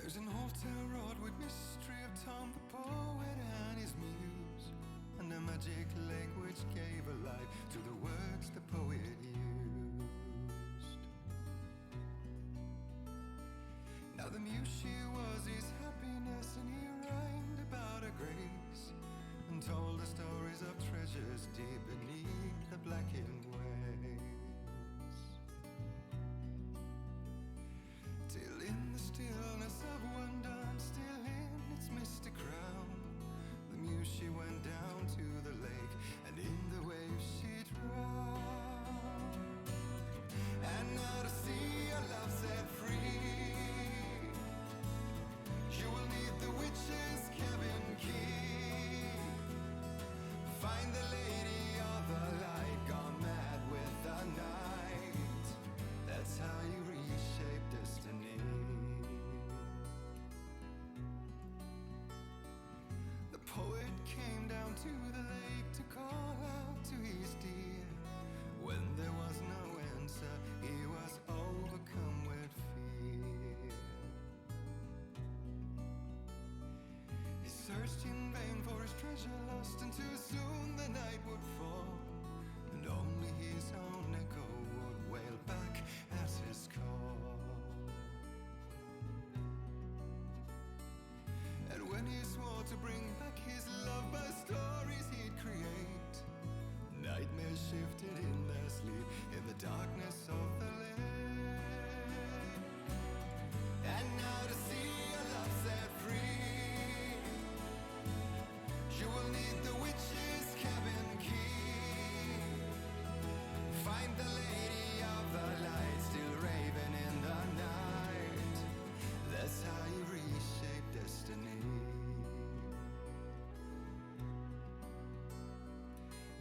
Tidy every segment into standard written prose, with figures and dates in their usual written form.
There's an old town road with mystery of Tom the poet and his muse, and a magic lake which gave a life to the words the poet used. Now the muse, she was his happiness, and he rhymed about her grace and told the stories of treasures deep beneath the blackened waves. Till in the stillness of one dawn, still in its misty crown, the muse, she went down to the lake, and in the waves she drowned. And now to see your love set free, you will need the witch's cabin key. Find the lady of the light, gone mad with the night. That's how you reshape destiny. The poet came down to the lake to call out to his dear. When there was no answer, he was overcome with fear. He searched in vain for his treasure lost, and too soon the night would fall, and only his own echo would wail back at his call. And when he swore to bring back his love by stories he'd create, nightmares shifted in their sleep in the darkness of the lake. And now to see your love set free, you will need the witch's cabin key. Find the lady of the light, still raving in the night. That's how you reshape destiny.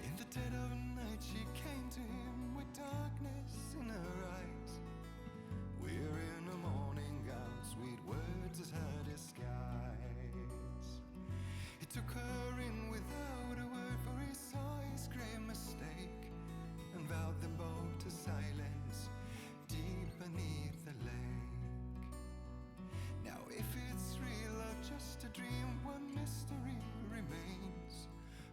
In the dead of night, she came to him with darkness in her eyes. We're in a morning gown, sweet words as her disguise. He took her in without a word, for he saw his grave mistake, and vowed them both to silence deep beneath the lake. Now if it's real or just a dream, one mystery remains,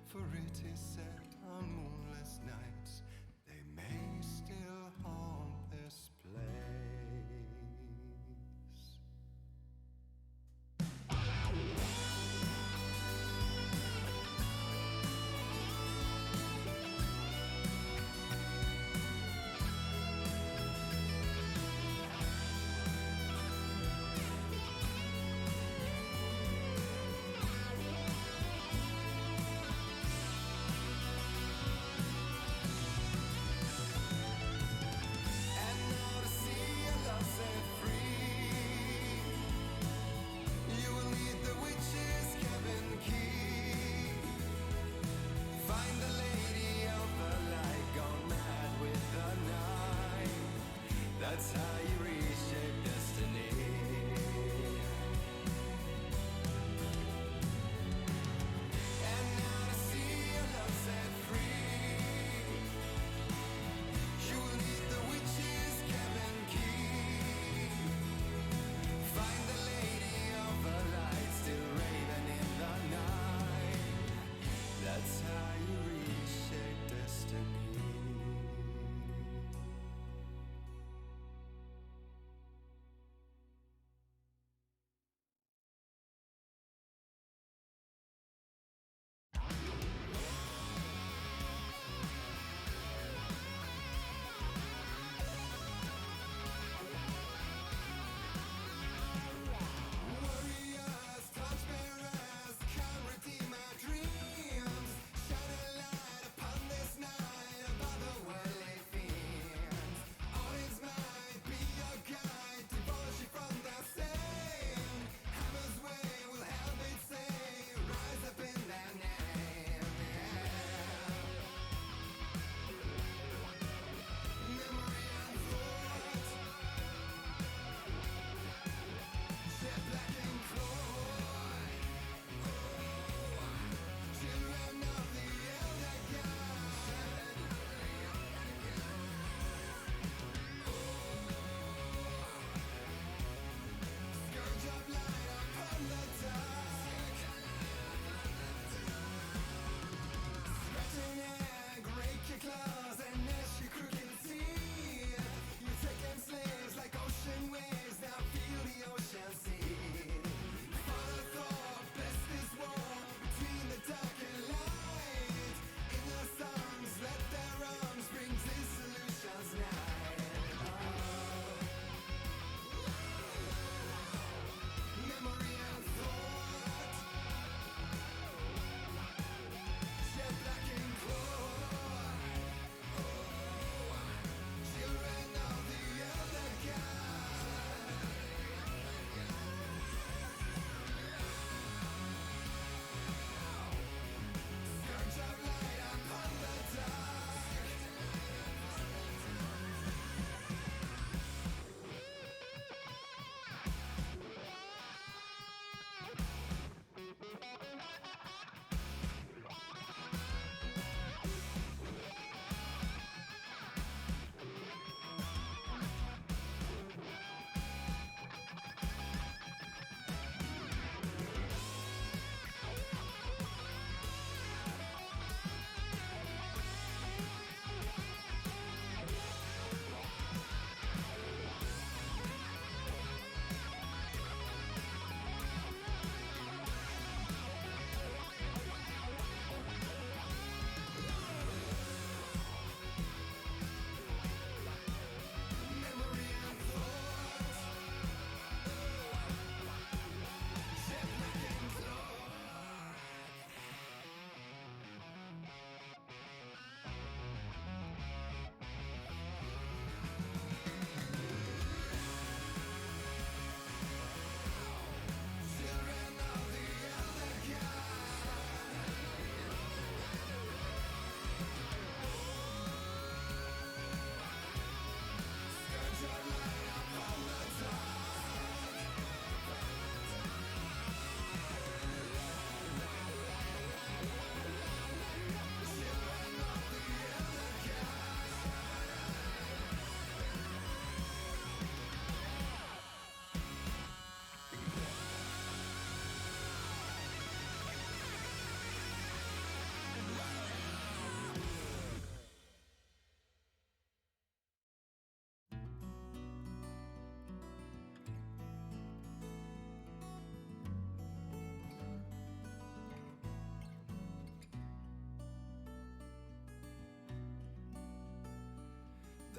for it is said on moonless nights they may still haunt this place.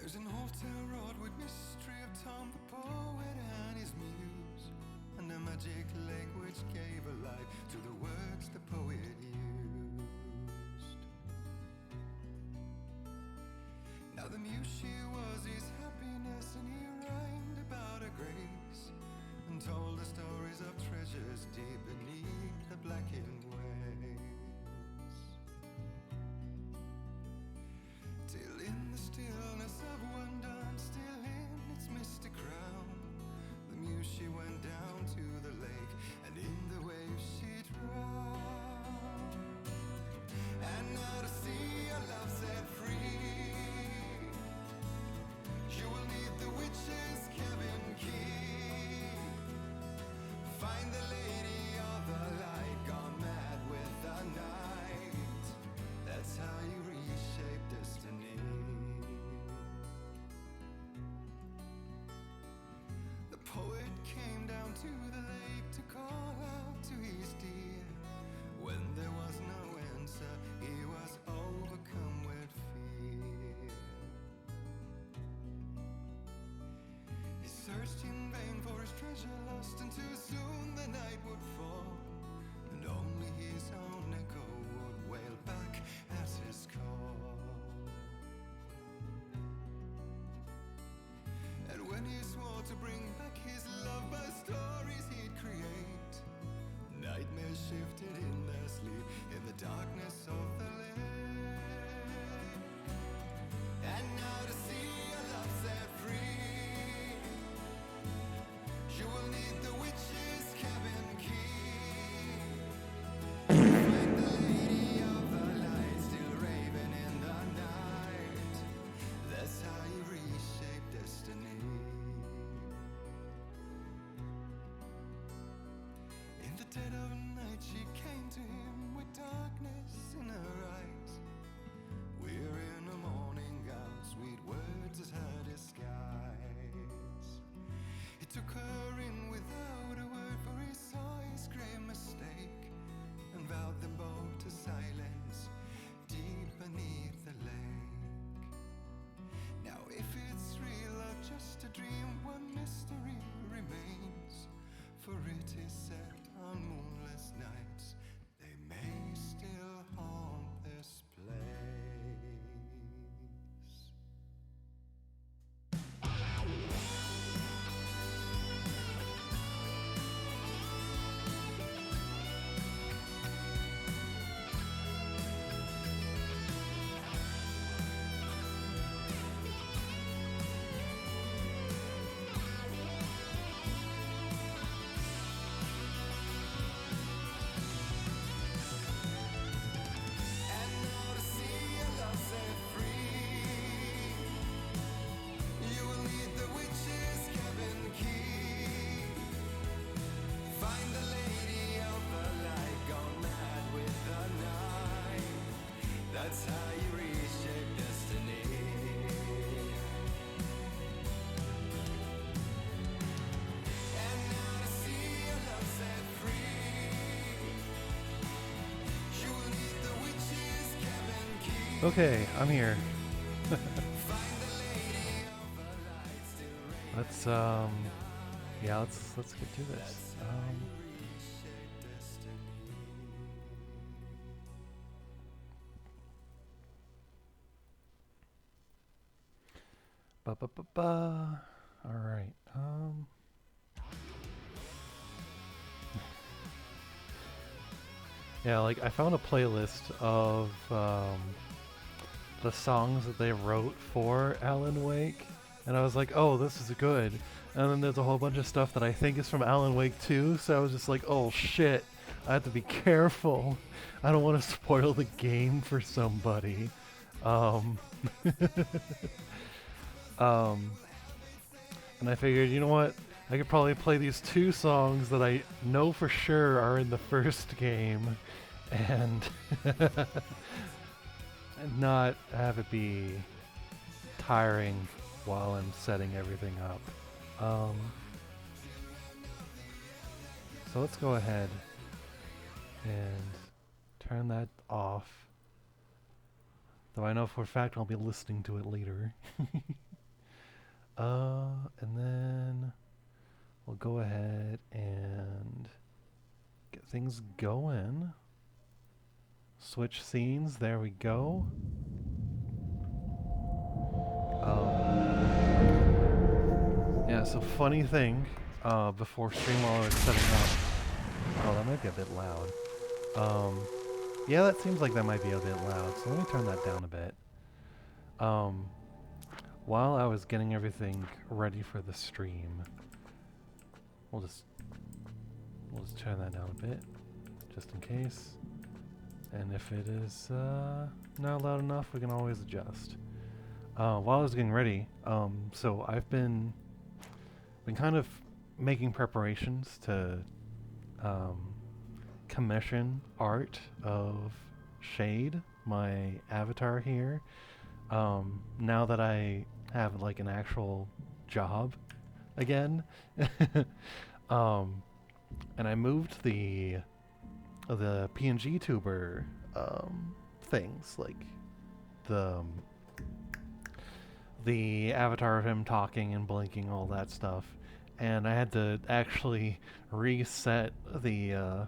There's an altar wrought with mystery of Tom the poet and his muse, and a magic lake which gave a life to the words the poet used. Now the muse, she was his happiness, and he rhymed about her grace, and told the stories of treasures deep beneath the blackened waves. Till in the stillness of one dawn, still in its mystic crown, the muse, she went down to the lake, and in the waves she drowned. And now to see your love set free, you will need the witch's cabin key. Find the lady of the light, gone mad with the night. That's how you reshape destiny. The poet came down to the lake to call out to his dear. When there was no answer, he was overcome with fear. He searched in vain for his treasure lost, and too soon the night would fall, and only his own echo would wail back at his call. And when he swore to bring back his love by stories he'd create, nightmares shifted in their sleep in the darkness of the lake. And now to see your love set free, you will need the witch's cabin key. Find the lady of the light, still raving in the night. That's how you reshape destiny. In the dead of night she came to him with darkness in her eyes. We're in a morning gown, sweet words as her disguise. He took her in without a word, for he saw his grave mistake, and vowed them both to silence deep beneath the lake. Now if it's real or just a dream, one mystery remains, for it is set on moonless nights they may still haunt this place. And now to see your love set free, you will need the witch's cabin key. Find the lady of the light, gone mad with the night. That's how you reshape destiny. And now to see your love set free, you will need the witch's cabin key. Okay, I'm here. Find the lady of the light, still raving. Let's yeah, let's get to this. Reshape destiny. Ba ba ba ba. All right. Yeah, like I found a playlist of the songs that they wrote for Alan Wake, and I was like, oh, this is good. And then there's a whole bunch of stuff that I think is from Alan Wake 2, so I was just like, oh shit, I have to be careful. I don't want to spoil the game for somebody. Um, and I figured, you know what? I could probably play these two songs that I know for sure are in the first game, and and not have it be tiring while I'm setting everything up. So let's go ahead and turn that off. Though I know for a fact I'll be listening to it later. And then we'll go ahead and get things going. Switch scenes. There we go. Yeah, so funny thing, before stream while I was setting up. Oh, that might be a bit loud. Yeah, that seems like that might be a bit loud, so let me turn that down a bit. While I was getting everything ready for the stream, we'll just turn that down a bit, just in case. And if it is not loud enough, we can always adjust. While I was getting ready, so I've been kind of making preparations to commission art of Shade, my avatar here. Now that I have like an actual job again, and I moved the PNG tuber things, like the avatar of him talking and blinking, all that stuff, and I had to actually reset the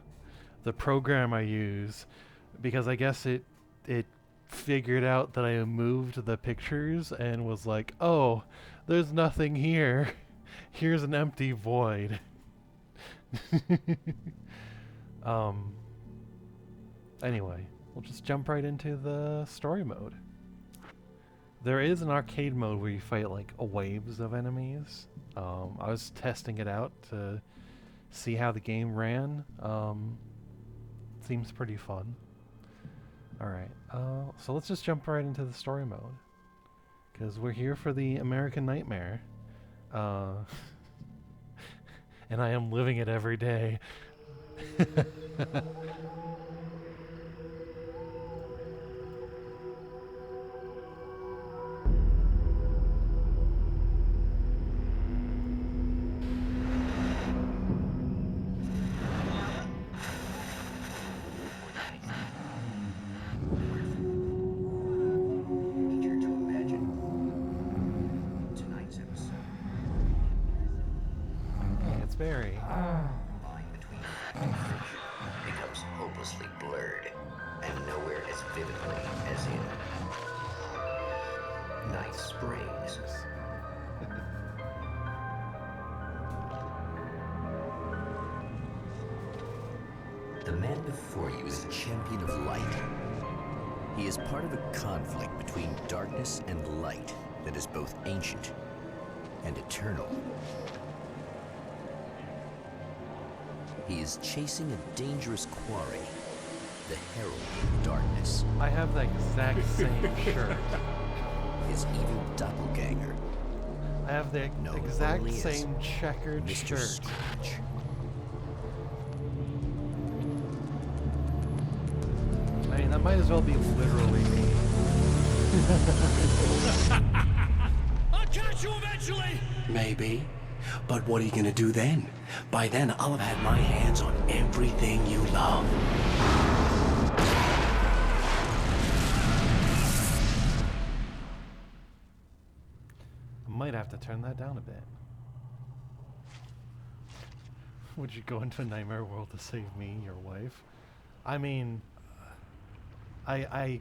program I use because I guess it figured out that I moved the pictures and was like, oh, there's nothing here. Here's an empty void. Anyway, we'll just jump right into the story mode. There is an arcade mode where you fight like waves of enemies. I was testing it out to see how the game ran. Seems pretty fun. Alright, so let's just jump right into the story mode. Because we're here for the American Nightmare. And I am living it every day. Barry. Line between becomes hopelessly blurred and nowhere as vividly as in Night Springs. The man before you is a champion of light. He is part of a conflict between darkness and light that is both ancient and eternal. He is chasing a dangerous quarry, the Herald of Darkness. I have the exact same shirt. His evil doppelganger. I have the exact same checkered Mr. shirt. Scratch. I mean, that might as well be literally me. I'll catch you eventually! Maybe. But what are you gonna do then? By then, I'll have had my hands on everything you love. I might have to turn that down a bit. Would you go into a nightmare world to save me, your wife? I mean, I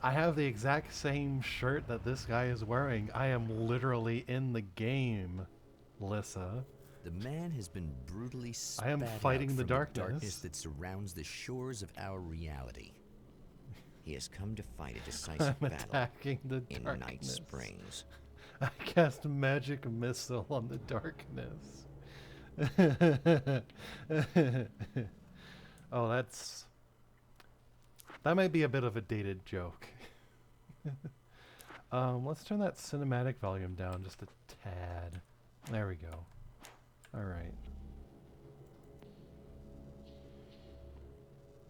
have the exact same shirt that this guy is wearing. I am literally in the game, Lissa. The man has been brutally spat I am fighting out the from darkness. that surrounds the shores of our reality. He has come to fight a decisive I'm battle attacking the in darkness. Night Springs. I cast a magic missile on the darkness. Oh, that might be a bit of a dated joke. Let's turn that cinematic volume down just a tad. There we go. Alright.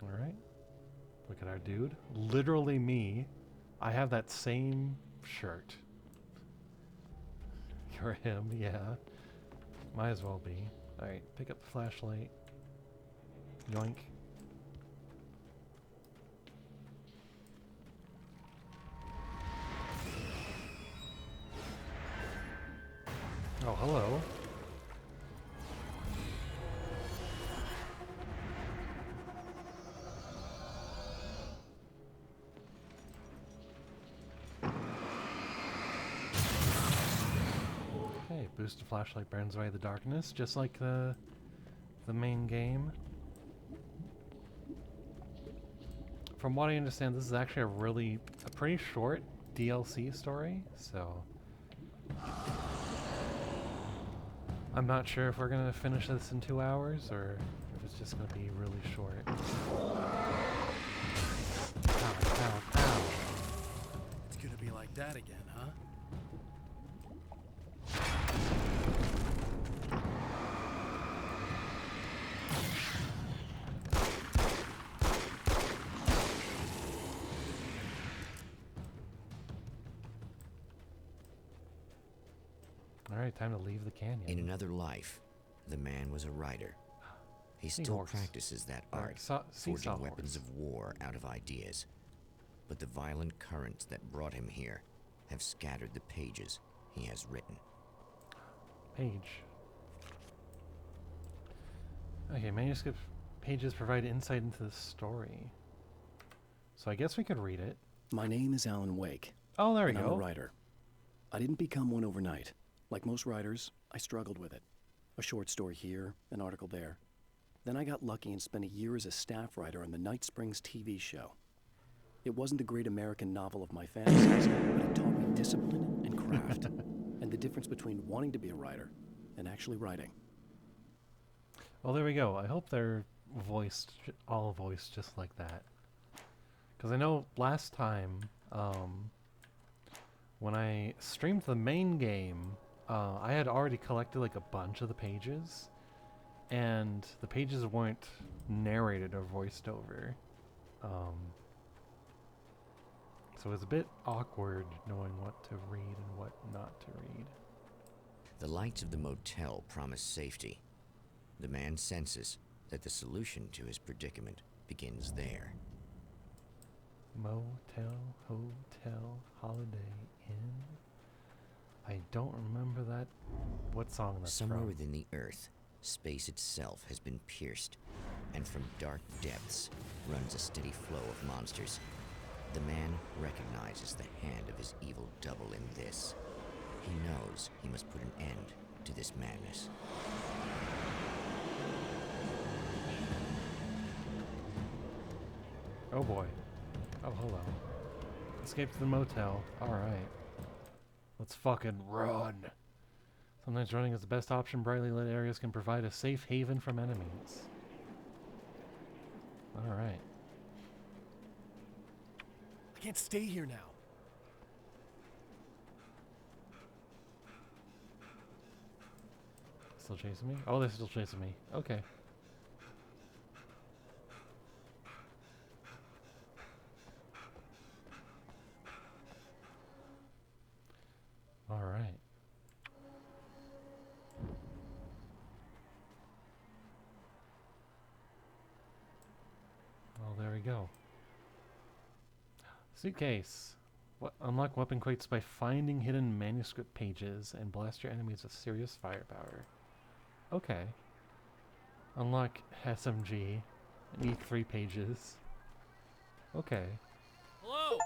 Alright. Look at our dude. Literally me. I have that same shirt. You're him, yeah. Might as well be. Alright, pick up the flashlight. Yoink. boosted flashlight burns away the darkness, just like the main game. From what I understand, this is actually a pretty short DLC story, so I'm not sure if we're gonna finish this in 2 hours or if it's just gonna be really short. Pow, pow, pow. It's gonna be like that again, huh? Alright, time to leave the canyon. In another life, the man was a writer. He still Seahorse. practices that Or art, sea forging sawhorse. weapons of war out of ideas. But the violent currents that brought him here have scattered the pages he has written. Page. Okay, manuscript pages provide insight into the story. So I guess we could read it. My name is Alan Wake. Oh, there we and I'm go. a writer. I didn't become one overnight. Like most writers, I struggled with it. A short story here, an article there. Then I got lucky and spent a year as a staff writer on the Night Springs TV show. It wasn't the great American novel of my fantasies, but it taught me discipline and craft, and the difference between wanting to be a writer and actually writing. Well, there we go. I hope they're all voiced just like that. Because I know last time, when I streamed the main game, I had already collected like a bunch of the pages, and the pages weren't narrated or voiced over. So it was a bit awkward knowing what to read and what not to read. The lights of the motel promise safety. The man senses that the solution to his predicament begins there. Motel, hotel, holiday inn. I don't remember that. What song that's Somewhere from. within the earth, space itself has been pierced, and from dark depths runs a steady flow of monsters. The man recognizes the hand of his evil double in this. He knows he must put an end to this madness. Oh boy. Oh, hello. Escape to the motel. Alright. Let's fucking run. Sometimes running is the best option. Brightly lit areas can provide a safe haven from enemies. Alright. I can't stay here now. Still chasing me? Oh, they're still chasing me. Okay. Alright. Well, there we go. Suitcase. Unlock weapon crates by finding hidden manuscript pages and blast your enemies with serious firepower. Okay. Unlock SMG. Need 3 pages. Okay. Hello?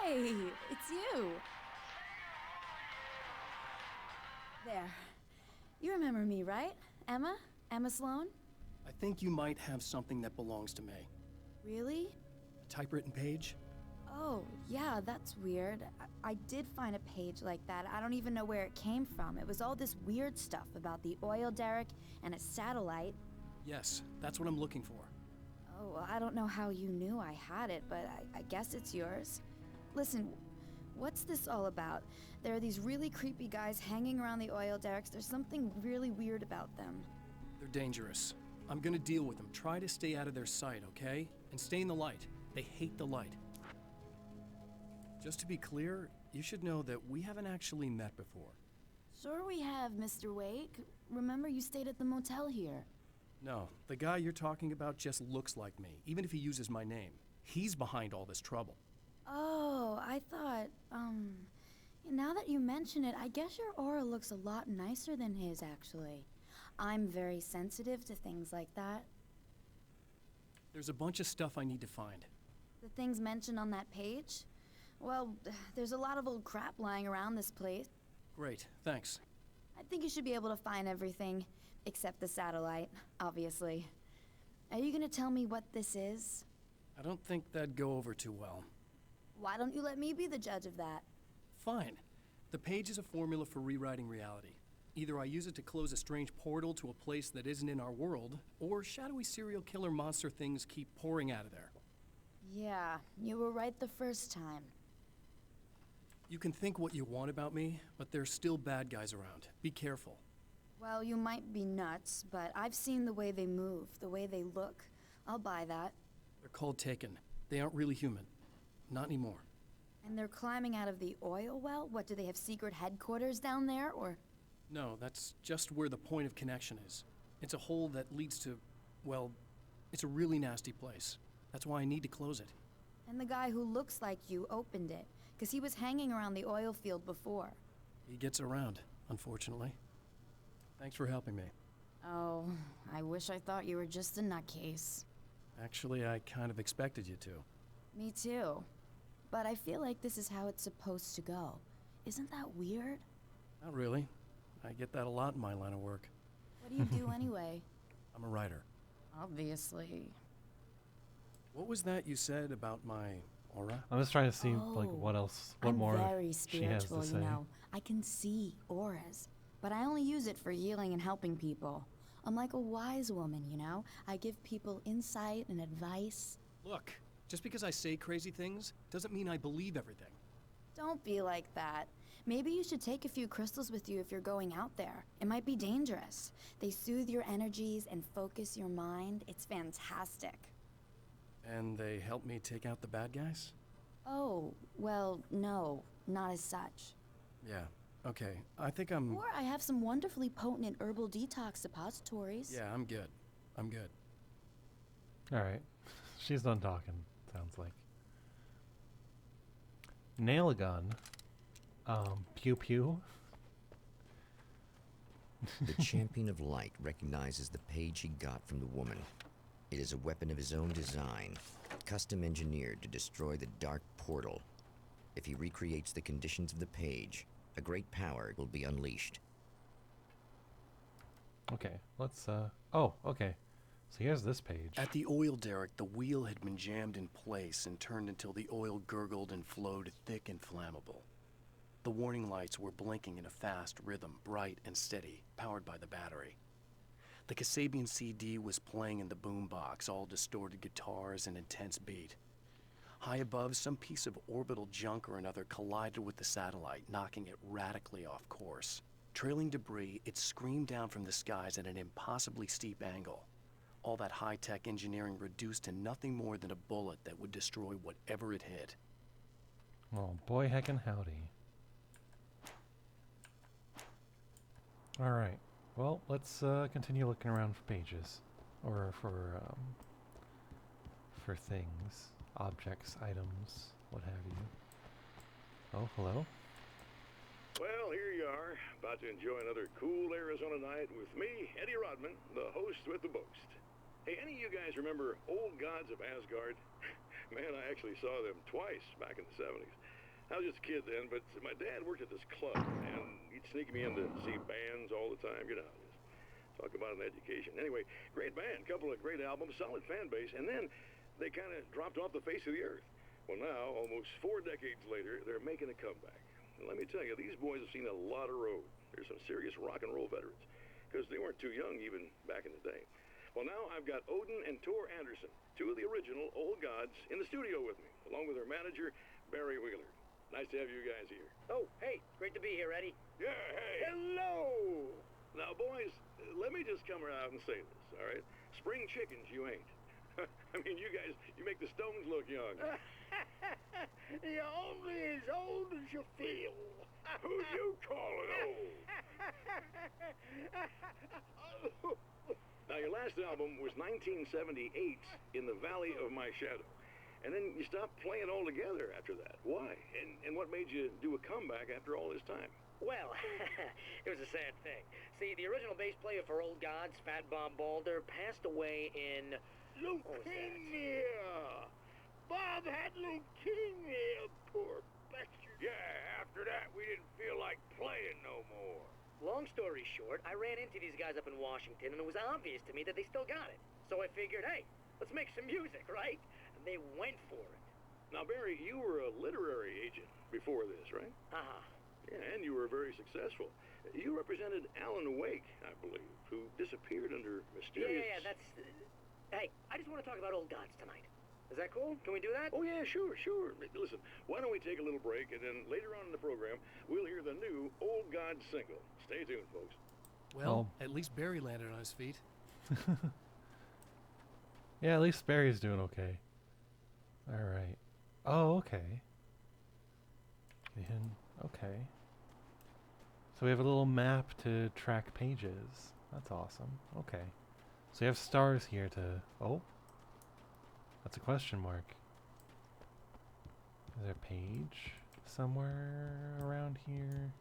Hey, it's you. There. You remember me, right? Emma? Emma Sloan? I think you might have something that belongs to me. Really? A typewritten page? Oh, yeah, that's weird. I did find a page like that. I don't even know where it came from. It was all this weird stuff about the oil derrick and a satellite. Yes, that's what I'm looking for. Oh, well, I don't know how you knew I had it, but I guess it's yours. Listen, what's this all about? There are these really creepy guys hanging around the oil derricks. There's something really weird about them. They're dangerous. I'm gonna deal with them. Try to stay out of their sight, okay? And stay in the light. They hate the light. Just to be clear, you should know that we haven't actually met before. Sure we have, Mr. Wake. Remember you stayed at the motel here. No, the guy you're talking about just looks like me, even if he uses my name. He's behind all this trouble. Oh, I thought, now that you mention it, I guess your aura looks a lot nicer than his, actually. I'm very sensitive to things like that. There's a bunch of stuff I need to find. The things mentioned on that page? Well, there's a lot of old crap lying around this place. Great, thanks. I think you should be able to find everything, except the satellite, obviously. Are you gonna tell me what this is? I don't think that'd go over too well. Why don't you let me be the judge of that? Fine. The page is a formula for rewriting reality. Either I use it to close a strange portal to a place that isn't in our world, or shadowy serial killer monster things keep pouring out of there. Yeah, you were right the first time. You can think what you want about me, but there's still bad guys around. Be careful. Well, you might be nuts, but I've seen the way they move, the way they look. I'll buy that. They're called Taken. They aren't really human. Not anymore. And they're climbing out of the oil well? What, do they have secret headquarters down there, or? No, that's just where the point of connection is. It's a hole that leads to, well, it's a really nasty place. That's why I need to close it. And the guy who looks like you opened it, because he was hanging around the oil field before. He gets around, unfortunately. Thanks for helping me. Oh, I wish I thought you were just a nutcase. Actually, I kind of expected you to. Me too. But I feel like this is how it's supposed to go. Isn't that weird? Not really. I get that a lot in my line of work. What do you do anyway? I'm a writer. Obviously. What was that you said about my aura? I'm just trying to see like what else, what I'm more very she has to spiritual, say. you know. I can see auras, but I only use it for healing and helping people. I'm like a wise woman, you know. I give people insight and advice. Look, just because I say crazy things doesn't mean I believe everything. Don't be like that. Maybe you should take a few crystals with you if you're going out there. It might be dangerous. They soothe your energies and focus your mind. It's fantastic. And they help me take out the bad guys? Oh, well, no, not as such. Yeah, okay. I think I'm... Or I have some wonderfully potent herbal detox suppositories. Yeah, I'm good. I'm good. Alright. She's done talking, sounds like. Nail a gun. Pew pew. The Champion of Light recognizes the page he got from the woman. It is a weapon of his own design, custom engineered to destroy the dark portal. If he recreates the conditions of the page, a great power will be unleashed. Okay, let's oh, okay. So here's this page. At the oil derrick, the wheel had been jammed in place and turned until the oil gurgled and flowed thick and flammable. The warning lights were blinking in a fast rhythm, bright and steady, powered by the battery. The Kasabian CD was playing in the boombox, all distorted guitars and intense beat. High above, some piece of orbital junk or another collided with the satellite, knocking it radically off course. Trailing debris, it screamed down from the skies at an impossibly steep angle. All that high-tech engineering reduced to nothing more than a bullet that would destroy whatever it hit. Oh boy heckin' howdy. Alright. Well, let's continue looking around for pages. Or for things. Objects, items, what have you. Oh, hello? Well, here you are, about to enjoy another cool Arizona night with me, Eddie Rodman, the host with the boast. Hey, any of you guys remember Old Gods of Asgard? Man, I actually saw them twice back in the 70s. I was just a kid then, but my dad worked at this club, and he'd sneak me in to see bands all the time, you know. Just talk about an education. Anyway, great band, couple of great albums, solid fan base, and then they kind of dropped off the face of the earth. Well, now, almost 4 decades later, they're making a comeback. And let me tell you, these boys have seen a lot of road. There's some serious rock and roll veterans, because they weren't too young even back in the day. Well, now I've got Odin and Tor Anderson, two of the original Old Gods, in the studio with me, along with their manager, Barry Wheeler. Nice to have you guys here. Oh, hey, great to be here, Eddie. Yeah, hey. Hello! Now, boys, let me just come out and say this, all right? Spring chickens, you ain't. I mean, you guys, you make the Stones look young. You're only as old as you feel. Who you calling old? Now, your last album was 1978, In the Valley of My Shadow. And then you stopped playing altogether after that. Why? And what made you do a comeback after all this time? Well, it was a sad thing. See, the original bass player for Old Gods, Fat Bob Balder, passed away in Leukemia! Bob had leukemia, poor bastard. Yeah, after that, we didn't feel like playing no more. Long story short, I ran into these guys up in Washington, and it was obvious to me that they still got it. So I figured, hey, let's make some music, right? And they went for it. Now, Barry, you were a literary agent before this, right? Uh-huh. Yeah, and you were very successful. You represented Alan Wake, I believe, who disappeared under mysterious... Yeah, that's... Hey, I just want to talk about Old Gods tonight. Is that cool? Can we do that? Oh, yeah, sure. Listen, why don't we take a little break, and then later on in the program, we'll hear the new Old Gods single. Stay tuned, folks. Well, at least Barry landed on his feet. Yeah, at least Barry's doing okay. Alright. Oh, okay. Okay. So we have a little map to track pages. That's awesome. Okay. So you have stars here to... Oh. That's a question mark. Is there a page somewhere around here?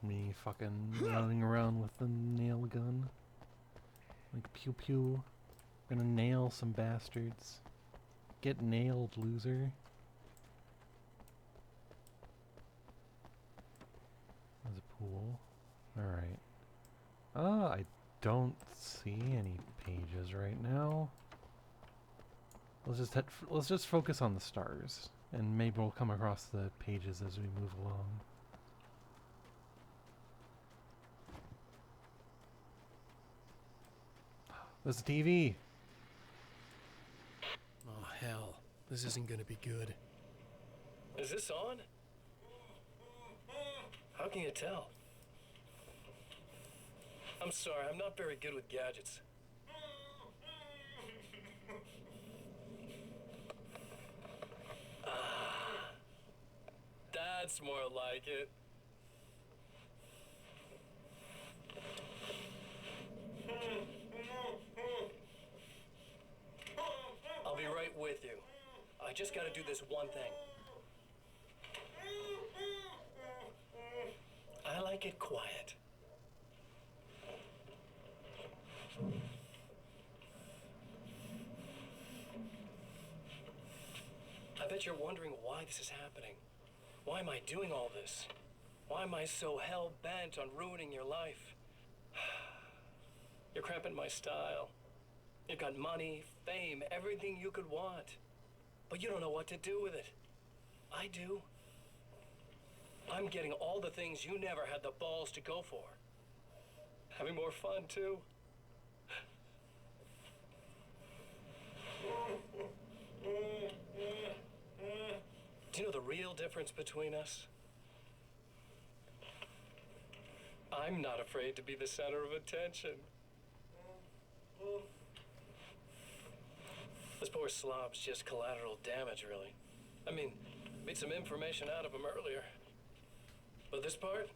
Me fucking running around with the nail gun. Like pew pew. Gonna nail some bastards. Get nailed, loser. There's a pool. Alright. I don't see any pages right now. Let's just focus on the stars, and maybe we'll come across the pages as we move along. There's a TV. Oh, hell. This isn't gonna be good. Is this on? How can you tell? I'm sorry, I'm not very good with gadgets. That's more like it. I'll be right with you. I just gotta do this one thing. I like it quiet. I bet you're wondering why this is happening. Why am I doing all this? Why am I so hell-bent on ruining your life? You're cramping my style. You've got money, fame, everything you could want. But you don't know what to do with it. I do. I'm getting all the things you never had the balls to go for. Having more fun, too. Do you know the real difference between us? I'm not afraid to be the center of attention. This poor slob's just collateral damage, really. I mean, made some information out of him earlier. But this part?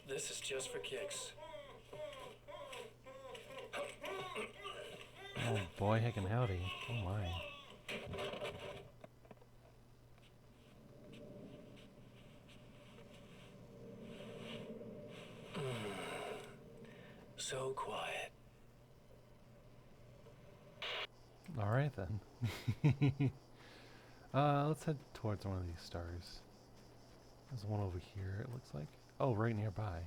This is just for kicks. Oh boy, heckin' howdy. Oh my. So quiet. Alright then. Let's head towards one of these stars. There's one over here, it looks like. Oh, right nearby.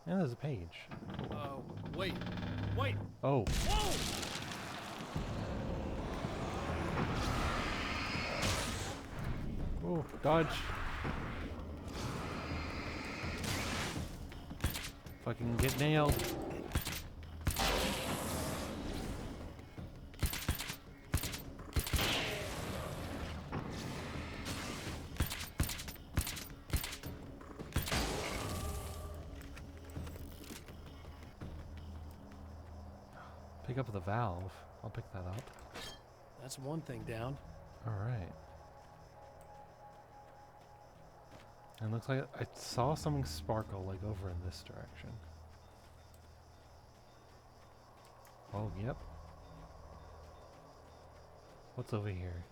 And there's a page. Wait. Oh. Whoa! Oh, dodge. Fucking get nailed. Pick up the valve. I'll pick that up. That's one thing down. Alright. And looks like I saw something sparkle like over in this direction. Oh, yep. What's over here?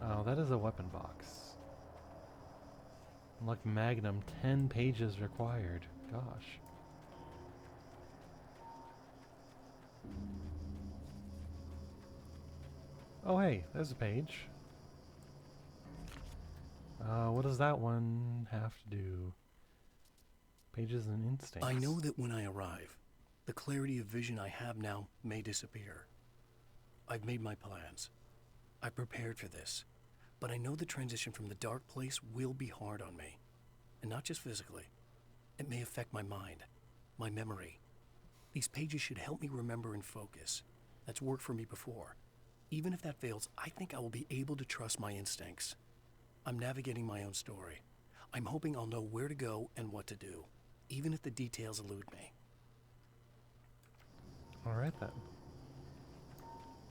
Oh, that is a weapon box. Unlock Magnum, 10 pages required. Gosh. Oh hey, there's a page. What does that one have to do? Pages and instincts. I know that when I arrive, the clarity of vision I have now may disappear. I've made my plans. I've prepared for this. But I know the transition from the dark place will be hard on me. And not just physically. It may affect my mind, my memory. These pages should help me remember and focus. That's worked for me before. Even if that fails, I think I will be able to trust my instincts. I'm navigating my own story. I'm hoping I'll know where to go and what to do, even if the details elude me. Alright then.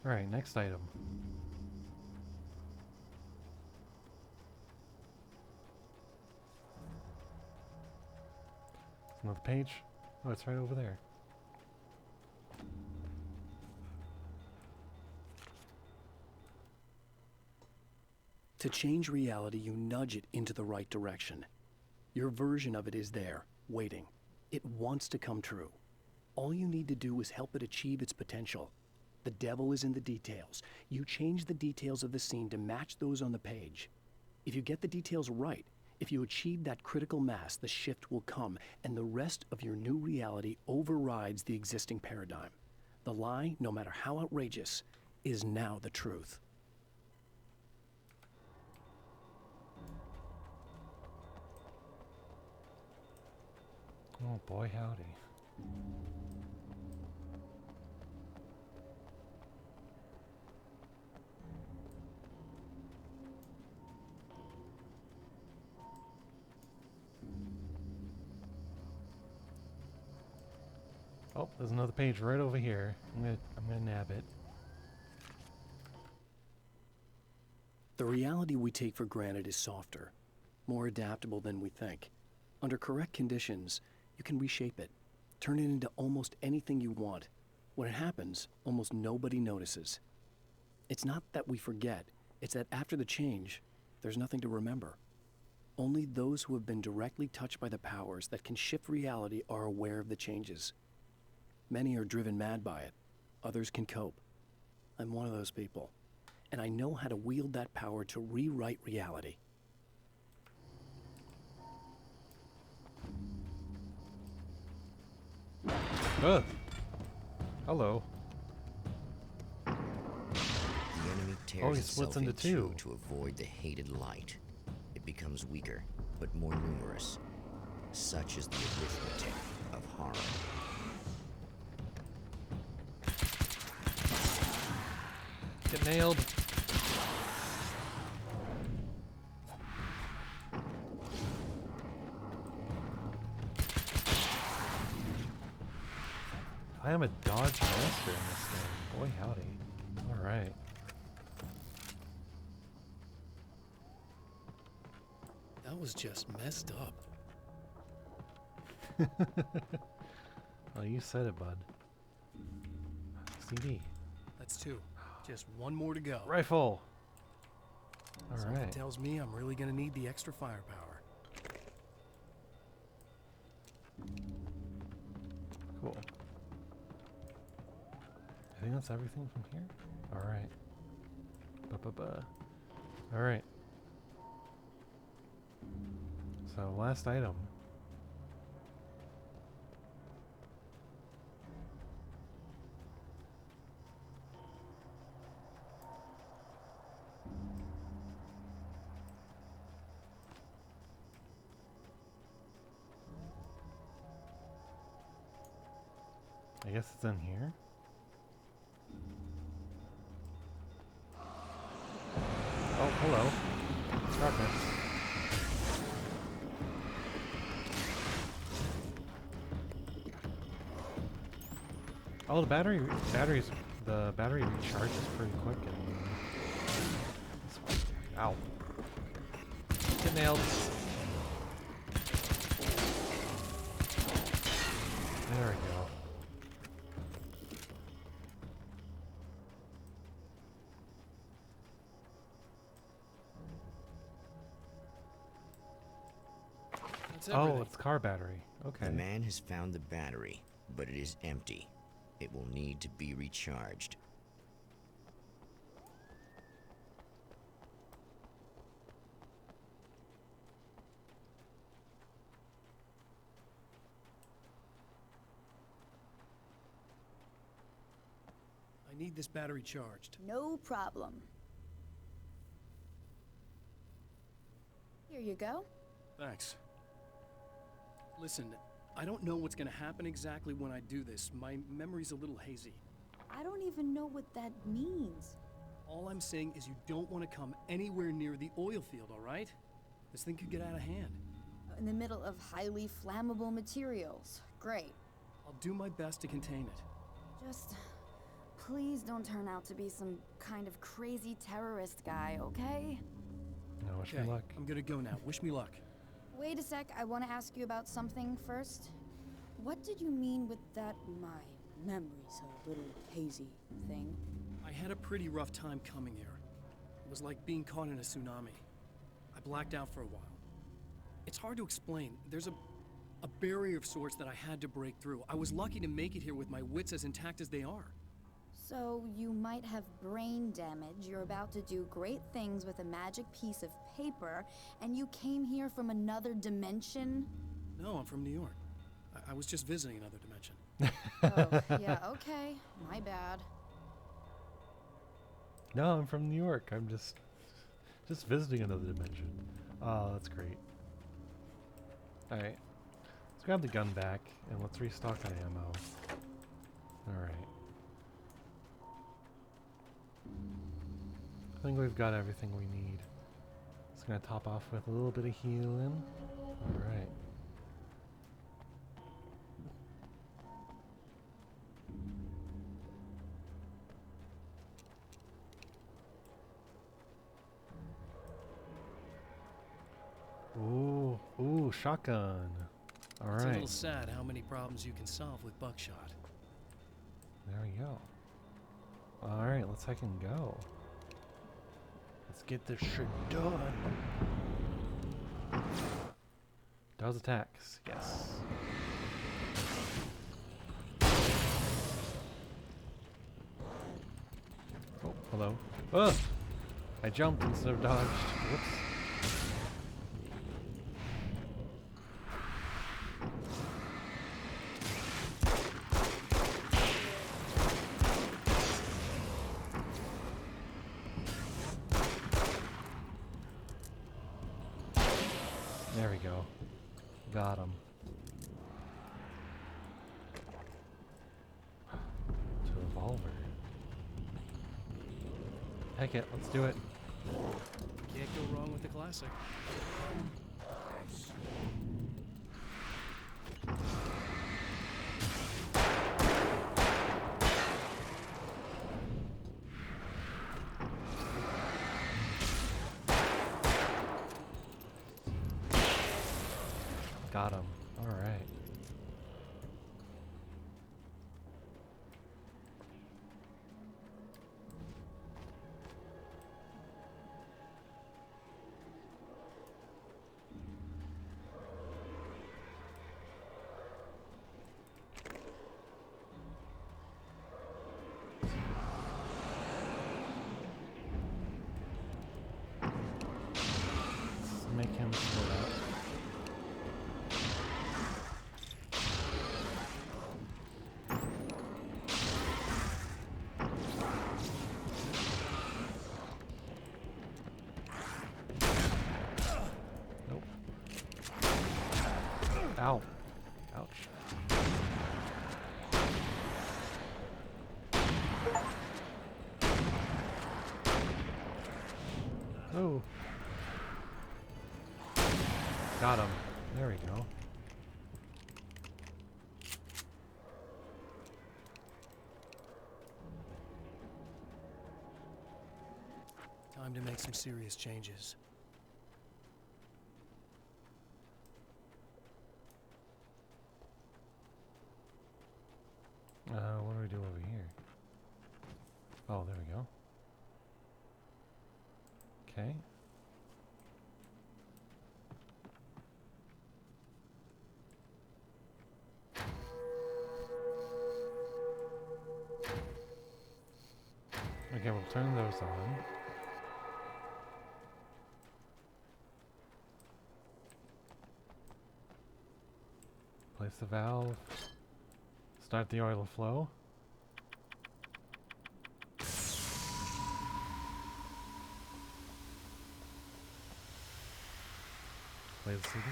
Alright, next item. Another page. Oh, it's right over there. To change reality, you nudge it into the right direction. Your version of it is there, waiting. It wants to come true. All you need to do is help it achieve its potential. The devil is in the details. You change the details of the scene to match those on the page. If you get the details right, if you achieve that critical mass, the shift will come, and the rest of your new reality overrides the existing paradigm. The lie, no matter how outrageous, is now the truth. Oh boy, howdy. Oh, there's another page right over here. I'm gonna nab it. The reality we take for granted is softer, more adaptable than we think. Under correct conditions, you can reshape it, turn it into almost anything you want. When it happens, almost nobody notices. It's not that we forget, it's that after the change, there's nothing to remember. Only those who have been directly touched by the powers that can shift reality are aware of the changes. Many are driven mad by it. Others can cope. I'm one of those people, and I know how to wield that power to rewrite reality. Hello. The enemy tears he itself splits into two. to avoid the hated light. It becomes weaker, but more numerous. Such is the arithmetic of harm. Get nailed. I am a dodge master in this game. Boy, howdy. Alright. That was just messed up. Oh, you said it, bud. CD. That's two. Just one more to go. Rifle! Something Alright. tells me I'm really gonna need the extra firepower. Cool. I think that's everything from here. Alright. Ba-ba-ba. Alright. So, last item. I guess it's in here. Oh, hello. Darkness. Oh, the battery recharges pretty quick. Ow. Get nailed. There we go. everything. Oh, it's car battery. Okay. The man has found the battery, but it is empty. It will need to be recharged. I need this battery charged. No problem. Here you go. Thanks. Listen, I don't know what's gonna happen exactly when I do this. My memory's a little hazy. I don't even know what that means. All I'm saying is you don't want to come anywhere near the oil field, all right? This thing could get out of hand. In the middle of highly flammable materials. Great. I'll do my best to contain it. Just please don't turn out to be some kind of crazy terrorist guy, okay? No, wish Okay, me luck. I'm gonna go now. Wish me luck. Wait a sec, I want to ask you about something first. What did you mean with that my memory's a little hazy thing? I had a pretty rough time coming here. It was like being caught in a tsunami. I blacked out for a while. It's hard to explain. There's a barrier of sorts that I had to break through. I was lucky to make it here with my wits as intact as they are. So you might have brain damage, you're about to do great things with a magic piece of paper, and you came here from another dimension? No, I'm from New York. I was just visiting another dimension. Oh, yeah, okay. My bad. No, I'm from New York. I'm just visiting another dimension. Oh, that's great. Alright. Let's grab the gun back and let's restock on ammo. Alright. I think we've got everything we need. Just gonna top off with a little bit of healing. Alright. Ooh, shotgun. All It's a right. little sad how many problems you can solve with buckshot. There we go. All right, let's fucking go. Let's get this shit done. Does attacks? Yes. Oh, hello. Ugh! I jumped instead of dodged. Whoops. There we go. Got him. It's a revolver. Heck it, let's do it. Can't go wrong with the classic. Got him. Alright. Let's make him split up. Nope. Ow. Ouch. Oh. Got him. There we go. Time to make some serious changes. What do we do over here? Oh, there we go. Okay. Okay, we'll turn those on. Place the valve. Start the oil to flow. Play the CD.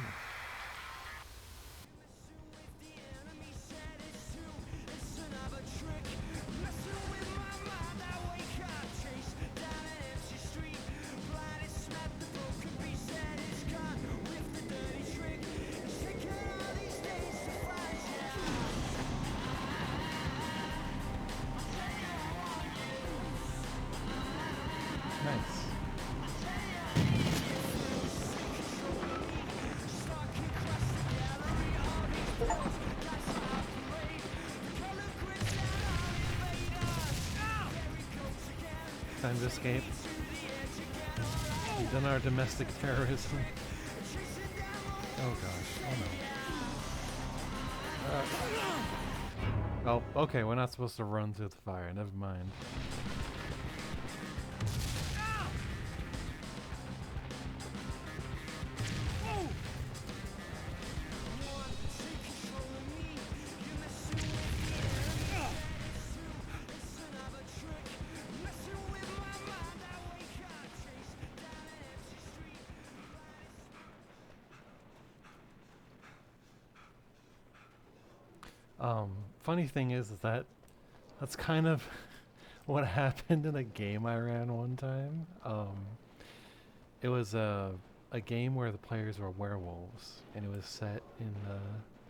Nice. Time to escape. We've done our domestic terrorism. Oh gosh. Oh no. Oh, okay, we're not supposed to run through the fire. Never mind. Funny thing is that that's kind of what happened in a game I ran one time. It was a game where the players were werewolves, and it was set in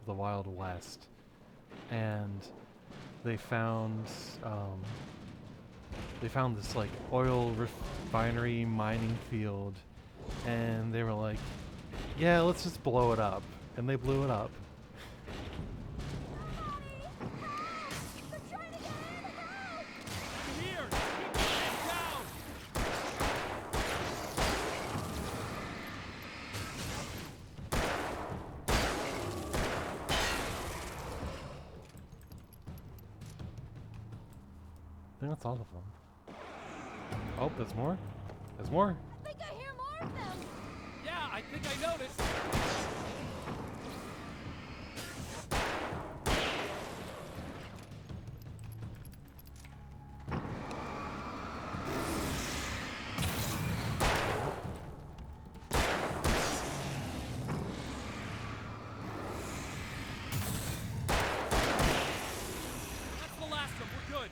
the Wild West, and they found this like oil refinery mining field, and they were like, yeah, let's just blow it up, and they blew it up. I think that's all of them. Oh, there's more? There's more? I think I hear more of them! Yeah, I think I noticed. That's the last of them. We're good.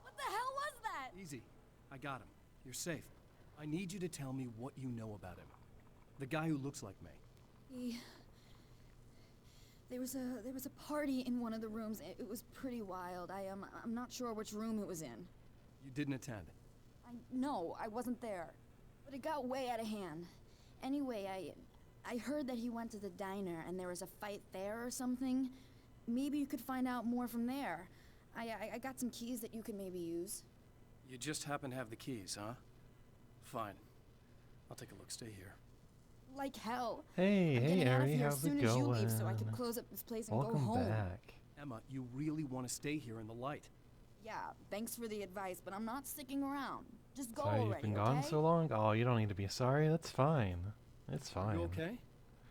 What the hell was that? Easy. I got him. You're safe. I need you to tell me what you know about him. The guy who looks like me. There was a party in one of the rooms. It was pretty wild. I'm not sure which room it was in. You didn't attend. No, I wasn't there. But it got way out of hand. Anyway, I heard that he went to the diner and there was a fight there or something. Maybe you could find out more from there. I got some keys that you could maybe use. You just happen to have the keys, huh? Fine. I'll take a look. Stay here. Like hell. Hey, I'm hey, getting out of Ari, here how's as soon it as going? you leave, so I could close up this place and Welcome go home. back. Emma, you really want to stay here in the light. Yeah, thanks for the advice, but I'm not sticking around. Just go Sorry already, you've been gone okay? so long? Oh, you don't need to be sorry. That's fine. It's fine. You okay?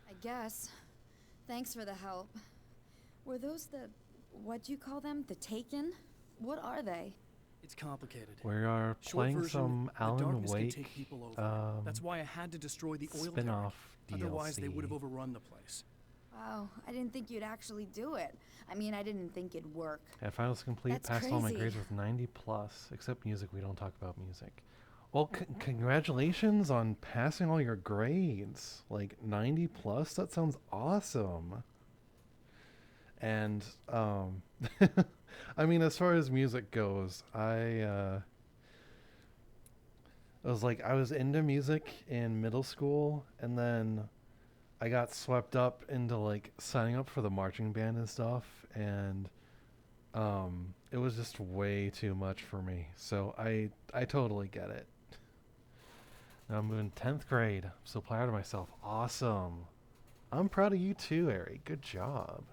I guess. Thanks for the help. Were those what'd you call them? The Taken? What are they? It's complicated. We are Short playing version, some the Alan darkness can Wake take people over. That's why I had to destroy the oil derrick. spin-off Otherwise, they would have DLC. overrun the place. Wow, I didn't think you'd actually do it. I mean, I didn't think it'd work. Yeah, finals complete. That's Passed all my crazy. grades with 90 plus. Except music, we don't talk about music. Well, congratulations on passing all your grades. Like 90 plus. That sounds awesome. And I mean, as far as music goes, I was into music in middle school, and then I got swept up into like signing up for the marching band and stuff, and it was just way too much for me. So I totally get it. Now I'm in 10th grade. I'm so proud of myself. Awesome. I'm proud of you too, Ari. Good job.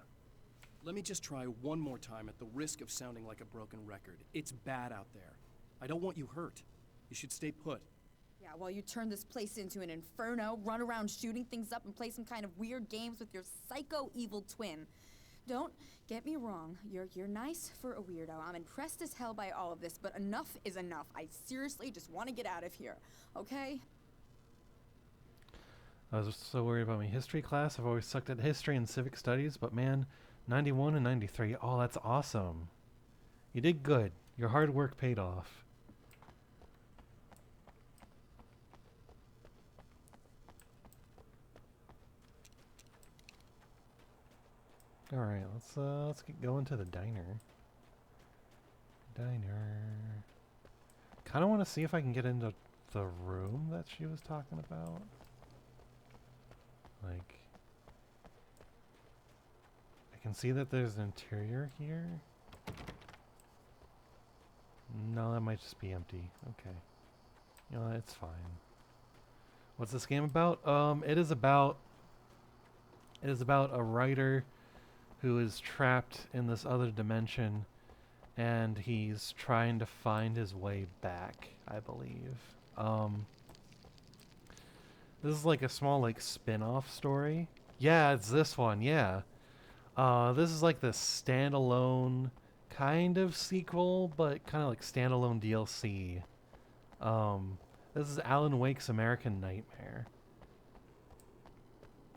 Let me just try one more time at the risk of sounding like a broken record. It's bad out there. I don't want you hurt. You should stay put. Yeah, while you turn this place into an inferno, run around shooting things up, and play some kind of weird games with your psycho evil twin. Don't get me wrong, you're nice for a weirdo. I'm impressed as hell by all of this, but enough is enough. I seriously just want to get out of here, okay? I was so worried about my history class. I've always sucked at history and civic studies, but man, 91 and 93, oh, that's awesome. You did good. Your hard work paid off. All right, let's get going to the diner. Kind of want to see if I can get into the room that she was talking about. Like, I can see that there's an interior here. No, that might just be empty. Okay. You know, it's fine. What's this game about? It is about a writer who is trapped in this other dimension, and he's trying to find his way back, I believe. This is like a small, like, spin-off story. Yeah, it's this one, yeah. This is like the standalone kind of sequel, but kind of like standalone DLC. This is Alan Wake's American Nightmare.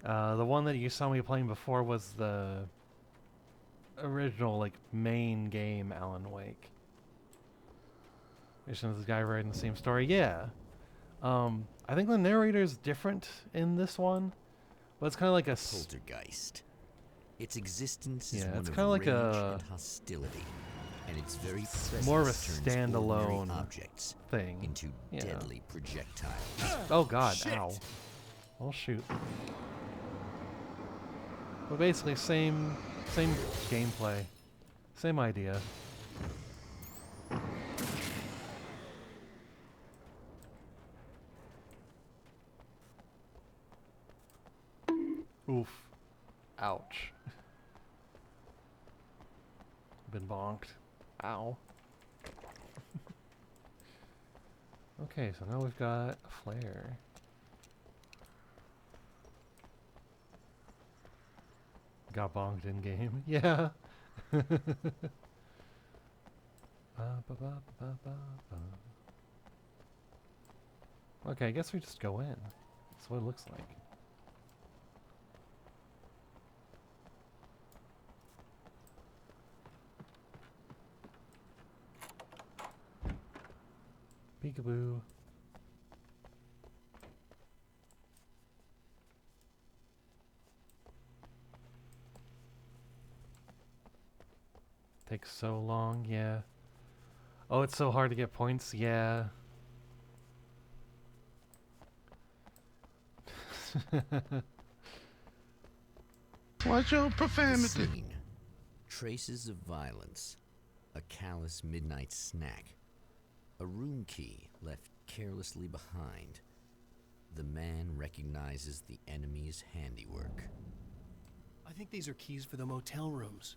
The one that you saw me playing before was the original, like, main game Alan Wake. This guy writing the same story, yeah. I think the narrator is different in this one, but it's kind of like a poltergeist. Its existence is yeah, one it's of kind of like rage a and hostility, and its very more of a presence turns ordinary standalone objects thing into yeah. deadly projectiles. Oh God! Shit. Ow! I'll shoot. But basically, same gameplay, same idea. Oof. Ouch. Been bonked. Ow. Okay, so now we've got a flare. Got bonked in game. Yeah. Okay, I guess we just go in. That's what it looks like. Peekaboo. Takes so long, yeah. Oh, it's so hard to get points, yeah. What's your profanity? Scene. Traces of violence. A callous midnight snack. A room key left carelessly behind. The man recognizes the enemy's handiwork. I think these are keys for the motel rooms.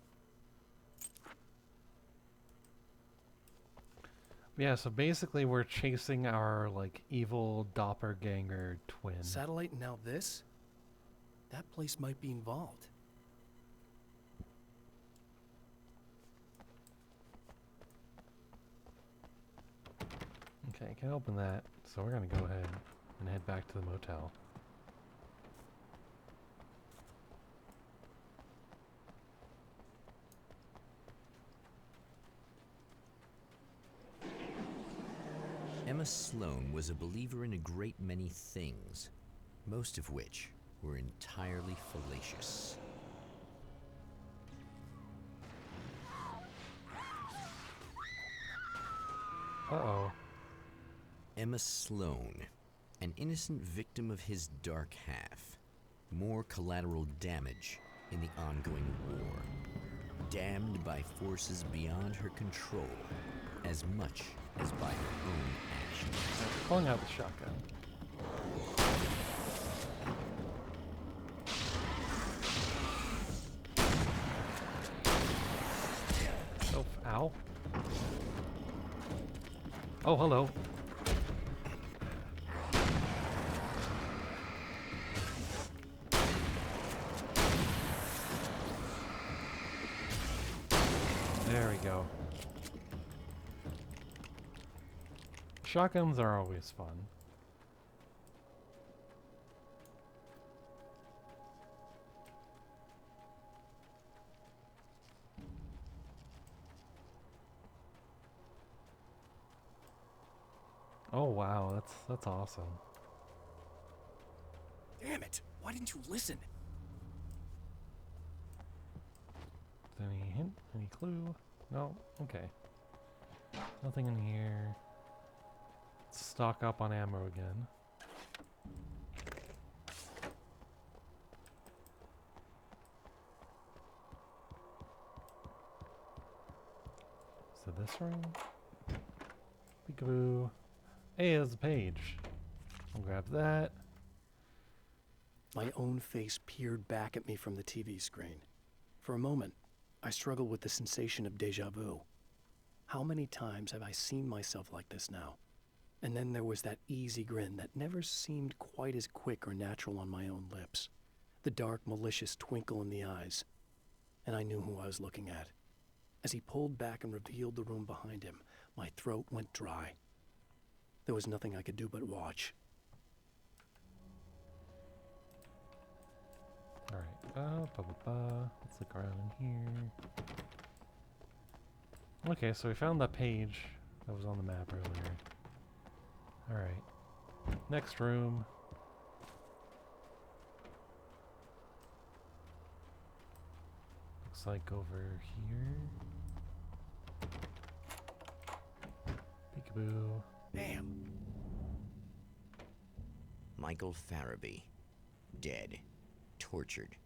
Yeah, so basically we're chasing our, like, evil doppelganger twin. Satellite and now this? That place might be involved. Okay, can open that. So we're gonna go ahead and head back to the motel. Emma Sloan was a believer in a great many things, most of which were entirely fallacious. Uh-oh. Emma Sloan, an innocent victim of his dark half. More collateral damage in the ongoing war. Damned by forces beyond her control, as much as by her own actions. Pulling out the shotgun. Ow. Oh, hello. There we go. Shotguns are always fun. Oh wow, that's awesome. Damn it! Why didn't you listen? Any hint? Any clue? No? Okay. Nothing in here. Let's stock up on ammo again. So this room? Peekaboo. Hey, there's a page. I'll grab that. My own face peered back at me from the TV screen. For a moment, I struggled with the sensation of déjà vu. How many times have I seen myself like this now? And then there was that easy grin that never seemed quite as quick or natural on my own lips. The dark, malicious twinkle in the eyes. And I knew who I was looking at. As he pulled back and revealed the room behind him, my throat went dry. There was nothing I could do but watch. Alright, let's look around in here. Okay, so we found that page that was on the map earlier. Alright, next room. Looks like over here. Peekaboo. Damn. Michael Farabee, dead, tortured,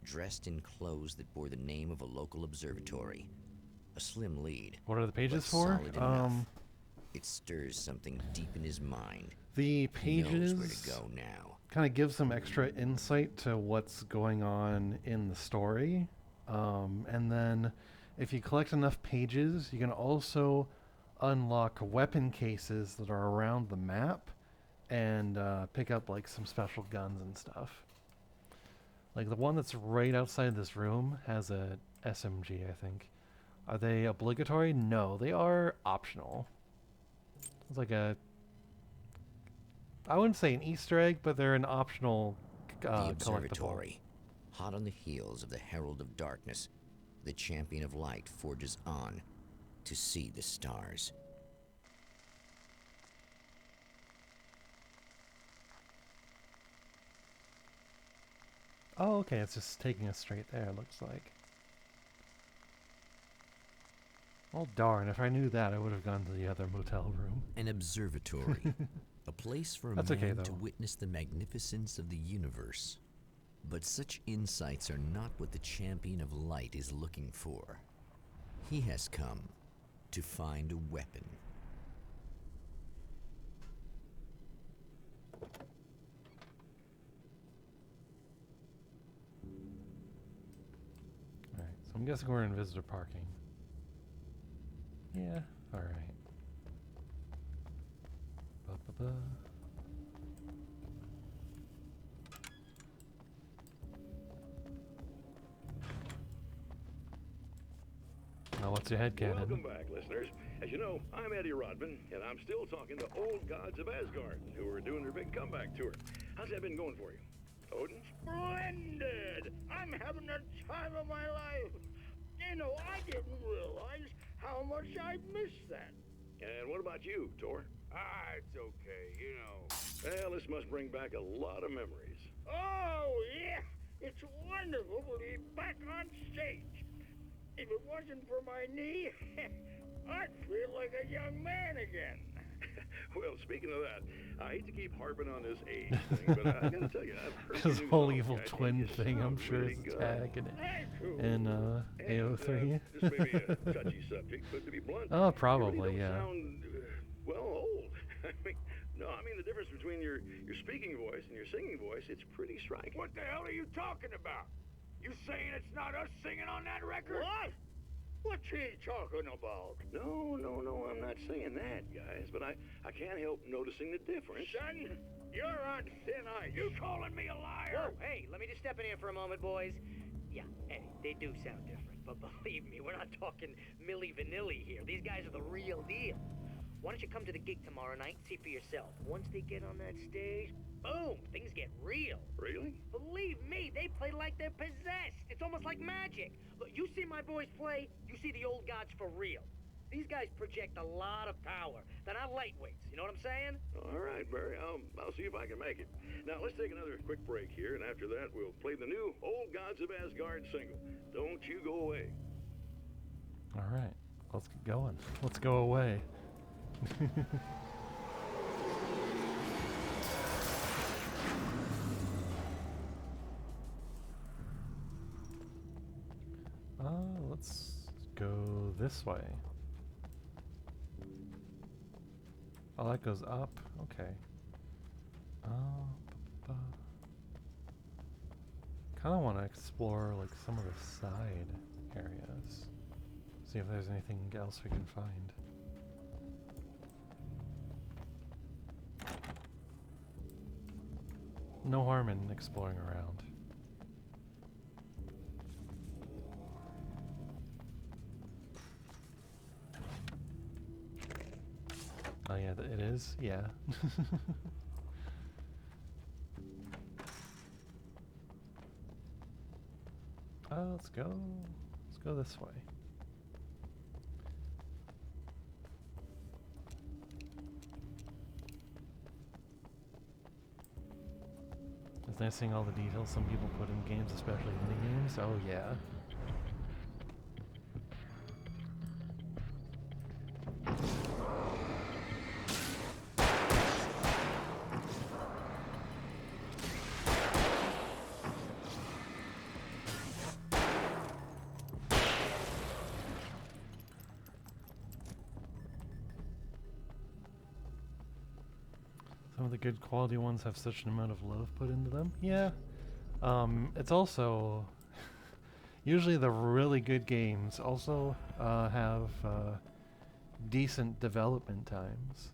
dressed in clothes that bore the name of a local observatory. A slim lead. What are the pages but for? solid enough. It stirs something deep in his mind. The He knows where pages to go now. kind of give some extra insight to what's going on in the story. And then if you collect enough pages, you can also unlock weapon cases that are around the map and pick up like some special guns and stuff. Like the one that's right outside this room has a SMG, I think. Are they obligatory? No, they are optional. It's like a... I wouldn't say an Easter egg, but they're an optional The observatory. Hot on the heels of the Herald of Darkness, the Champion of Light forges on to see the stars. Oh, okay, it's just taking us straight there, it looks like. Well, darn, if I knew that, I would have gone to the other motel room. An observatory. A place for a That's man okay, to though. witness the magnificence of the universe. But such insights are not what the Champion of Light is looking for. He has come to find a weapon. Alright, so I'm guessing we're in visitor parking. Yeah, alright. Ba-ba-ba. Now what's your head cannon? Welcome back, listeners. As you know, I'm Eddie Rodman, and I'm still talking to old gods of Asgard, who are doing their big comeback tour. How's that been going for you? Odin? Splendid! I'm having the time of my life. You know, I didn't realize how much I missed that. And what about you, Thor? It's okay, you know. Well, this must bring back a lot of memories. Oh, yeah. It's wonderful to be back on stage. If it wasn't for my knee, I'd feel like a young man again. Well, speaking of that, I hate to keep harping on this age thing, but I gotta tell you, I've heard His your new whole song, evil guys, and twin you thing, I'm sound sure really is good. tag in AO3. This may be a touchy subject, but to be blunt, Oh, you probably, really don't yeah. sound, well, old. I mean, the difference between your speaking voice and your singing voice, it's pretty striking. What the hell are you talking about? You saying it's not us singing on that record? What? What's he talking about? No, I'm not saying that, guys, but I can't help noticing the difference. Son, you're on thin ice. You calling me a liar? Whoa, hey, let me just step in here for a moment, boys. Yeah, Eddie, they do sound different, but believe me, we're not talking Milli Vanilli here. These guys are the real deal. Why don't you come to the gig tomorrow night and see for yourself? Once they get on that stage, boom, things get real. Really? Believe me, they play like they're possessed. It's almost like magic. Look, you see my boys play, you see the old gods for real. These guys project a lot of power. They're not lightweights, you know what I'm saying? All right, Barry, I'll see if I can make it. Now, let's take another quick break here, and after that, we'll play the new Old Gods of Asgard single. Don't you go away. All right, let's get going. Let's go away. Let's go this way. Oh, that goes up. Okay. Kind of want to explore like some of the side areas. See if there's anything else we can find. No harm in exploring around. Oh yeah, it is? Yeah. Let's go. Let's go this way. It's nice seeing all the details some people put in games, especially mini games. Oh yeah. Some of the good quality ones have such an amount of love put into them. Yeah. It's also usually the really good games also have decent development times.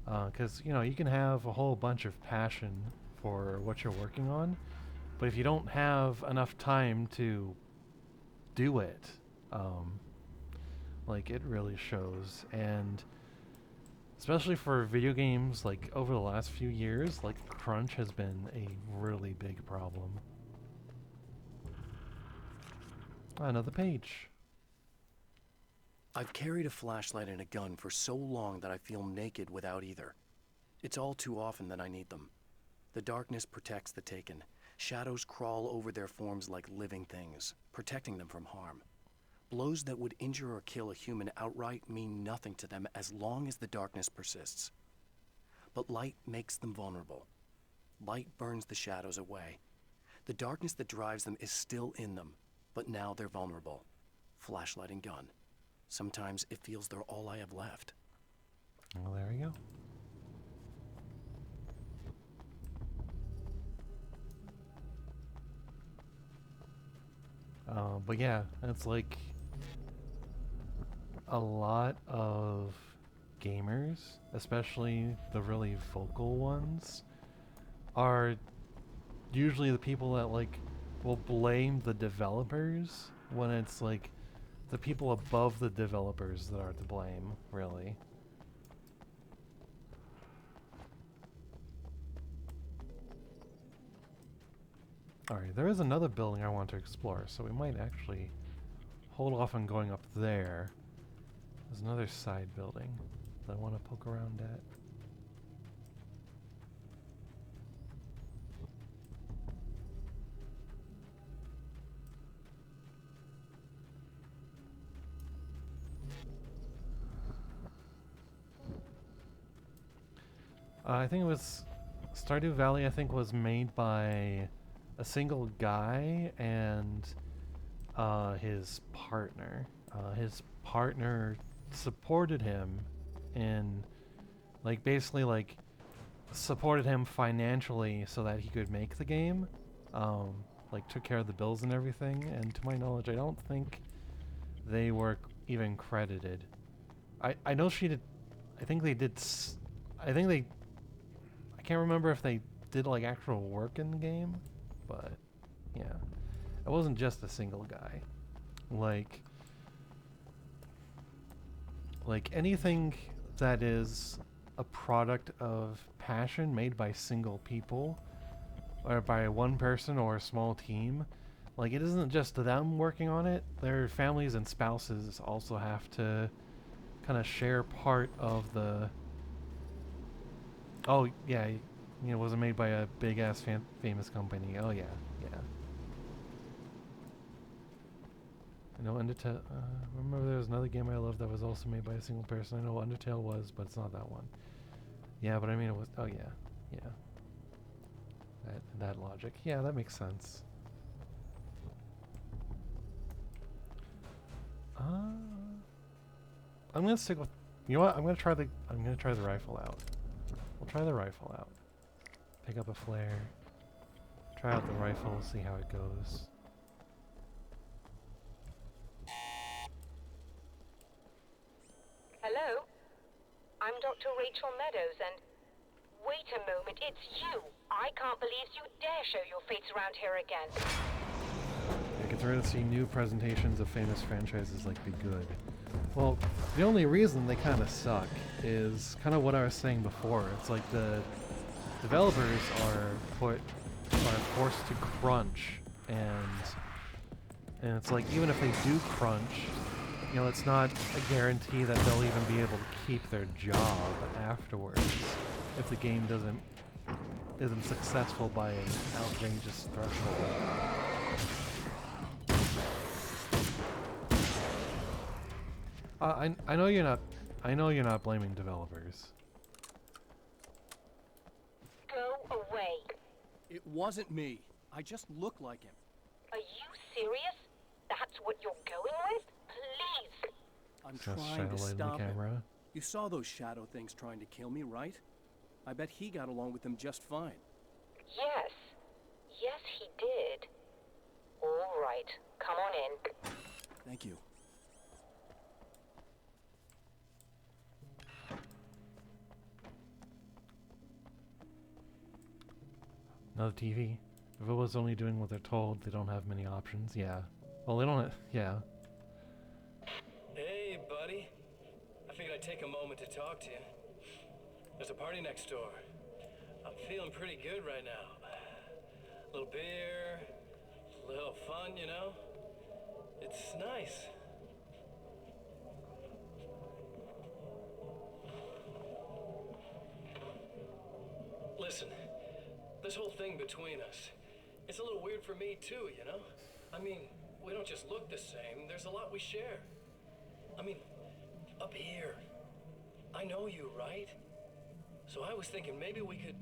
Because, you know, you can have a whole bunch of passion for what you're working on, but if you don't have enough time to do it, like, it really shows. And especially for video games, like, over the last few years, like, crunch has been a really big problem. Another page. I've carried a flashlight and a gun for so long that I feel naked without either. It's all too often that I need them. The darkness protects the taken. Shadows crawl over their forms like living things, protecting them from harm. Blows that would injure or kill a human outright mean nothing to them as long as the darkness persists. But light makes them vulnerable. Light burns the shadows away. The darkness that drives them is still in them, but now they're vulnerable. Flashlight and gun. Sometimes it feels they're all I have left. Well, there we go. But yeah, it's like a lot of gamers, especially the really vocal ones, are usually the people that like will blame the developers when it's like the people above the developers that are to blame, really. Alright, there is another building I want to explore, so we might actually hold off on going up there. There's another side building that I want to poke around at. I think it was Stardew Valley. I think was made by a single guy and his partner. His partner supported him in, like, basically like supported him financially so that he could make the game. Like, took care of the bills and everything. And to my knowledge, I don't think they were even credited. I know she did. I think they did. I think they. I can't remember if they did like actual work in the game, but yeah, it wasn't just a single guy. Like anything that is a product of passion made by single people, or by one person or a small team, like it isn't just them working on it. Their families and spouses also have to kind of share part of the. Oh yeah, you know, it wasn't made by a big ass famous company. Oh yeah, yeah. I know Undertale. Remember there was another game I loved that was also made by a single person. I know what Undertale was, but it's not that one. Yeah, but I mean it was. Oh yeah, yeah. That logic. Yeah, that makes sense. I'm gonna stick with. You know what? I'm gonna try the rifle out. We'll try the rifle out. Pick up a flare. Try out the rifle. See how it goes. Hello? I'm Dr. Rachel Meadows, and... Wait a moment, it's you! I can't believe you dare show your face around here again. I get ready to see new presentations of famous franchises like Be Good. Well, the only reason they kind of suck is kind of what I was saying before. It's like the developers are forced to crunch, and it's like even if they do crunch, you know, it's not a guarantee that they'll even be able to keep their job afterwards if the game isn't successful by an outrageous threshold. I know you're not. I know you're not blaming developers. Go away. It wasn't me. I just look like him. Are you serious? That's what you're going with? Please. I'm Just trying to shadow light in the stop him. camera. You saw those shadow things trying to kill me, right? I bet he got along with them just fine. Yes. Yes, he did. All right. Come on in. Thank you. Another TV. If it was only doing what they're told, they don't have many options. Yeah. Well, they don't. Yeah. Hey, buddy. I figured I'd take a moment to talk to you. There's a party next door. I'm feeling pretty good right now. A little beer, a little fun, you know? It's nice. Listen, this whole thing between us, it's a little weird for me too, you know? I mean, we don't just look the same, there's a lot we share. I mean, up here, I know you, right? So I was thinking maybe we could...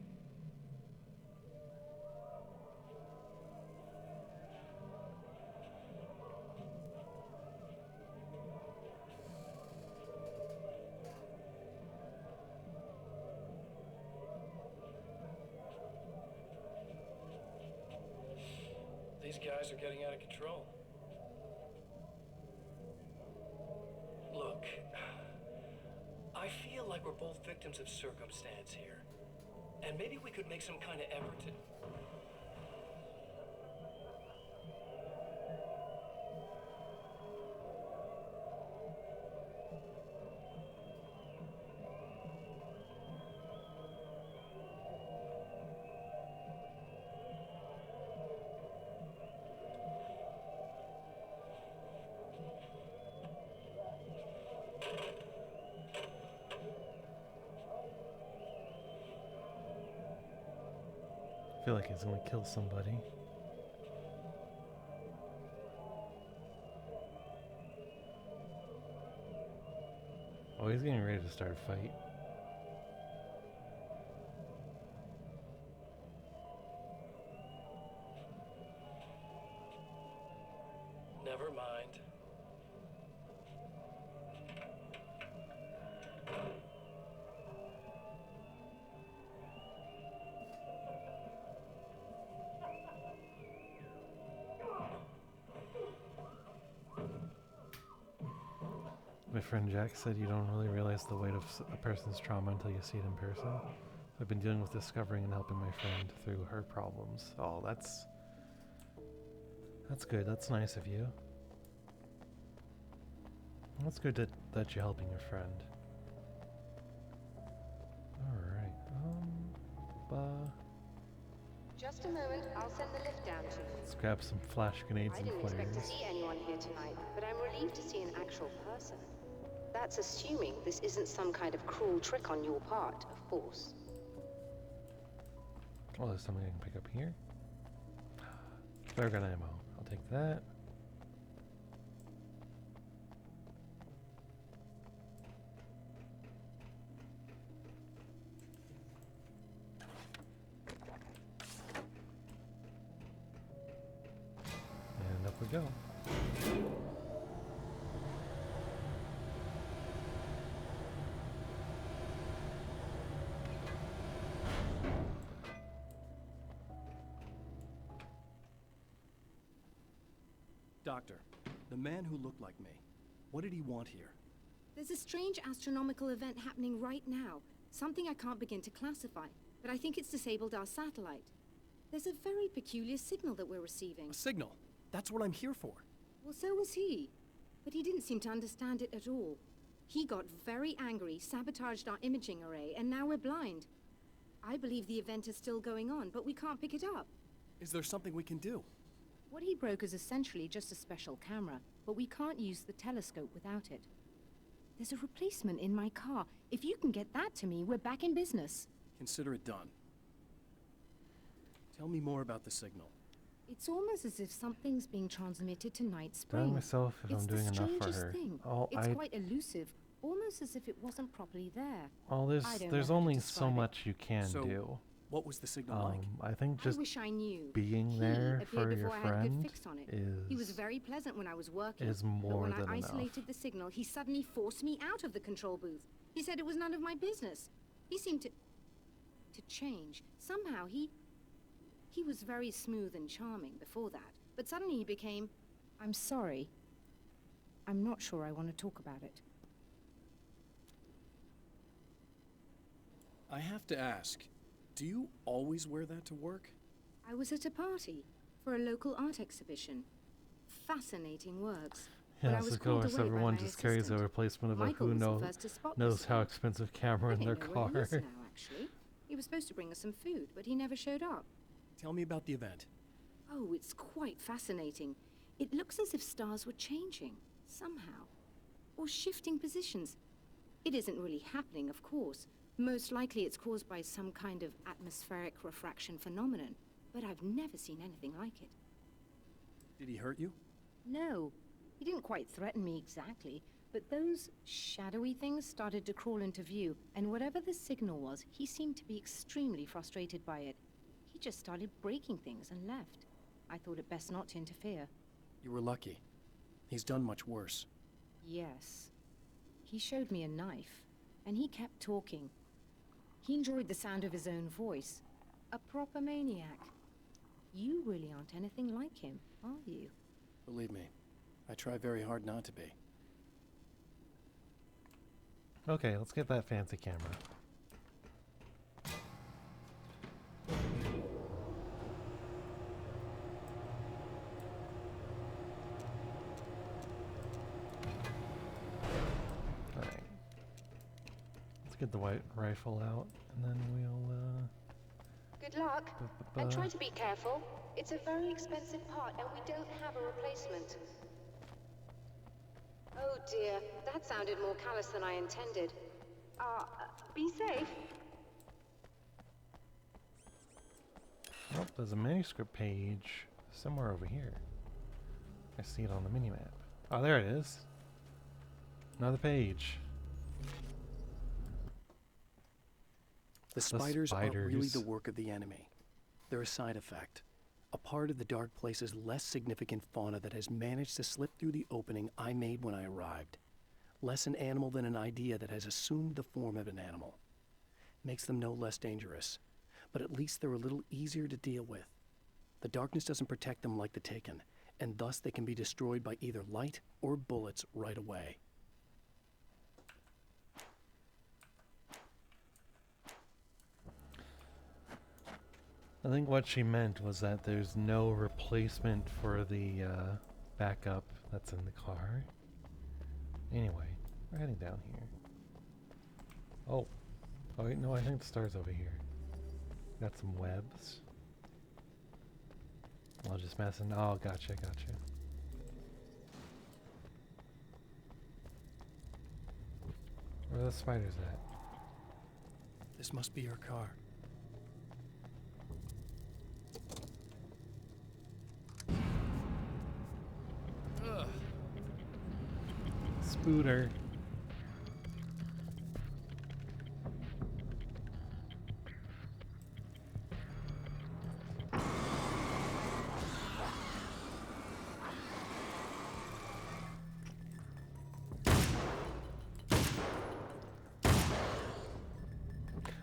These guys are getting out of control. Look, I feel like we're both victims of circumstance here. And maybe we could make some kind of effort to... I feel like he's gonna kill somebody. Oh, he's getting ready to start a fight. Never mind. My friend Jack said you don't really realize the weight of a person's trauma until you see it in person. I've been dealing with discovering and helping my friend through her problems. Oh, that's good. That's nice of you. That's good that you're helping your friend. Alright, Just a moment, I'll send the lift down to you. let's grab some flash grenades I and didn't expect to flares. see anyone here tonight, but I'm relieved to see an actual person. That's assuming this isn't some kind of cruel trick on your part, of course. Oh, there's something I can pick up here. Flare gun ammo. I'll take that. And up we go. Doctor, the man who looked like me, what did he want here? There's a strange astronomical event happening right now. Something I can't begin to classify, but I think it's disabled our satellite. There's a very peculiar signal that we're receiving. A signal? That's what I'm here for. Well, so was he. But he didn't seem to understand it at all. He got very angry, sabotaged our imaging array, and now we're blind. I believe the event is still going on, but we can't pick it up. Is there something we can do? What he broke is essentially just a special camera, but we can't use the telescope without it. There's a replacement in my car. If you can get that to me, we're back in business. Consider it done. Tell me more about the signal. It's almost as if something's being transmitted to Night Telling Springs. myself if It's I'm the doing enough for strangest her. thing. Oh, It's quite elusive, almost as if it wasn't properly there. Oh, I don't know there's how to only so describe it. much you can So, do. What was the signal like? I think just I wish I knew. being He there appeared for your before I had a good friend fix on it. He was is very pleasant when I was working. is but more when than I enough. isolated the signal, he suddenly forced me out of the control booth. He said it was none of my business. He seemed to change. Somehow he was very smooth and charming before that, but suddenly he became, I'm sorry. I'm not sure I want to talk about it. I have to ask, do you always wear that to work? I was at a party for a local art exhibition. Fascinating works. But I Yes, was of called course, away by everyone my just carries a assistant. replacement of Michael a who was the first to spot knows this how one. expensive camera I in their think know where he is car. now, actually. He was supposed to bring us some food, but he never showed up. Tell me about the event. Oh, it's quite fascinating. It looks as if stars were changing, somehow. Or shifting positions. It isn't really happening, of course. Most likely it's caused by some kind of atmospheric refraction phenomenon. But I've never seen anything like it. Did he hurt you? No, he didn't quite threaten me exactly, but those shadowy things started to crawl into view, and whatever the signal was, he seemed to be extremely frustrated by it. He just started breaking things and left. I thought it best not to interfere. You were lucky. He's done much worse. Yes. He showed me a knife, and he kept talking. He enjoyed the sound of his own voice. A proper maniac. You really aren't anything like him, are you? Believe me, I try very hard not to be. Okay, let's get that fancy camera. Alright. Let's get the white rifle out, and then we'll, Good luck. And try to be careful. It's a very expensive part, and we don't have a replacement. Oh dear, that sounded more callous than I intended. Be safe. Oh, there's a manuscript page somewhere over here. I see it on the minimap. Oh, there it is. Another page. The spiders aren't really the work of the enemy. They're a side effect. A part of the Dark Place's less significant fauna that has managed to slip through the opening I made when I arrived. Less an animal than an idea that has assumed the form of an animal. Makes them no less dangerous, but at least they're a little easier to deal with. The darkness doesn't protect them like the Taken, and thus they can be destroyed by either light or bullets right away. I think what she meant was that there's no replacement for the backup that's in the car. Anyway, we're heading down here. Oh. Oh wait, no, I think the star's over here. Got some webs. I'll just mess in. Oh, gotcha. Where are the spiders at? This must be her car. Ugh. Spooter.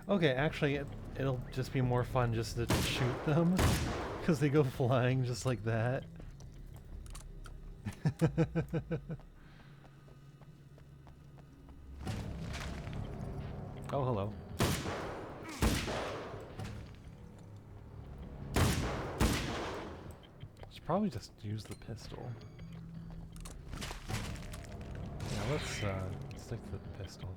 Okay, actually, it'll just be more fun just to shoot them, because they go flying just like that. Oh, hello. Should probably just use the pistol. Yeah, let's stick to the pistol.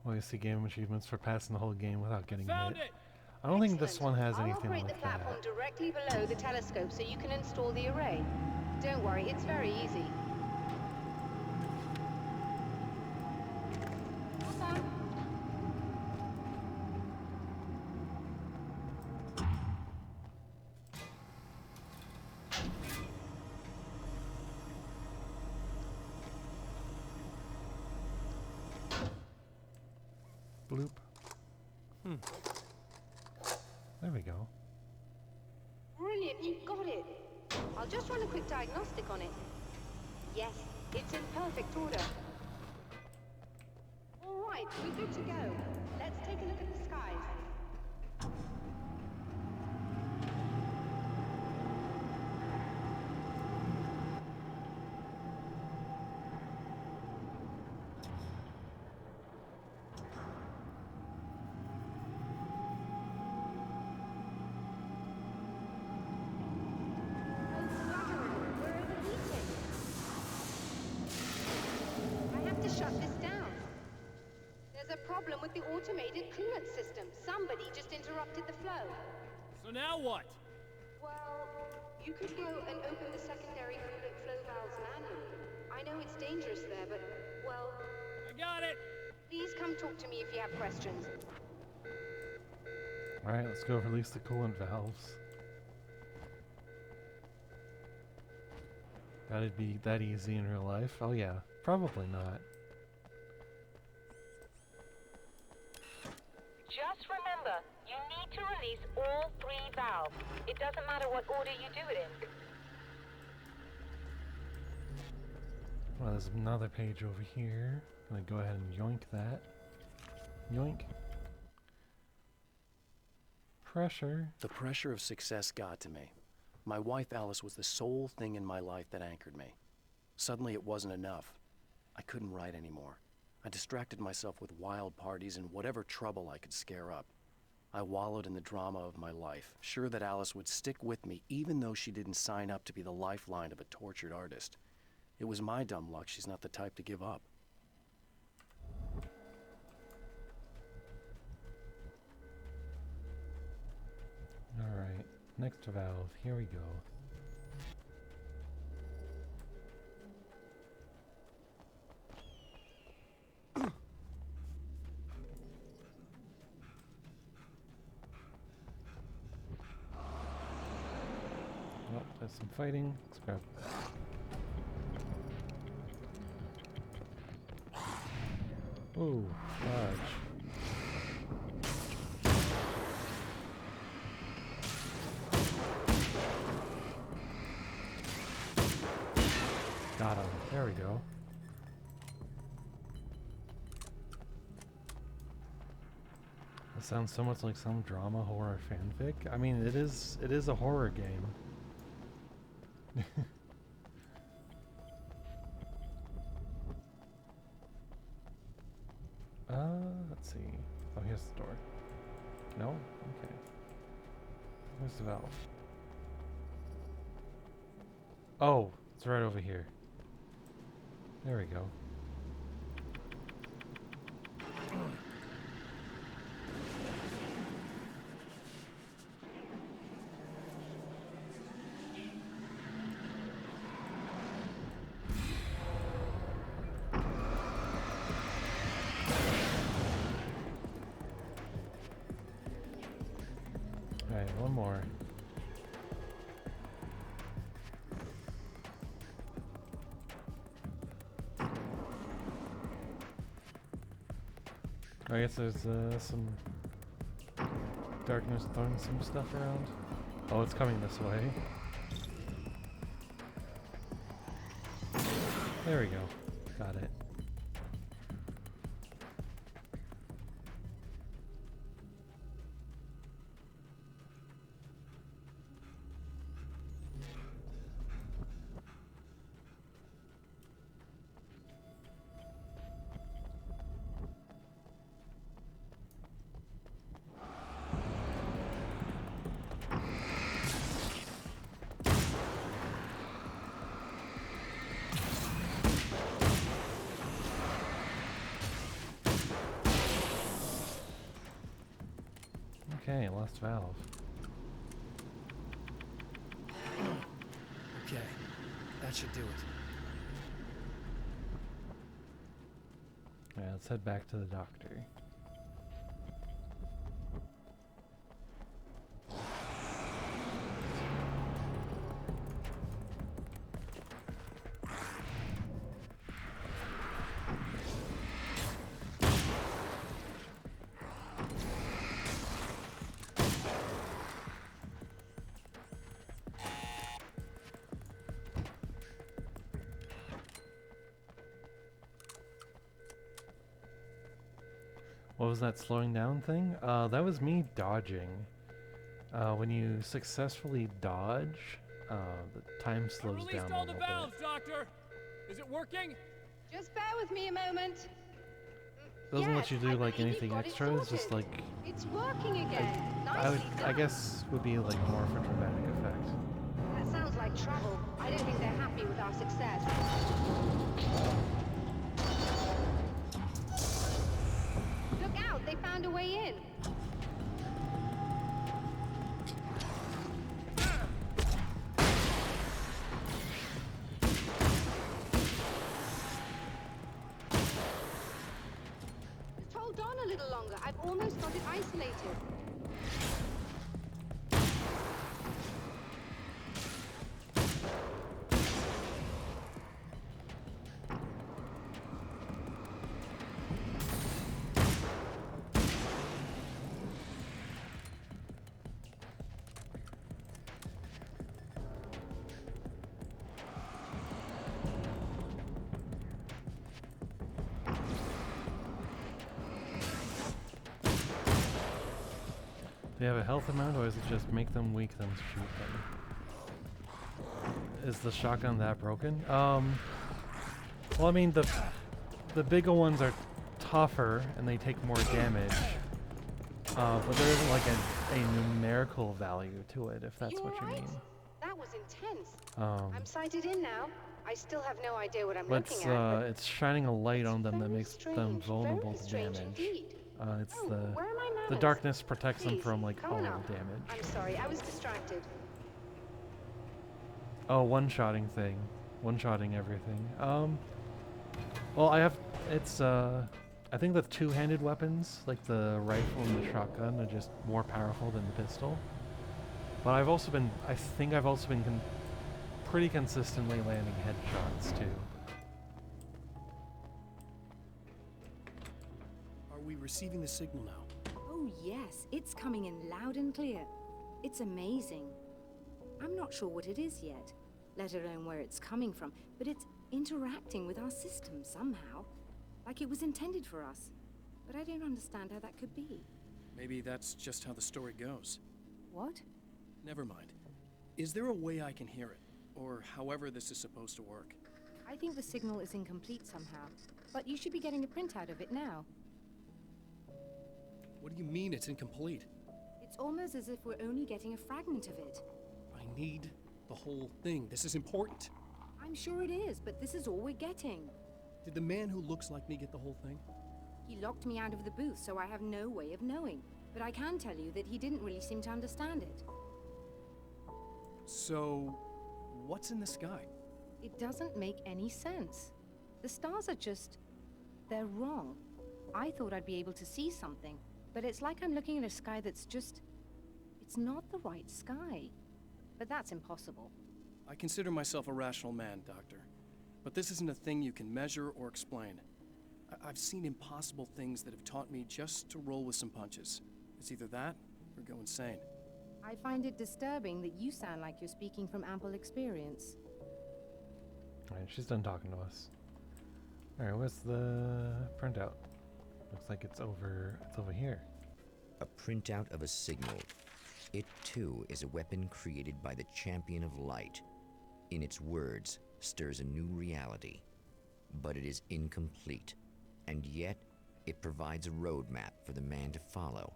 Well, you see game achievements for passing the whole game without getting hit. I don't think this one has anything I'll operate like the platform that. directly below the telescope so you can install the array. Don't worry, it's very easy. Bloop. There we go. Brilliant, you got it. I'll just run a quick diagnostic on it. Yes, it's in perfect order. All right, we're good to go. Let's take a look at the skies. Shut this down. There's a problem with the automated coolant system. Somebody just interrupted the flow. So now what? Well, you could go and open the secondary coolant flow valves manually. I know it's dangerous there, but, well... I got it! Please come talk to me if you have questions. Alright, let's go release the coolant valves. That'd be that easy in real life? Oh yeah, probably not. Just remember, you need to release all 3 valves. It doesn't matter what order you do it in. Well, there's another page over here. I'm gonna go ahead and yoink that. Yoink. Pressure. The pressure of success got to me. My wife Alice was the sole thing in my life that anchored me. Suddenly it wasn't enough. I couldn't write anymore. I distracted myself with wild parties and whatever trouble I could scare up. I wallowed in the drama of my life, sure that Alice would stick with me even though she didn't sign up to be the lifeline of a tortured artist. It was my dumb luck she's not the type to give up. Alright, next valve, here we go. Oh, there's some fighting. Let's grab. Ooh, dodge. Got him. There we go. sounds so much like some drama horror fanfic. I mean, it is a horror game. Let's see. Oh, here's the door. No? Okay. Where's the valve? Oh, it's right over here. There we go. Alright, one more. I guess there's some darkness throwing some stuff around. Oh, it's coming this way. There we go. Got it. Okay, last valve. Okay, that should do it. Alright, let's head back to the doctor. What was that slowing down thing? That was me dodging. When you successfully dodge, the time slows down Released a all the little valves, bit. Doctor. Is it working? Just bear with me a moment. Doesn't Yes, let you do I like believe anything you've got it extra. It's just sorted. like It's working again. I Nicely done. guess would be like more for dramatic effect. That sounds like trouble. I don't think they're happy with our success. Look out, they found a way in. Just hold on a little longer. I've almost got it isolated. Do you have a health amount, or is it just make them weak, then shoot them? Is the shotgun that broken? Well, I mean, the bigger ones are tougher, and they take more damage. But there isn't like a numerical value to it, if that's what you mean. That was intense. Um, I'm sighted in now. I still have no idea what I'm But looking at. it's shining a light on them that makes them strange, vulnerable very to strange damage. indeed. It's Oh, where are my the manners? darkness protects them Please, from like come all on up. damage. I'm sorry, I was distracted. Oh, one-shotting thing. One-shotting everything. Well, I have, it's, I think the two-handed weapons, like the rifle and the shotgun, are just more powerful than the pistol. But I've also been, I think I've also been pretty consistently landing headshots, too. Are we receiving the signal now? Oh, yes, it's coming in loud and clear. It's amazing. I'm not sure what it is yet, let alone where it's coming from, but it's interacting with our system somehow, like it was intended for us. But I don't understand how that could be. Maybe that's just how the story goes. What? Never mind. Is there a way I can hear it? Or however this is supposed to work? I think the signal is incomplete somehow, but you should be getting a printout of it now. What do you mean it's incomplete? It's almost as if we're only getting a fragment of it. I need the whole thing. This is important. I'm sure it is, but this is all we're getting. Did the man who looks like me get the whole thing? He locked me out of the booth, so I have no way of knowing. But I can tell you that he didn't really seem to understand it. So, what's in the sky? It doesn't make any sense. The stars are just... they're wrong. I thought I'd be able to see something, but it's like I'm looking at a sky that's just... it's not the right sky. But that's impossible. I consider myself a rational man, Doctor. But this isn't a thing you can measure or explain. I've seen impossible things that have taught me just to roll with some punches. It's either that, or go insane. I find it disturbing that you sound like you're speaking from ample experience. Alright, she's done talking to us. Alright, what's the printout? Looks like it's over here. A printout of a signal. It too is a weapon created by the Champion of Light. In its words, stirs a new reality. But it is incomplete. And yet, it provides a roadmap for the man to follow.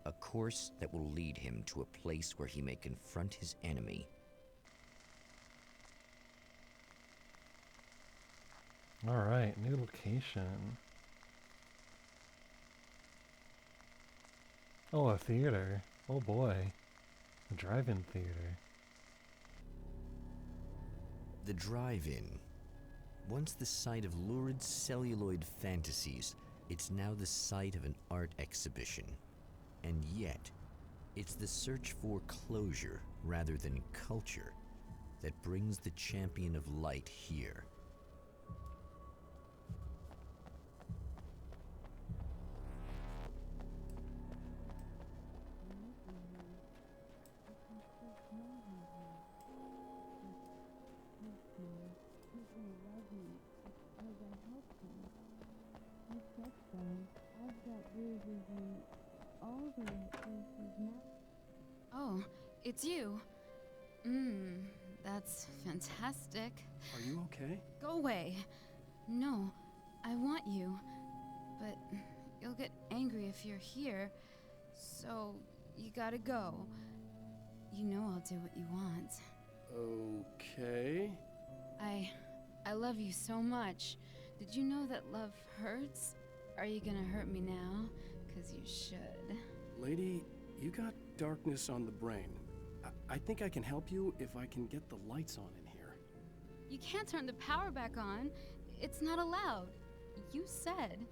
A course that will lead him to a place where he may confront his enemy. Alright, new location. Oh, a theater. Oh boy. A drive-in theater. The drive-in. Once the site of lurid celluloid fantasies, it's now the site of an art exhibition. And yet, it's the search for closure rather than culture that brings the Champion of Light here. Oh, it's you. That's fantastic. Are you okay? Go away. No, I want you. But you'll get angry if you're here. So, you gotta go. You know I'll do what you want. Okay. I love you so much. Did you know that love hurts? Are you gonna hurt me now? 'Cause you should. Lady, you got darkness on the brain. I think I can help you if I can get the lights on in here. You can't turn the power back on. It's not allowed. You said.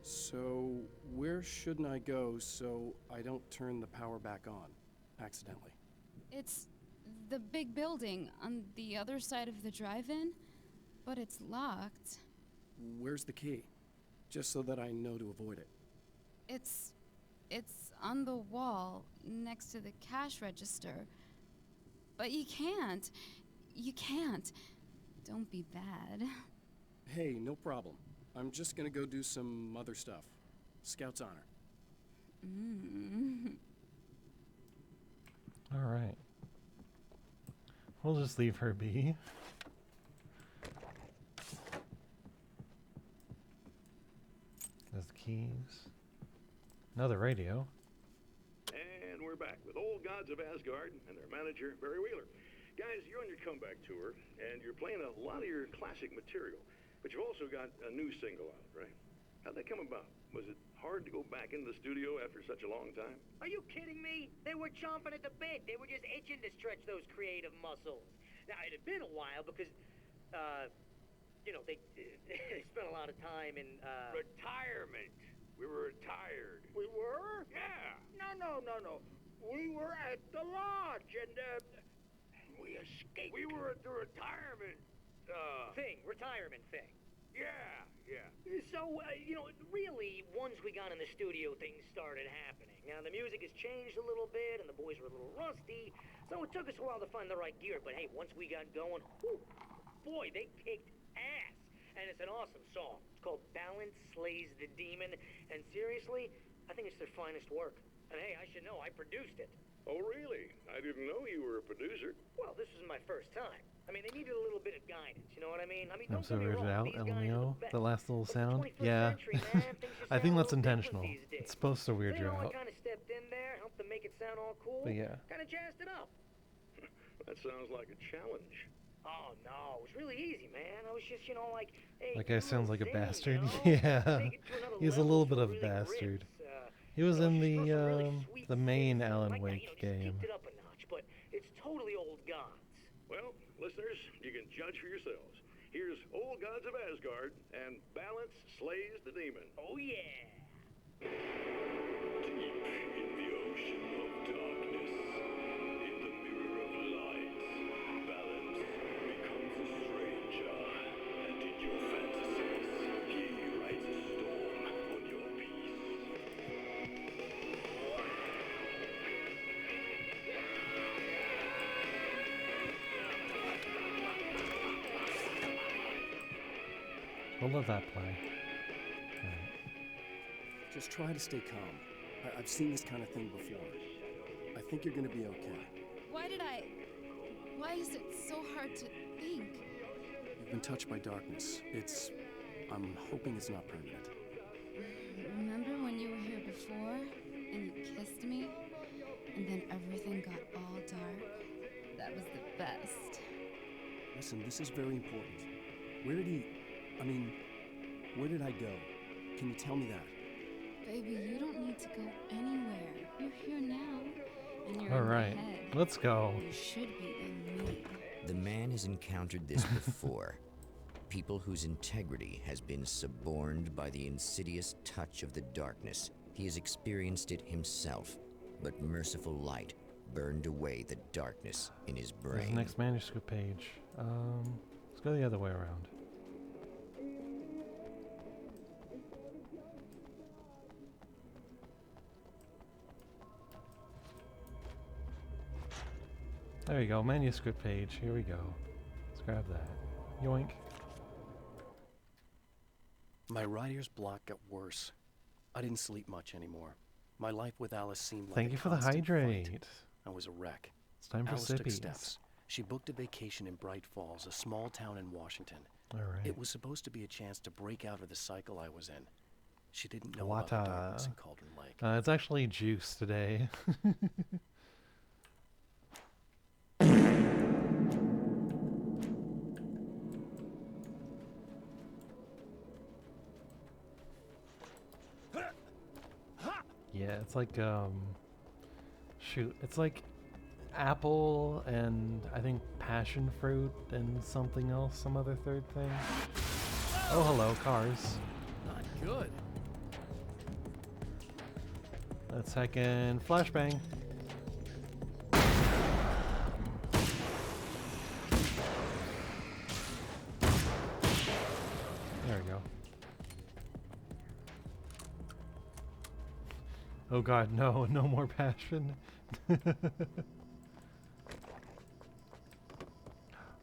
So, where shouldn't I go so I don't turn the power back on accidentally? It's the big building on the other side of the drive-in, but it's locked. Where's the key? Just so that I know to avoid it. It's on the wall next to the cash register. But you can't. You can't. Don't be bad. Hey, no problem. I'm just gonna go do some other stuff. Scout's honor. Alright. We'll just leave her be. There's the keys. Another radio. And we're back with Old Gods of Asgard and their manager, Barry Wheeler. Guys, you're on your comeback tour, and you're playing a lot of your classic material, but you've also got a new single out, right? How'd that come about? Was it hard to go back into the studio after such a long time? Are you kidding me? They were chomping at the bit. They were just itching to stretch those creative muscles. Now, it had been a while because, you know, they spent a lot of time in, Retirement. We were retired. We were? Yeah. No. We were at the lodge, and, we escaped. We were at the retirement, retirement thing. Yeah. So, you know, really, once we got in the studio, things started happening. Now, the music has changed a little bit, and the boys were a little rusty, so it took us a while to find the right gear. But hey, once we got going, whew, boy, they kicked ass. And it's an awesome song. It's called Balance Slays the Demon, and seriously, I think it's their finest work. And hey, I should know, I produced it. Oh, really? I didn't know you were a producer. Well, this was my first time. I mean, they needed a little bit of guidance, you know what I mean? I'm don't so get me weirded wrong, out, these El guys are Neo. the best. The last little But sound. 21st Yeah. century, man, things just I think sound a that's little different intentional. these days. It's supposed to weird So, you I out. kind of stepped in there, helped them make it sound all cool. But yeah. Kind of jazzed it up. That sounds like a challenge. Oh, no, it was really easy, man. I was just, you know, like, hey, That guy sounds like a zing, bastard. you know? Yeah. Take it to another He's a level little bit for of a really bastard. riffs, He was in really the main Alan like Wake that, game. Just it up a notch, but it's totally old gods. Well, listeners, you can judge for yourselves. Here's Old Gods of Asgard, and Balance slays the demon. Oh, yeah. Deep in the ocean of darkness, in the mirror of light, Balance becomes a stranger, and in your fantasies, he rides a storm on your peace. We'll let that play. Just try to stay calm. I've seen this kind of thing before. I think you're gonna be okay. Why is it so hard to think? You've been touched by darkness. I'm hoping it's not permanent. Remember when you were here before and you kissed me? And then everything got all dark? That was the best. Listen, this is very important. Where did I go? Can you tell me that? Baby, you don't need to go anywhere. You're here now. And you're All in my right, head. let's go. You should be in me. The man has encountered this before. People whose integrity has been suborned by the insidious touch of the darkness. He has experienced it himself, but merciful light burned away the darkness in his There's brain. the next manuscript page. Let's go the other way around. There you go, manuscript page. Here we go. Let's grab that. Yoink. My writer's block got worse. I didn't sleep much anymore. My life with Alice seemed like Thank a you for the constant hydrate. fight. I was a wreck. It's time for Alice took sippies. steps. She booked a vacation in Bright Falls, a small town in Washington. All right. It was supposed to be a chance to break out of the cycle I was in. She didn't know about the Wata. darkness in Cauldron Lake. It's actually juice today. Yeah, it's like shoot, it's like apple and I think passion fruit and something else, some other third thing. Oh, hello, cars. Not good. That second flashbang. There we go. Oh god, no, no more passion.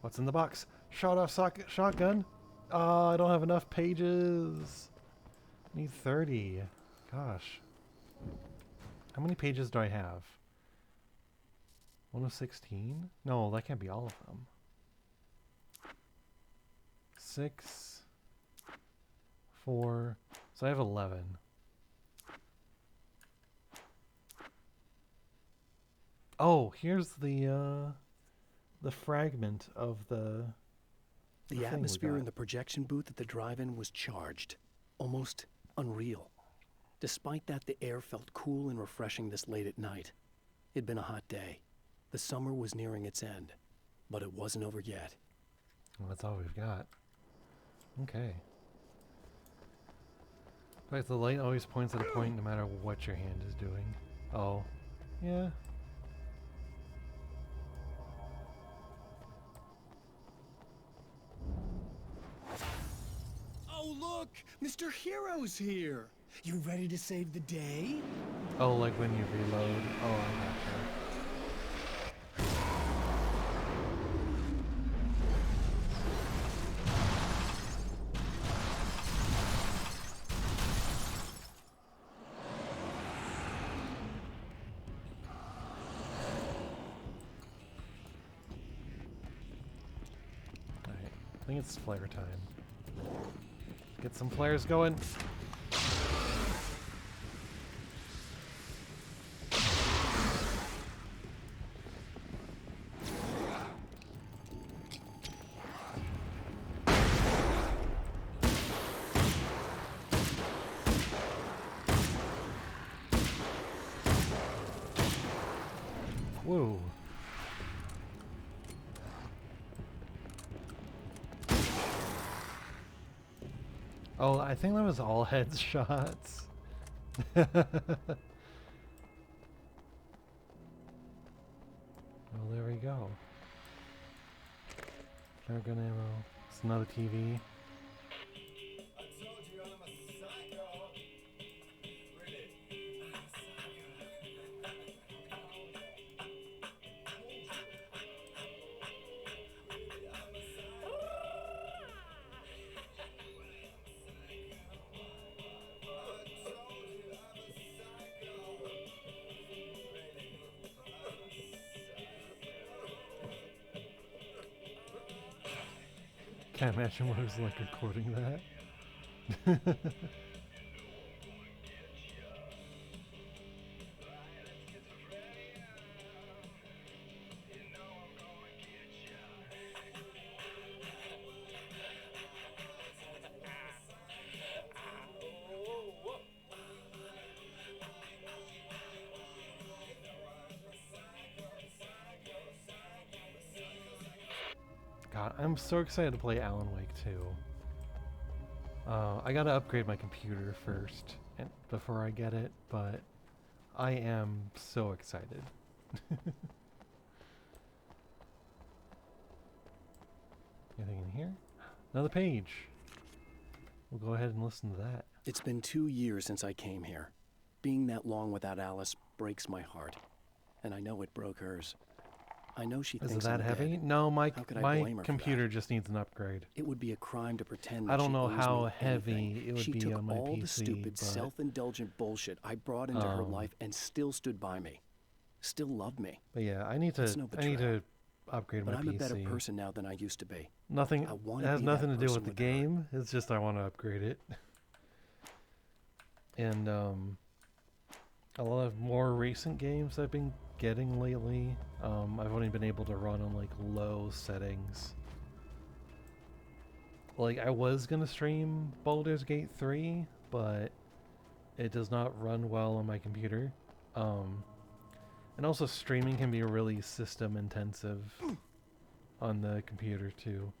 What's in the box? Shot off shotgun? I don't have enough pages. Need 30. Gosh. How many pages do I have? 1 of 16? No, that can't be all of them. 6, 4, so I have 11. Oh, here's the fragment of the thing The we atmosphere got. in the projection booth at the drive-in was charged, almost unreal. Despite that, the air felt cool and refreshing this late at night. It'd been a hot day. The summer was nearing its end, but it wasn't over yet. Well, that's all we've got. Okay. In fact, the light always points at a point no matter what your hand is doing. Oh. Yeah. Oh, look! Mr. Hero's here! You ready to save the day? Oh, like when you reload. Oh, I gotcha. think it's flare time. Get some flares going. Whoa. Oh, I think that was all headshots. Well, there we go. Shotgun ammo. It's another TV. Can't imagine what it was like recording that. God, I'm so excited to play Alan Wake 2. I gotta upgrade my computer first and before I get it, but I am so excited. Anything in here? Another page. We'll go ahead and listen to that. It's been 2 years since I came here. Being that long without Alice breaks my heart. And I know it broke hers. I know she Is it thinks that I'm heavy? dead. No, my How could I blame her for computer that? just needs an upgrade. It would be a crime to pretend I that don't she know owes how me heavy anything. it would she be took on my all PC, the stupid, but, self-indulgent bullshit I brought into her life and still stood by me. Still loved me. But yeah, I need to It's no betrayal. upgrade But my I'm PC. a better person now than I used to be. Nothing. I It wanna has be nothing that to do person with the with her. game. It's just I want to upgrade it. And a lot of more recent games I've been getting lately, I've only been able to run on like low settings. Like I was gonna stream Baldur's Gate 3, but it does not run well on my computer. And also streaming can be really system intensive on the computer too.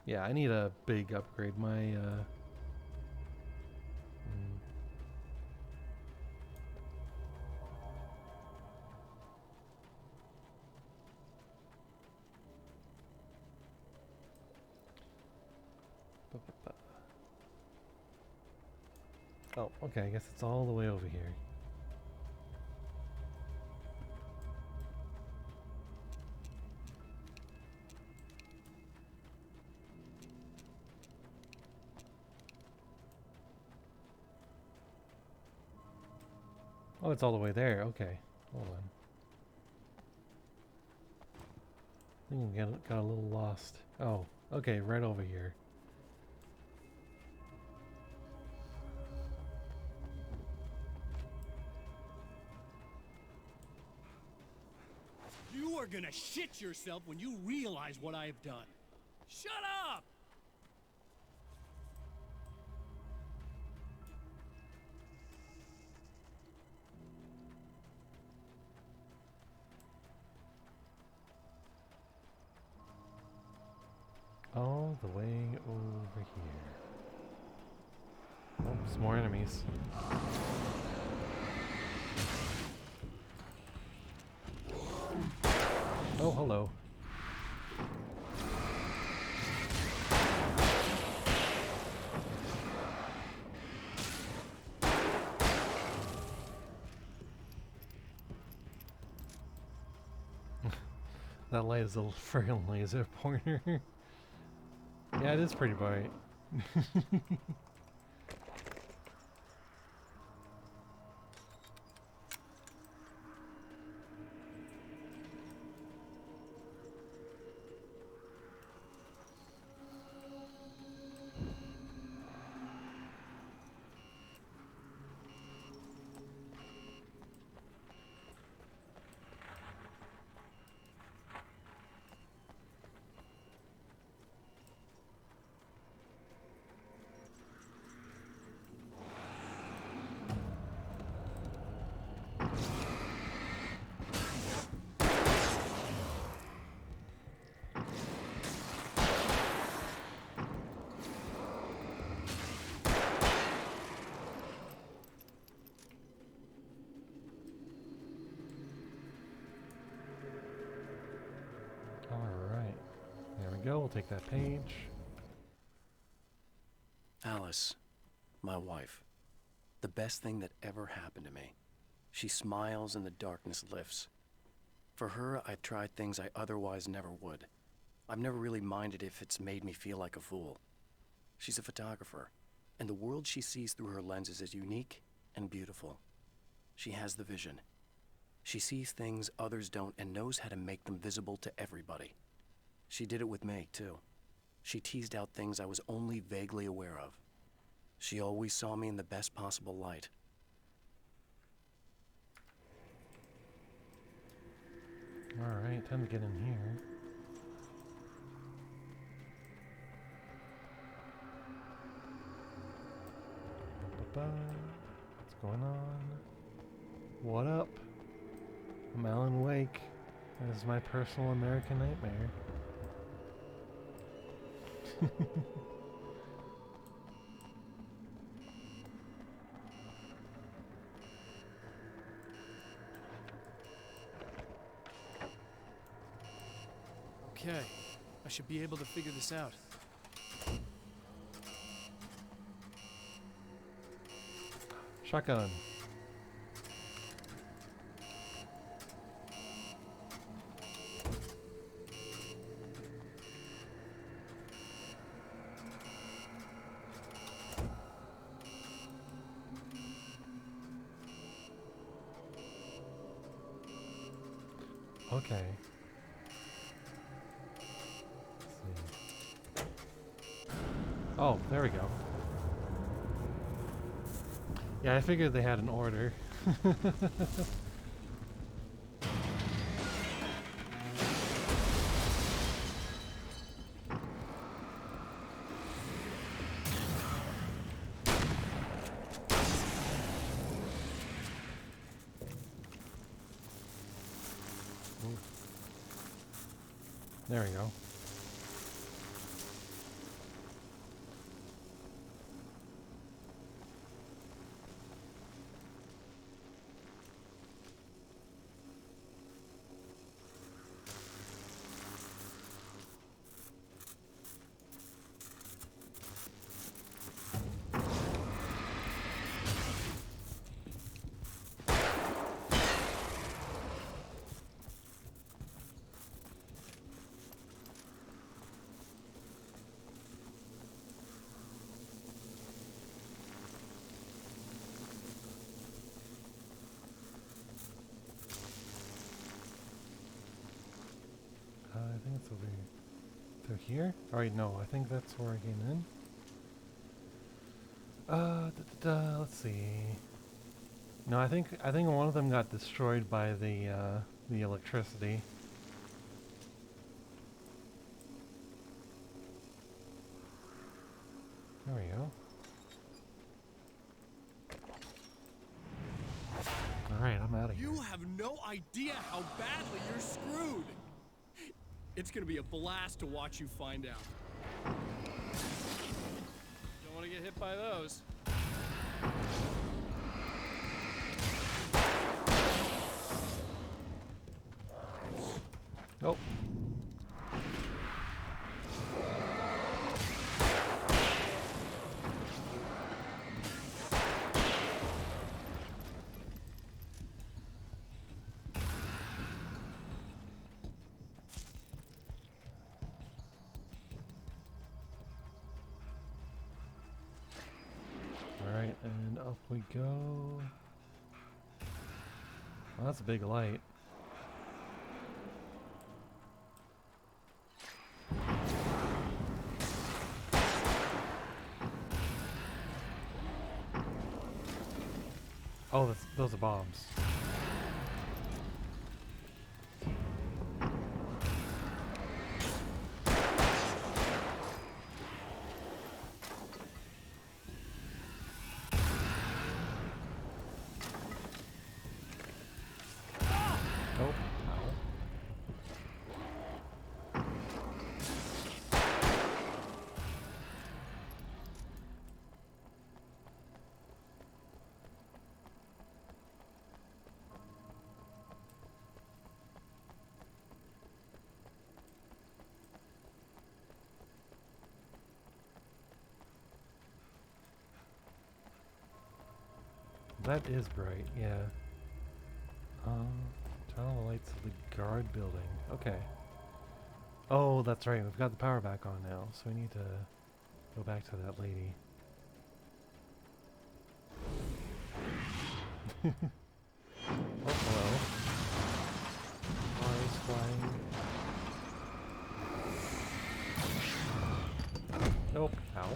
Yeah, I need a big upgrade. My Oh, okay, I guess it's all the way over here. Oh, it's all the way there. Okay, hold on. I think I got a little lost. Oh, okay, right over here. You are gonna shit yourself when you realize what I have done. Shut up! All the way over here. Oh, some more enemies. Oh, hello. That light is a friggin' laser pointer. Yeah, it is pretty bright. we go. We'll take that page. Alice, my wife. The best thing that ever happened to me. She smiles and the darkness lifts. For her, I've tried things I otherwise never would. I've never really minded if it's made me feel like a fool. She's a photographer, and the world she sees through her lenses is unique and beautiful. She has the vision. She sees things others don't and knows how to make them visible to everybody. She did it with me, too. She teased out things I was only vaguely aware of. She always saw me in the best possible light. Alright, time to get in here. What's going on? What up? I'm Alan Wake. This is my personal American nightmare. Okay, I should be able to figure this out. Shotgun. Okay. Let's see. Oh, there we go. Yeah, I figured they had an order. There we go. I think it's over through here. Alright, no, I think that's where I came in. Let's see. No, I think one of them got destroyed by the electricity. There we go. Alright, I'm out of here. You have no idea how badly you're screwed. It's gonna be a blast to watch you find out. Don't want to get hit by those. Oh. Alright, and up we go. Well, that's a big light. Oh, those are bombs. Oh, ow. That is bright, yeah. Turn on the lights of the guard building. Okay. Oh, that's right. We've got the power back on now, so we need to go back to that lady. Oh, hello. Cars flying. Nope. Ow.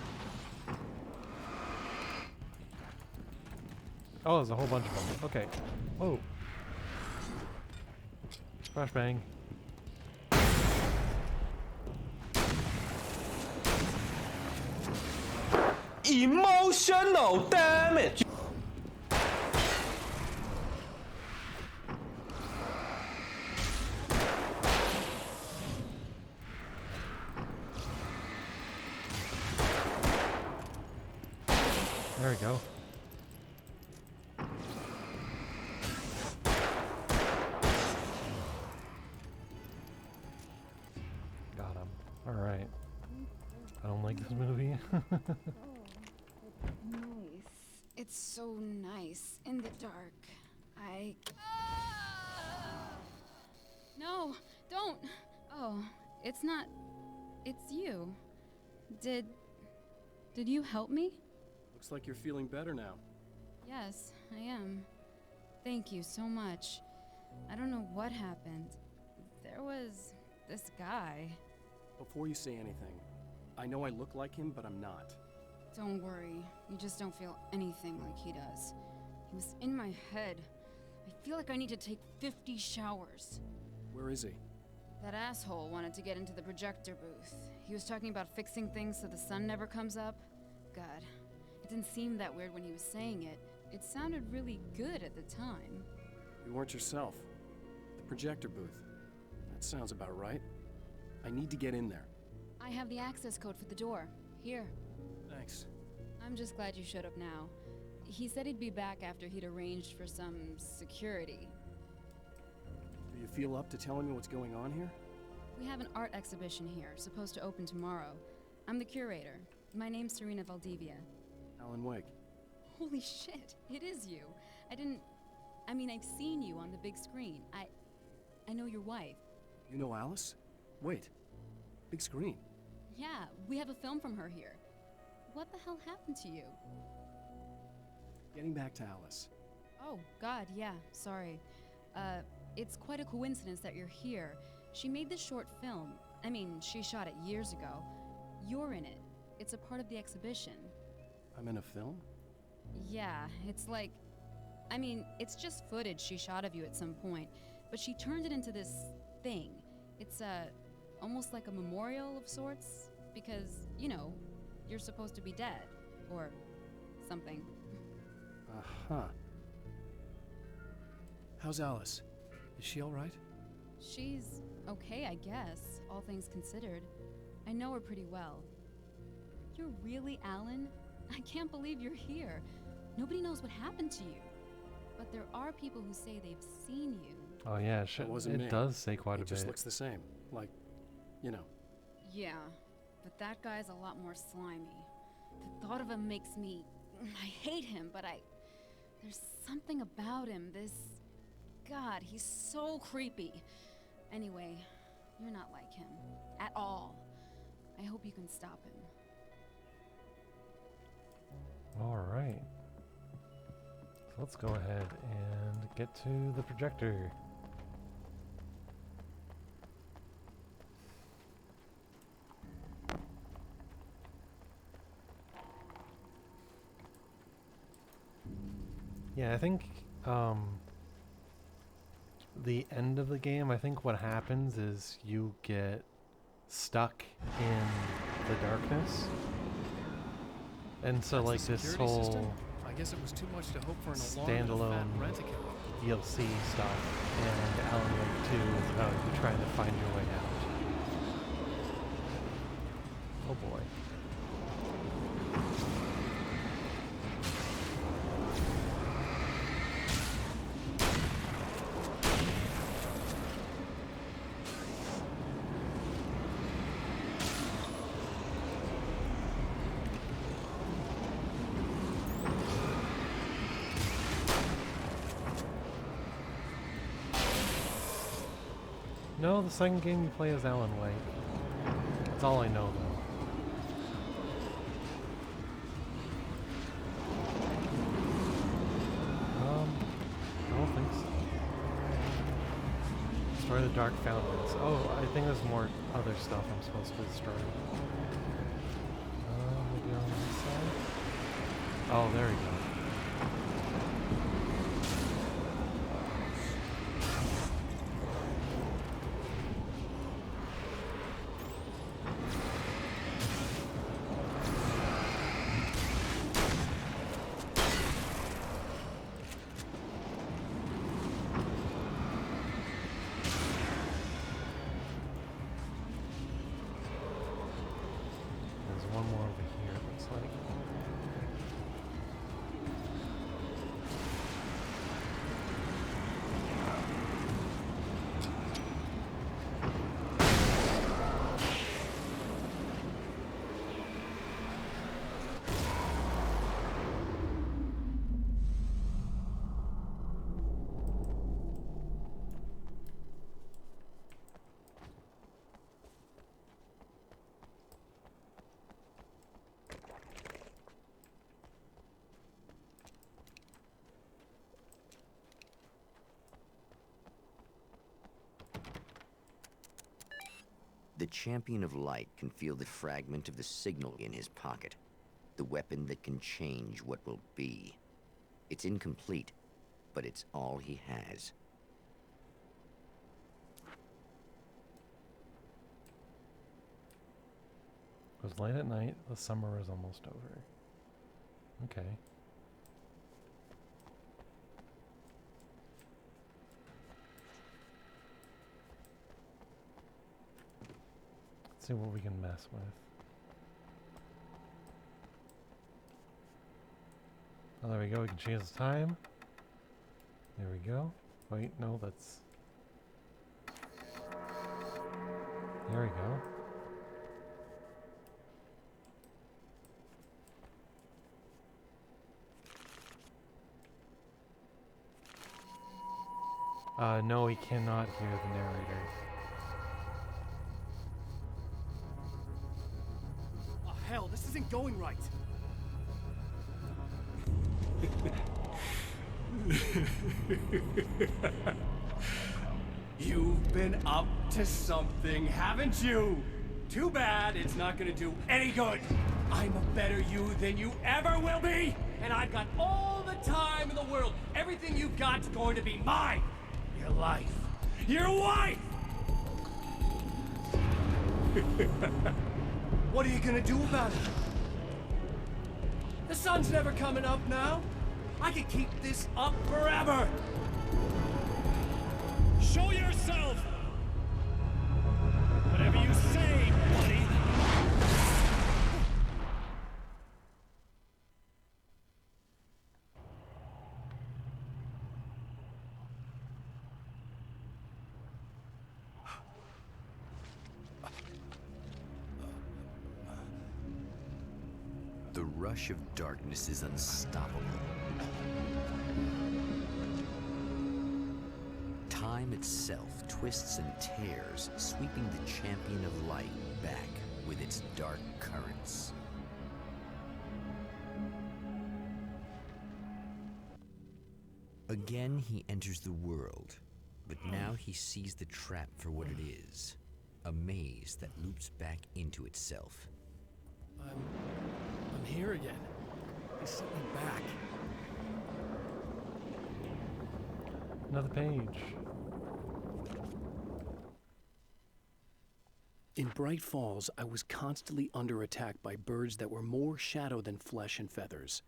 Oh, there's a whole bunch of them. Okay. Whoa. Flashbang. Emotional damage. There we go. Got him. Alright. I don't like this movie. Nice. It's so nice in the dark. No, don't! Oh, it's not. It's you. Did you help me? Looks like you're feeling better now. Yes, I am. Thank you so much. I don't know what happened. There was this guy. Before you say anything, I know I look like him, but I'm not. Don't worry. You just don't feel anything like he does. He was in my head. I feel like I need to take 50 showers. Where is he? That asshole wanted to get into the projector booth. He was talking about fixing things so the sun never comes up. God, it didn't seem that weird when he was saying it. It sounded really good at the time. You weren't yourself. The projector booth. That sounds about right. I need to get in there. I have the access code for the door. Here. Thanks. I'm just glad you showed up now. He said he'd be back after he'd arranged for some security. Do you feel up to telling me what's going on here? We have an art exhibition here, supposed to open tomorrow. I'm the curator. My name's Serena Valdivia. Alan Wake. Holy shit, it is you. I've seen you on the big screen. I know your wife. You know Alice? Wait. Big screen. Yeah, we have a film from her here. What the hell happened to you? Getting back to Alice. Oh, God, yeah, sorry. It's quite a coincidence that you're here. She made this short film. She shot it years ago. You're in it. It's a part of the exhibition. I'm in a film? Yeah, it's like... it's just footage she shot of you at some point, but she turned it into this thing. It's, almost like a memorial of sorts, because, you're supposed to be dead. Or something. Uh-huh. How's Alice? Is she alright? She's okay, I guess, all things considered. I know her pretty well. You're really Alan? I can't believe you're here. Nobody knows what happened to you. But there are people who say they've seen you. Oh yeah, it does say quite a bit. It just looks the same. Like, Yeah, but that guy's a lot more slimy. The thought of him makes me... I hate him, but there's something about him, God, he's so creepy. Anyway, you're not like him. At all. I hope you can stop him. Alright. So let's go ahead and get to the projector. Yeah, I think the end of the game, I think what happens is you get stuck in the darkness. And so like this whole system? I guess it was too much to hope for an alarm standalone and a fat rent-a-killer. DLC stuff, and Alan Wake 2 is about you trying to find your way out. Oh boy. No, the second game you play as Alan Wake. That's all I know, though. I don't think so. Destroy the Dark Fountains. Oh, I think there's more other stuff I'm supposed to destroy. Maybe on this side? Oh, there we go. The Champion of Light can feel the fragment of the signal in his pocket. The weapon that can change what will be. It's incomplete, but it's all he has. It was late at night, the summer was almost over. Okay. Let's see what we can mess with. Oh, there we go, we can change the time. There we go. Wait, no, that's... There we go. No, he cannot hear the narrator. Oh, hell, this isn't going right. You've been up to something, haven't you? Too bad it's not gonna do any good. I'm a better you than you ever will be, and I've got all the time in the world. Everything you've got's going to be mine. Your life. Your wife! What are you gonna do about it? The sun's never coming up now. I can keep this up forever. Show yourself! Whatever you say, buddy. The rush of darkness is unstoppable. Time itself twists and tears, sweeping the Champion of Light back with its dark currents. Again, he enters the world, but now he sees the trap for what it is. A maze that loops back into itself. I'm here again. He sent me back. Another page. In Bright Falls, I was constantly under attack by birds that were more shadow than flesh and feathers.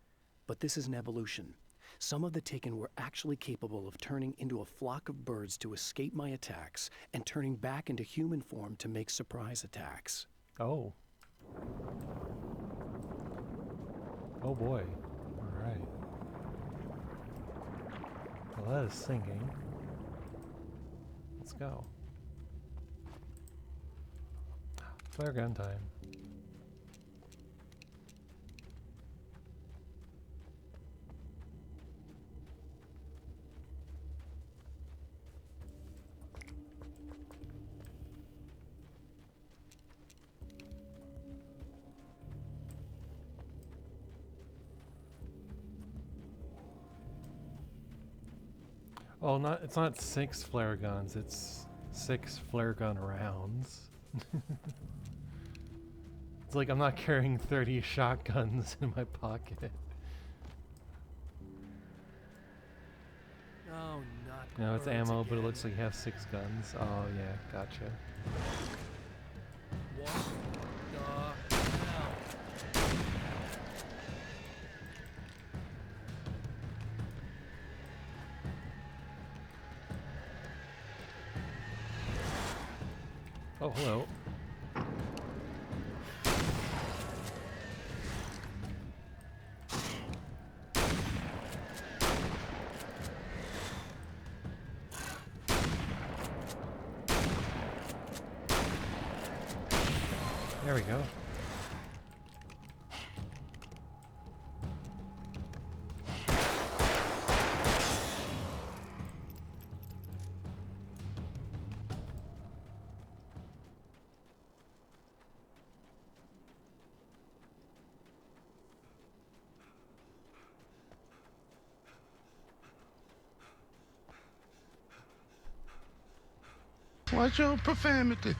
But this is an evolution. Some of the Taken were actually capable of turning into a flock of birds to escape my attacks and turning back into human form to make surprise attacks. Oh. Oh boy. Alright. Well, that is sinking. Let's go. Flare gun time. Oh, it's not 6 flare guns, it's 6 flare gun rounds. It's like I'm not carrying 30 shotguns in my pocket. Oh, not. No, it's birds ammo, but it again. looks like you have 6 guns. Oh yeah, gotcha. What the hell? Oh, hello. There we go. Watch your profanity.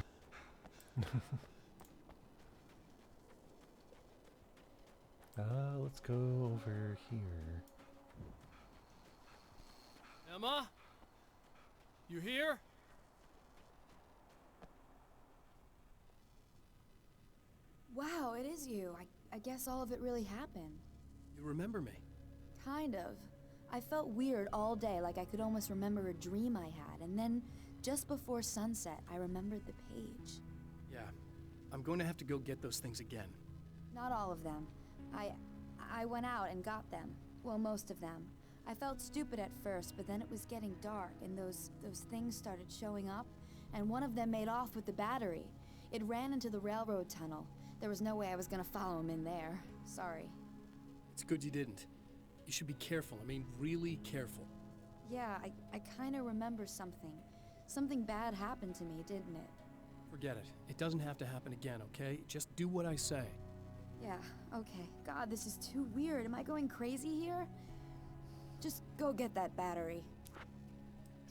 Let's go over here. Emma? You here? Wow, it is you. I guess all of it really happened. You remember me? Kind of. I felt weird all day, like I could almost remember a dream I had, and then just before sunset, I remembered the page. Yeah. I'm going to have to go get those things again. Not all of them. I went out and got them. Well, most of them. I felt stupid at first, but then it was getting dark, and those things started showing up, and one of them made off with the battery. It ran into the railroad tunnel. There was no way I was gonna follow him in there. Sorry. It's good you didn't. You should be careful. I mean, really careful. Yeah, I kinda remember something. Something bad happened to me, didn't it? Forget it. It doesn't have to happen again, okay? Just do what I say. Yeah, okay. God, this is too weird. Am I going crazy here? Just go get that battery.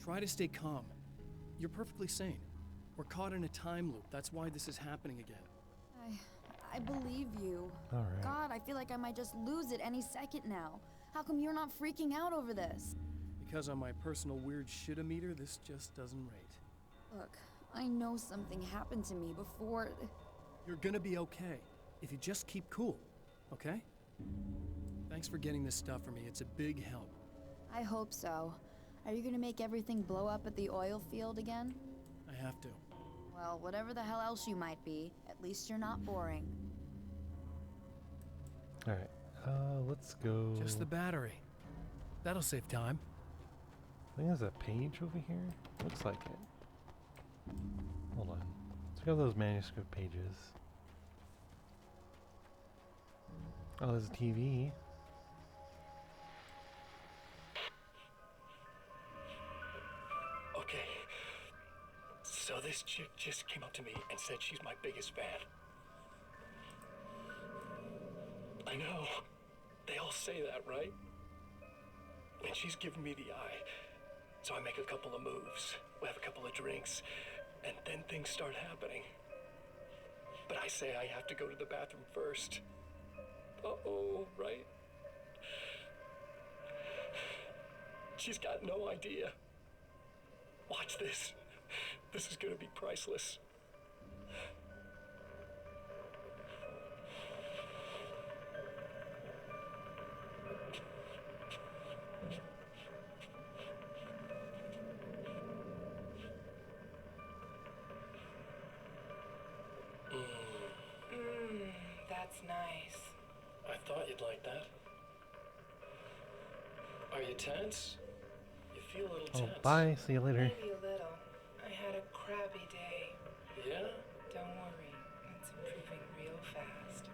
Try to stay calm. You're perfectly sane. We're caught in a time loop. That's why this is happening again. I believe you. All right. God, I feel like I might just lose it any second now. How come you're not freaking out over this? Because on my personal weird shit-o-meter, this just doesn't rate. Look, I know something happened to me before... You're gonna be okay, if you just keep cool, okay? Thanks for getting this stuff for me. It's a big help. I hope so. Are you gonna make everything blow up at the oil field again? I have to. Well, whatever the hell else you might be, at least you're not boring. Alright, let's go... Just the battery. That'll save time. I think there's a page over here. Looks like it. Hold on. Let's go to those manuscript pages. Oh, there's a TV. Okay. So this chick just came up to me and said she's my biggest fan. I know. They all say that, right? And she's giving me the eye. So I make a couple of moves. We have a couple of drinks. And then things start happening. But I say I have to go to the bathroom first. Uh-oh, right? She's got no idea. Watch this. This is gonna be priceless. That's nice. I thought you'd like that. Are you tense? You feel a little Oh, tense. bye. See you later. Maybe a little. I had a crabby day. Yeah? Don't worry. It's improving real fast.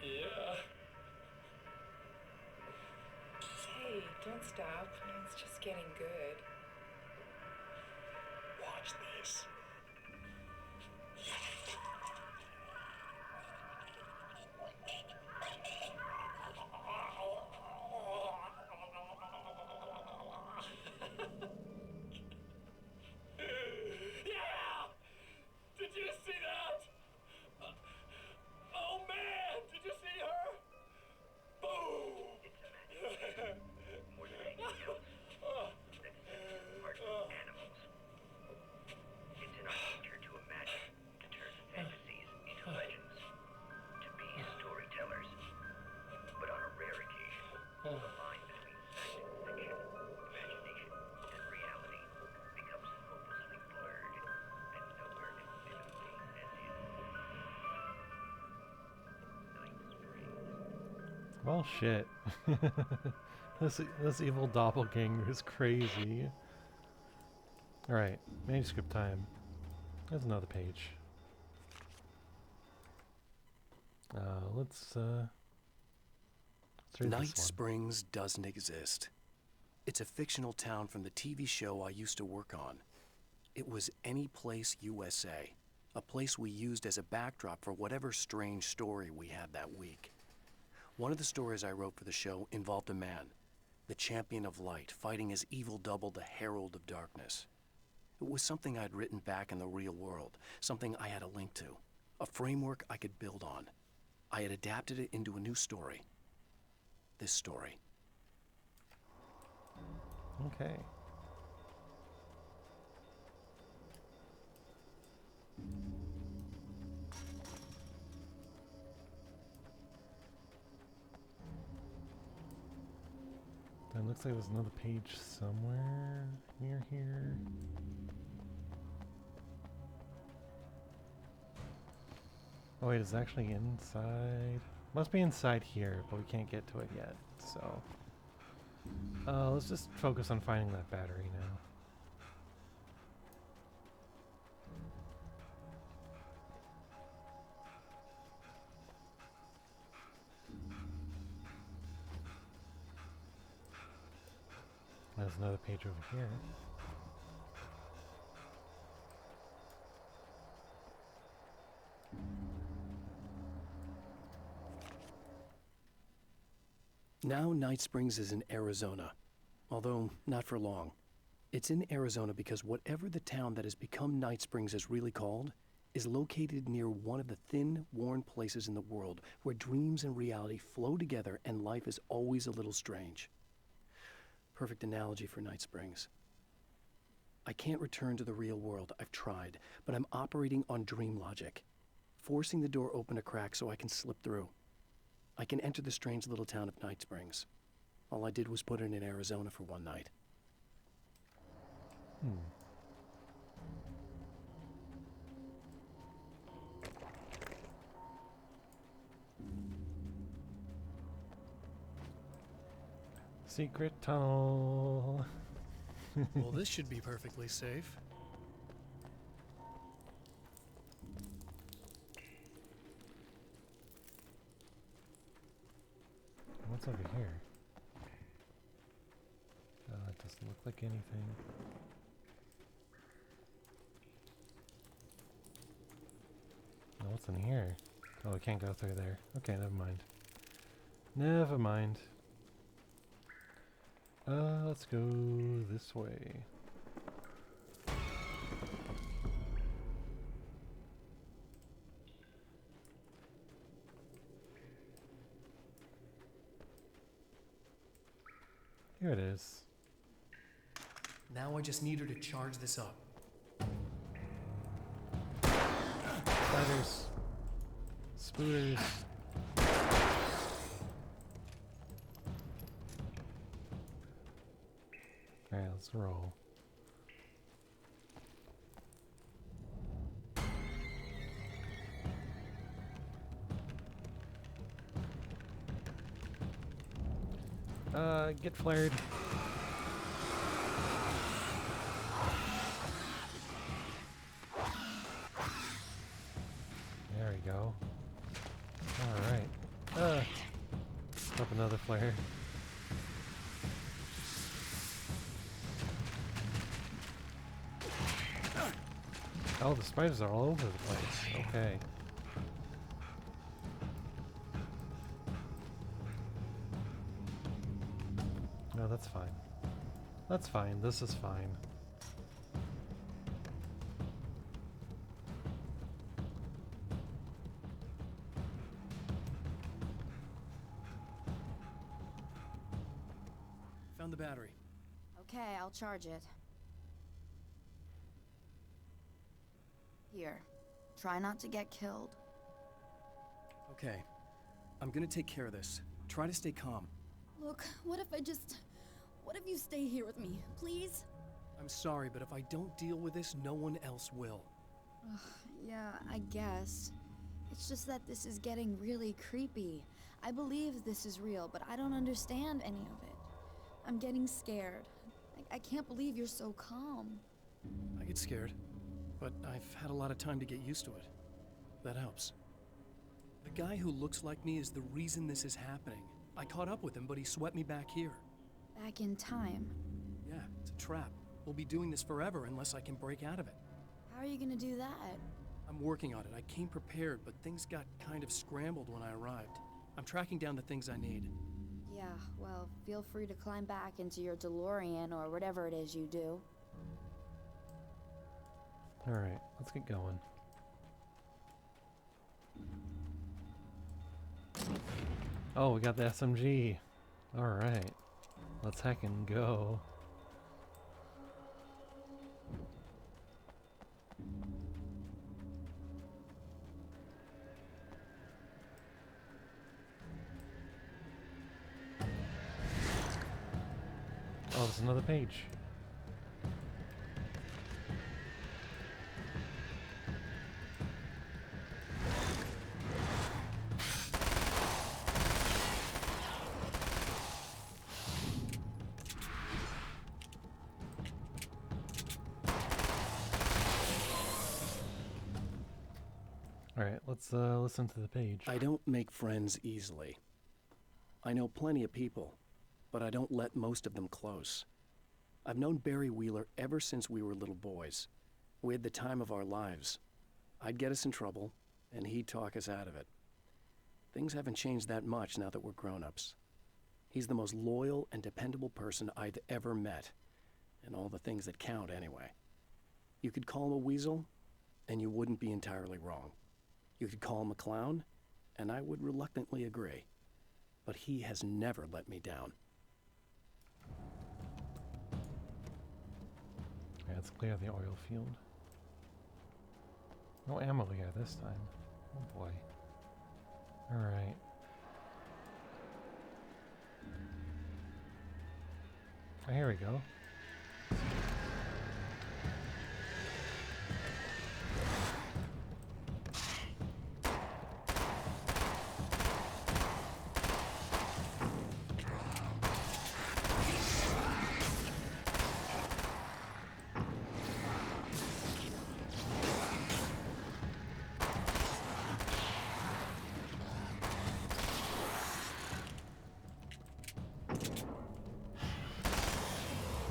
Yeah. Hey, don't stop. It's just getting good. Watch this. Well, shit. This evil doppelganger is crazy. Alright, manuscript time. There's another page. Let's read Night this one. Springs doesn't exist. It's a fictional town from the TV show I used to work on. It was Any Place USA, a place we used as a backdrop for whatever strange story we had that week. One of the stories I wrote for the show involved a man, the champion of light, fighting his evil double, the Herald of Darkness. It was something I'd written back in the real world, something I had a link to, a framework I could build on. I had adapted it into a new story. This story. Okay. It looks like there's another page somewhere near here. Oh wait, it's actually inside. Must be inside here, but we can't get to it yet, so... let's just focus on finding that battery now. There's another page over here. Now Night Springs is in Arizona, although not for long. It's in Arizona because whatever the town that has become Night Springs is really called is located near one of the thin, worn places in the world where dreams and reality flow together and life is always a little strange. Perfect analogy for Night Springs. I can't return to the real world. I've tried, but I'm operating on dream logic, forcing the door open a crack so I can slip through. I can enter the strange little town of Night Springs. All I did was put it in Arizona for one night. Secret tunnel. Well, this should be perfectly safe. What's over here? It doesn't look like anything. Oh, what's in here? Oh, we can't go through there. Okay, never mind. Never mind. Let's go this way. Here it is. Now I just need her to charge this up. Spiders. Spooters. Alright, let's roll. Get flared. There we go. Alright. Up another flare. Oh, the spiders are all over the place. Okay. No, that's fine. That's fine. This is fine. Found the battery. Okay, I'll charge it. Here. Try not to get killed. Okay. I'm gonna take care of this. Try to stay calm. Look, what if you stay here with me, please? I'm sorry, but if I don't deal with this, no one else will. Yeah, I guess. It's just that this is getting really creepy. I believe this is real, but I don't understand any of it. I'm getting scared. I can't believe you're so calm. I get scared, but I've had a lot of time to get used to it. That helps. The guy who looks like me is the reason this is happening. I caught up with him, but he swept me back here. Back in time. Yeah, it's a trap. We'll be doing this forever unless I can break out of it. How are you gonna do that? I'm working on it. I came prepared, but things got kind of scrambled when I arrived. I'm tracking down the things I need. Yeah, well, feel free to climb back into your DeLorean or whatever it is you do. Alright, let's get going. Oh, we got the SMG. Alright. Let's heckin' go. Oh, there's another page. Alright, let's listen to the page. I don't make friends easily. I know plenty of people, but I don't let most of them close. I've known Barry Wheeler ever since we were little boys. We had the time of our lives. I'd get us in trouble, and he'd talk us out of it. Things haven't changed that much now that we're grown-ups. He's the most loyal and dependable person I've ever met, and all the things that count anyway. You could call him a weasel, and you wouldn't be entirely wrong. You could call him a clown, and I would reluctantly agree. But he has never let me down. Yeah, let's clear the oil field. No ammo here this time. Oh boy. Alright. Oh, here we go.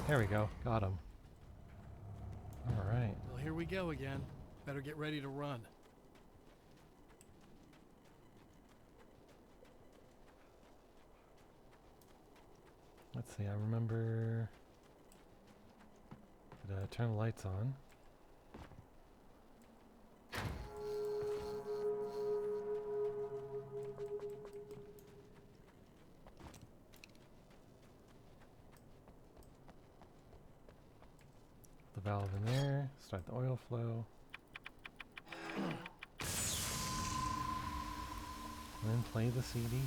There we go. Got him. Alright. Well, here we go again. Better get ready to run. Let's see, I remember... Did I turn the lights on? The valve in there, start the oil flow. And then play the CD.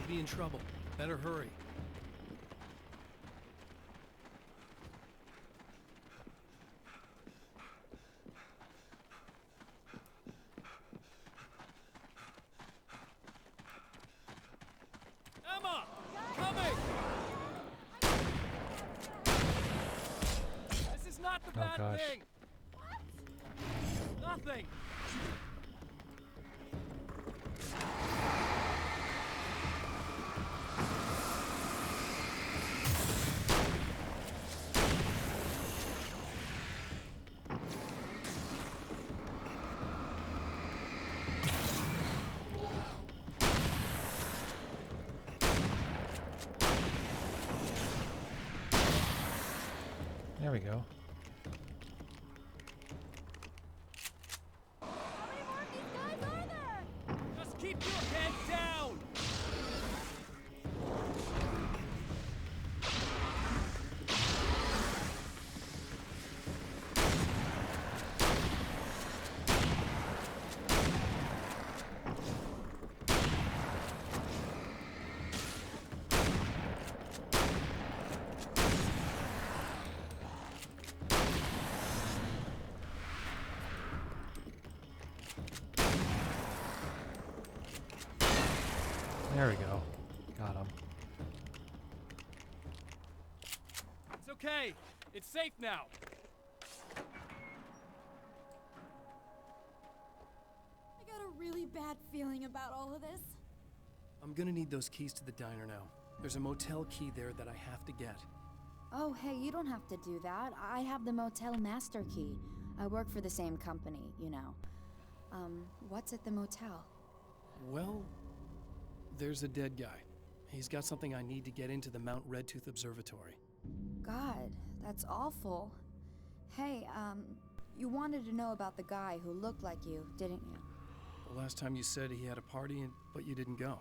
Be in trouble. Better hurry. Emma! Coming! This is not the bad gosh. thing! thing! There we go. Just keep your head down! There we go. Got him. It's okay. It's safe now. I got a really bad feeling about all of this. I'm gonna need those keys to the diner now. There's a motel key there that I have to get. Oh, hey, you don't have to do that. I have the motel master key. I work for the same company, you know. What's at the motel? Well, there's a dead guy. He's got something I need to get into the Mount Redtooth Observatory. God, that's awful. Hey, you wanted to know about the guy who looked like you, didn't you? The last time you said he had a party, but you didn't go.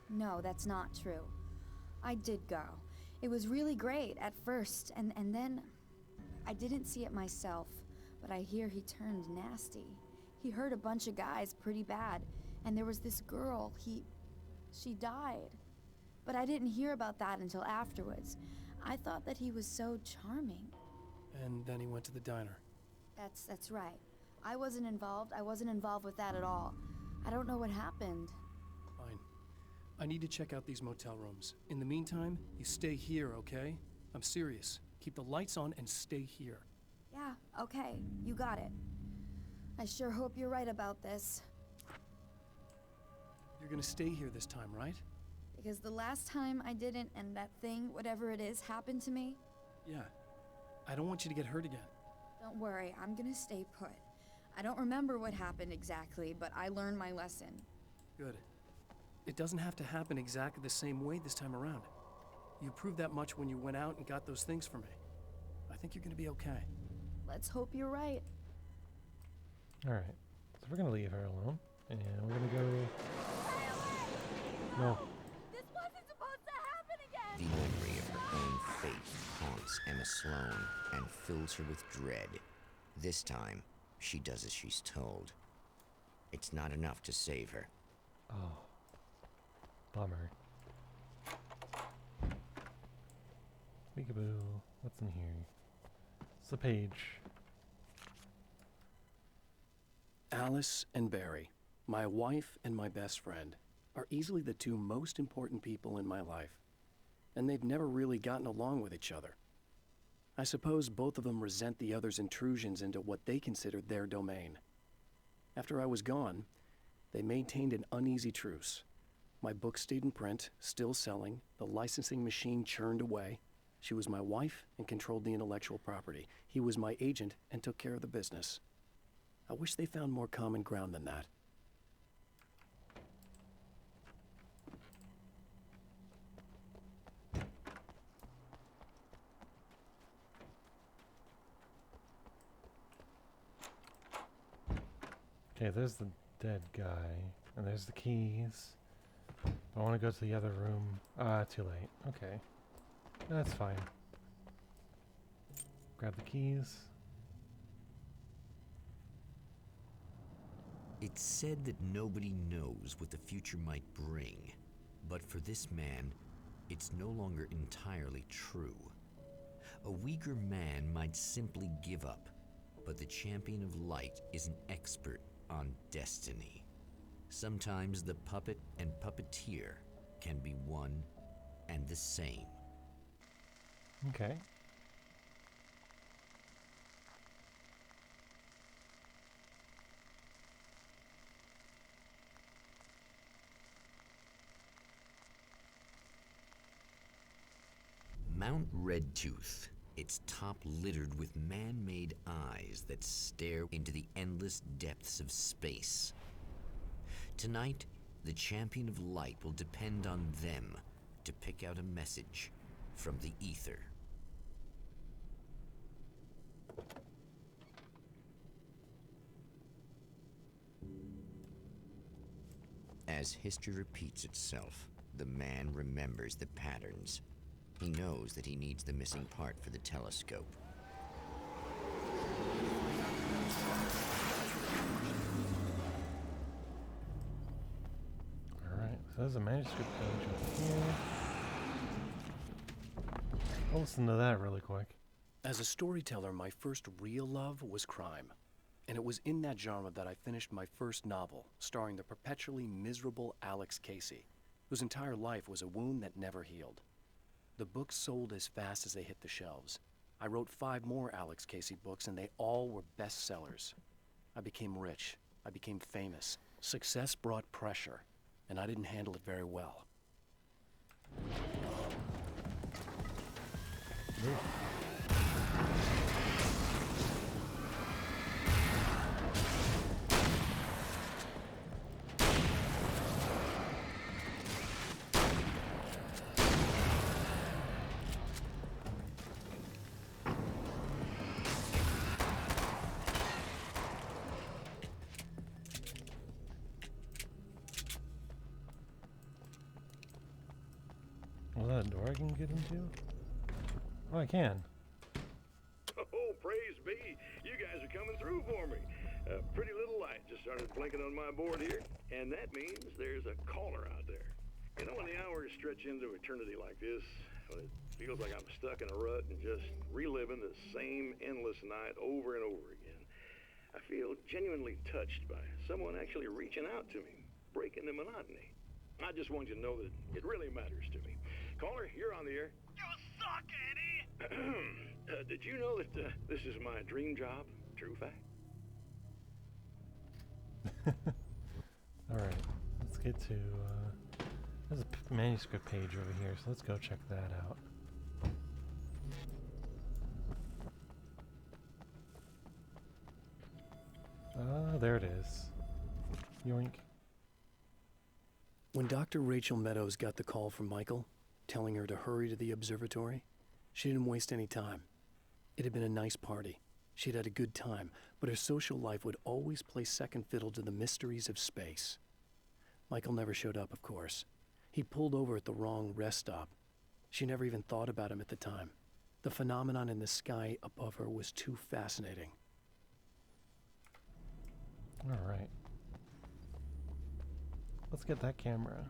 No, that's not true. I did go. It was really great at first, and then I didn't see it myself, but I hear he turned nasty. He hurt a bunch of guys pretty bad, and there was this girl, she died. But I didn't hear about that until afterwards. I thought that he was so charming. And then he went to the diner. That's right. I wasn't involved. I wasn't involved with that at all. I don't know what happened. Fine. I need to check out these motel rooms. In the meantime, you stay here, okay? I'm serious. Keep the lights on and stay here. Yeah, okay. You got it. I sure hope you're right about this. You're gonna stay here this time, right? Because the last time I didn't, and that thing, whatever it is, happened to me. Yeah. I don't want you to get hurt again. Don't worry, I'm gonna stay put. I don't remember what happened exactly, but I learned my lesson. Good. It doesn't have to happen exactly the same way this time around. You proved that much when you went out and got those things for me. I think you're gonna be okay. Let's hope you're right. Alright. So we're gonna leave her alone. And we're gonna go... No. This wasn't supposed to happen again! The memory of her own fate haunts Emma Sloan and fills her with dread. This time, she does as she's told. It's not enough to save her. Oh. Bummer. Peekaboo. What's in here? It's a page. Alice and Barry, my wife and my best friend, are easily the two most important people in my life, and they've never really gotten along with each other. I suppose both of them resent the other's intrusions into what they considered their domain. After I was gone, they maintained an uneasy truce. My book stayed in print, still selling, the licensing machine churned away. She was my wife and controlled the intellectual property. He was my agent and took care of the business. I wish they found more common ground than that. Okay, there's the dead guy, and there's the keys. I want to go to the other room. Too late. Okay. That's fine. Grab the keys. It's said that nobody knows what the future might bring, but for this man, it's no longer entirely true. A weaker man might simply give up, but the champion of light is an expert on destiny. Sometimes the puppet and puppeteer can be one and the same. Okay. Mount Redtooth, its top littered with man-made eyes that stare into the endless depths of space. Tonight, the Champion of Light will depend on them to pick out a message from the ether. As history repeats itself, the man remembers the patterns. He knows that he needs the missing part for the telescope. Alright, so there's a manuscript page over here. I'll listen to that really quick. As a storyteller, my first real love was crime. And it was in that genre that I finished my first novel, starring the perpetually miserable Alex Casey, whose entire life was a wound that never healed. The books sold as fast as they hit the shelves. I wrote 5 more Alex Casey books, and they all were bestsellers. I became rich. I became famous. Success brought pressure, and I didn't handle it very well. Was that a door I can get into? Oh, I can. Oh, praise be. You guys are coming through for me. A pretty little light just started blinking on my board here, and that means there's a caller out there. You know, when the hours stretch into eternity like this, when it feels like I'm stuck in a rut and just reliving the same endless night over and over again, I feel genuinely touched by someone actually reaching out to me, breaking the monotony. I just want you to know that it really matters to me. Caller, you're on the air. You suck, Eddie! Did you know that this is my dream job? True fact. Alright, let's get to, there's a manuscript page over here, so let's go check that out. There it is. Yoink. When Dr. Rachel Meadows got the call from Michael, telling her to hurry to the observatory, she didn't waste any time. It had been a nice party. She'd had a good time, but her social life would always play second fiddle to the mysteries of space. Michael never showed up, of course. He pulled over at the wrong rest stop. She never even thought about him at the time. The phenomenon in the sky above her was too fascinating. Alright. Let's get that camera.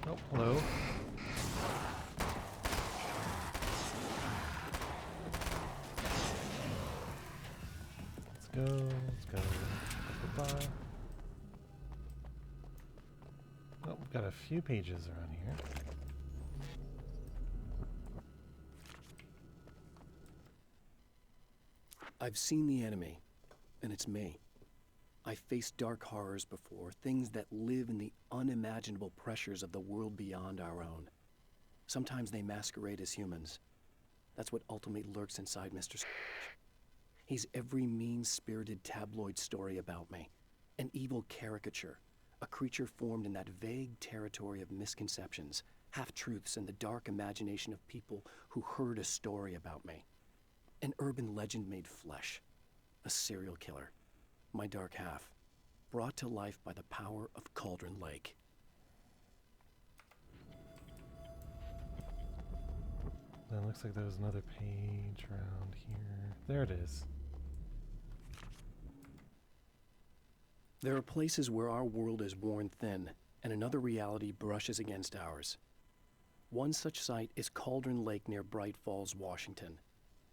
Oh, hello. Let's go. Goodbye. Oh, we've got a few pages around here. I've seen the enemy, and it's me. I've faced dark horrors before, things that live in the unimaginable pressures of the world beyond our own. Sometimes they masquerade as humans. That's what ultimately lurks inside Mr. Scrooge. He's every mean-spirited tabloid story about me, an evil caricature, a creature formed in that vague territory of misconceptions, half-truths, and the dark imagination of people who heard a story about me. An urban legend made flesh, a serial killer, my dark half, brought to life by the power of Cauldron Lake. Then looks like there was another page around here. There it is. There are places where our world is worn thin, and another reality brushes against ours. One such site is Cauldron Lake near Bright Falls, Washington.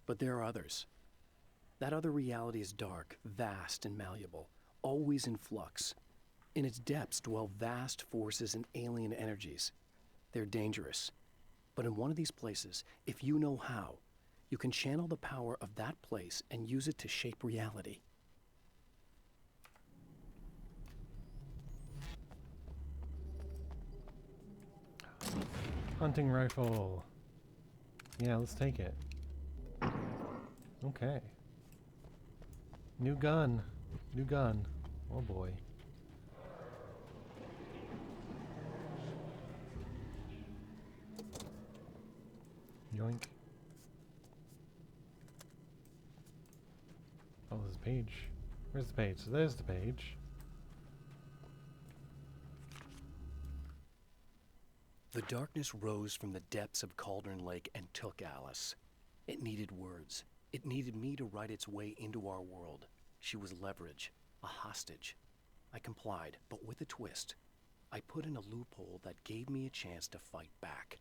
But there are others. That other reality is dark, vast, and malleable, always in flux. In its depths dwell vast forces and alien energies. They're dangerous. But in one of these places, if you know how, you can channel the power of that place and use it to shape reality. Hunting rifle. Yeah, let's take it. Okay. New gun. New gun. Oh boy. Yoink. Oh, there's a page. Where's the page? So there's the page. The darkness rose from the depths of Cauldron Lake and took Alice. It needed words. It needed me to write its way into our world. She was leverage, a hostage. I complied, but with a twist. I put in a loophole that gave me a chance to fight back.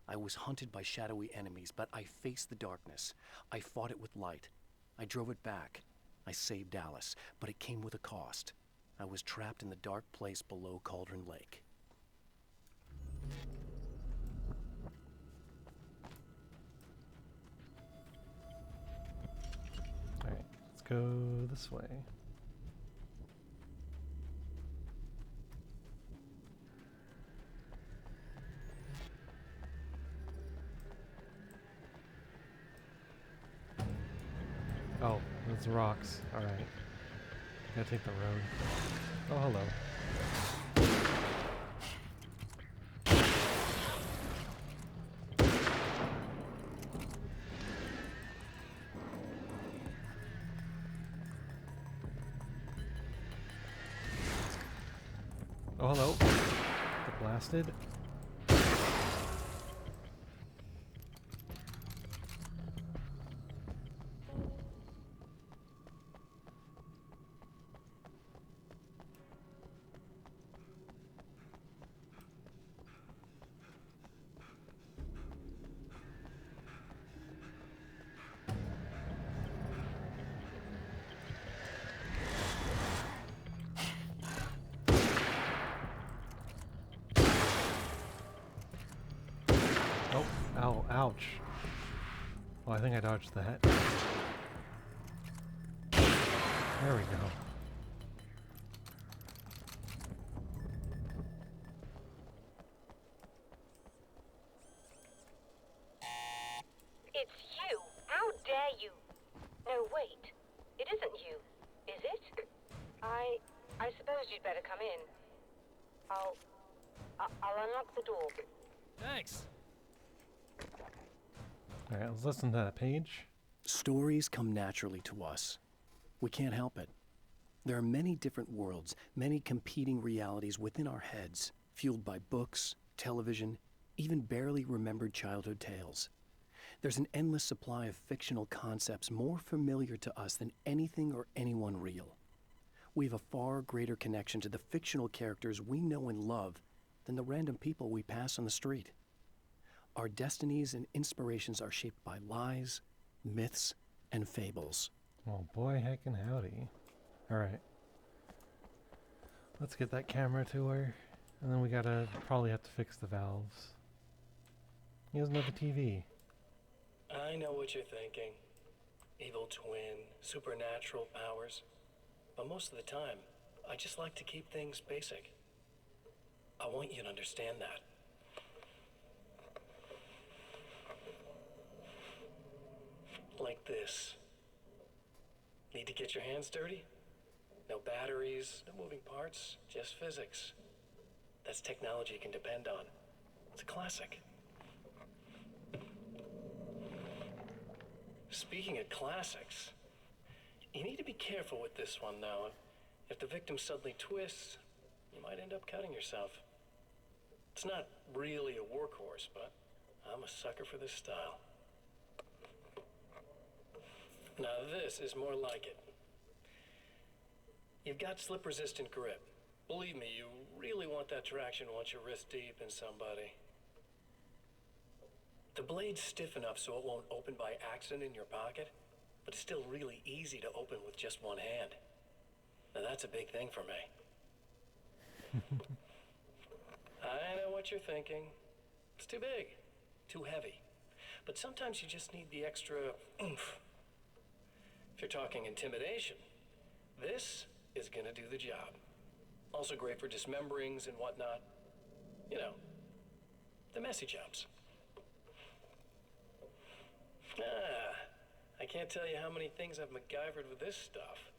I was hunted by shadowy enemies, but I faced the darkness. I fought it with light. I drove it back. I saved Alice, but it came with a cost. I was trapped in the dark place below Cauldron Lake. Alright, let's go this way. Oh, there's rocks. Alright. Gotta take the road. Oh, hello. Oh, hello. Get blasted. Ow, ouch. Well, I think I dodged that. There we go. It's you! How dare you! No, wait. It isn't you, is it? I suppose you'd better come in. I'll unlock the door. Thanks. Alright, let's listen to that page. Stories come naturally to us. We can't help it. There are many different worlds, many competing realities within our heads, fueled by books, television, even barely remembered childhood tales. There's an endless supply of fictional concepts more familiar to us than anything or anyone real. We have a far greater connection to the fictional characters we know and love than the random people we pass on the street. Our destinies and inspirations are shaped by lies, myths, and fables. Oh boy, heckin' howdy. Alright. Let's get that camera to her. And then we gotta probably have to fix the valves. He doesn't have a TV. I know what you're thinking. Evil twin, supernatural powers. But most of the time, I just like to keep things basic. I want you to understand that. Like this. Need to get your hands dirty? No batteries, no moving parts, just physics. That's technology you can depend on. It's a classic. Speaking of classics, you need to be careful with this one, though. If the victim suddenly twists, you might end up cutting yourself. It's not really a workhorse, but I'm a sucker for this style. Now this is more like it. You've got slip-resistant grip. Believe me, you really want that traction once you're wrist deep in somebody. The blade's stiff enough so it won't open by accident in your pocket, but it's still really easy to open with just one hand. Now that's a big thing for me. I know what you're thinking. It's too big, too heavy. But sometimes you just need the extra oomph. If you're talking intimidation, this is gonna do the job. Also great for dismemberings and whatnot. You know, the messy jobs. I can't tell you how many things I've MacGyvered with this stuff.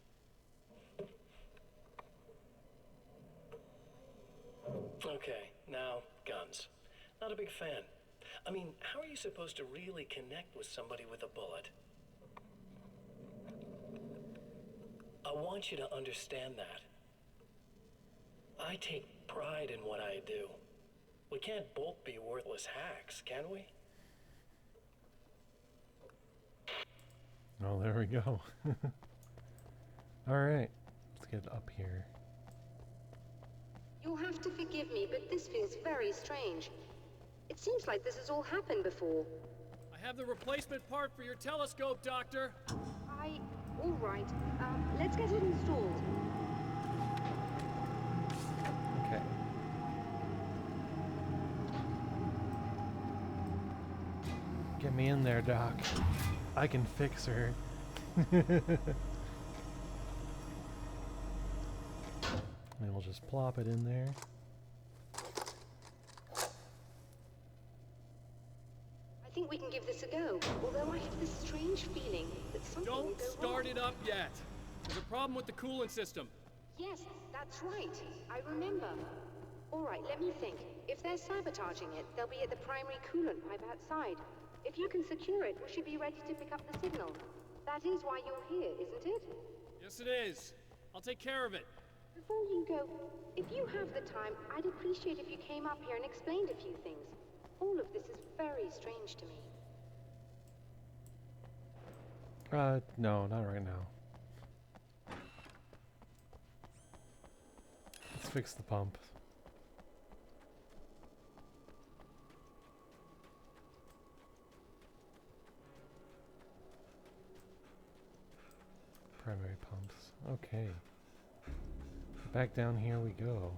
Okay, now guns. Not a big fan. I mean, how are you supposed to really connect with somebody with a bullet? I want you to understand that. I take pride in what I do. We can't both be worthless hacks, can we? Oh, there we go. Alright, let's get up here. You'll have to forgive me, but this feels very strange. It seems like this has all happened before. I have the replacement part for your telescope, Doctor. All right. Let's get it installed. Okay. Get me in there, Doc. I can fix her. And we'll just plop it in there. I think we can give this a go, although I have this strange feeling that something will Don't go start wrong. it up yet. There's a problem with the coolant system. Yes, that's right. I remember. All right, let me think. If they're sabotaging it, they'll be at the primary coolant pipe outside. If you can secure it, we should be ready to pick up the signal. That is why you're here, isn't it? Yes, it is. I'll take care of it. Before you go, if you have the time, I'd appreciate if you came up here and explained a few things. All of this is very strange to me. No, not right now. Let's fix the pump. Primary pumps. Okay. Back down here we go.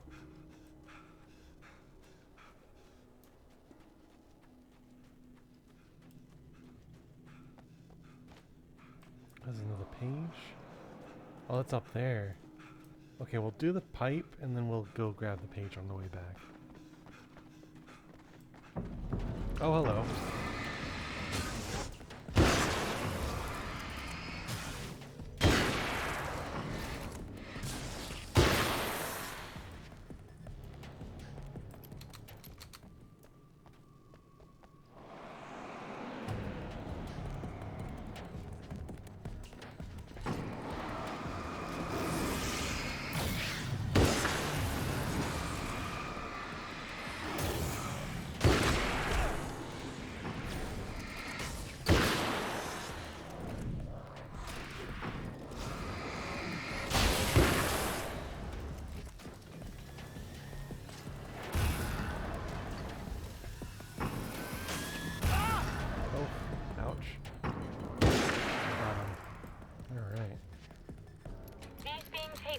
There's another page. Oh, it's up there. Okay, we'll do the pipe and then we'll go grab the page on the way back. Oh, hello.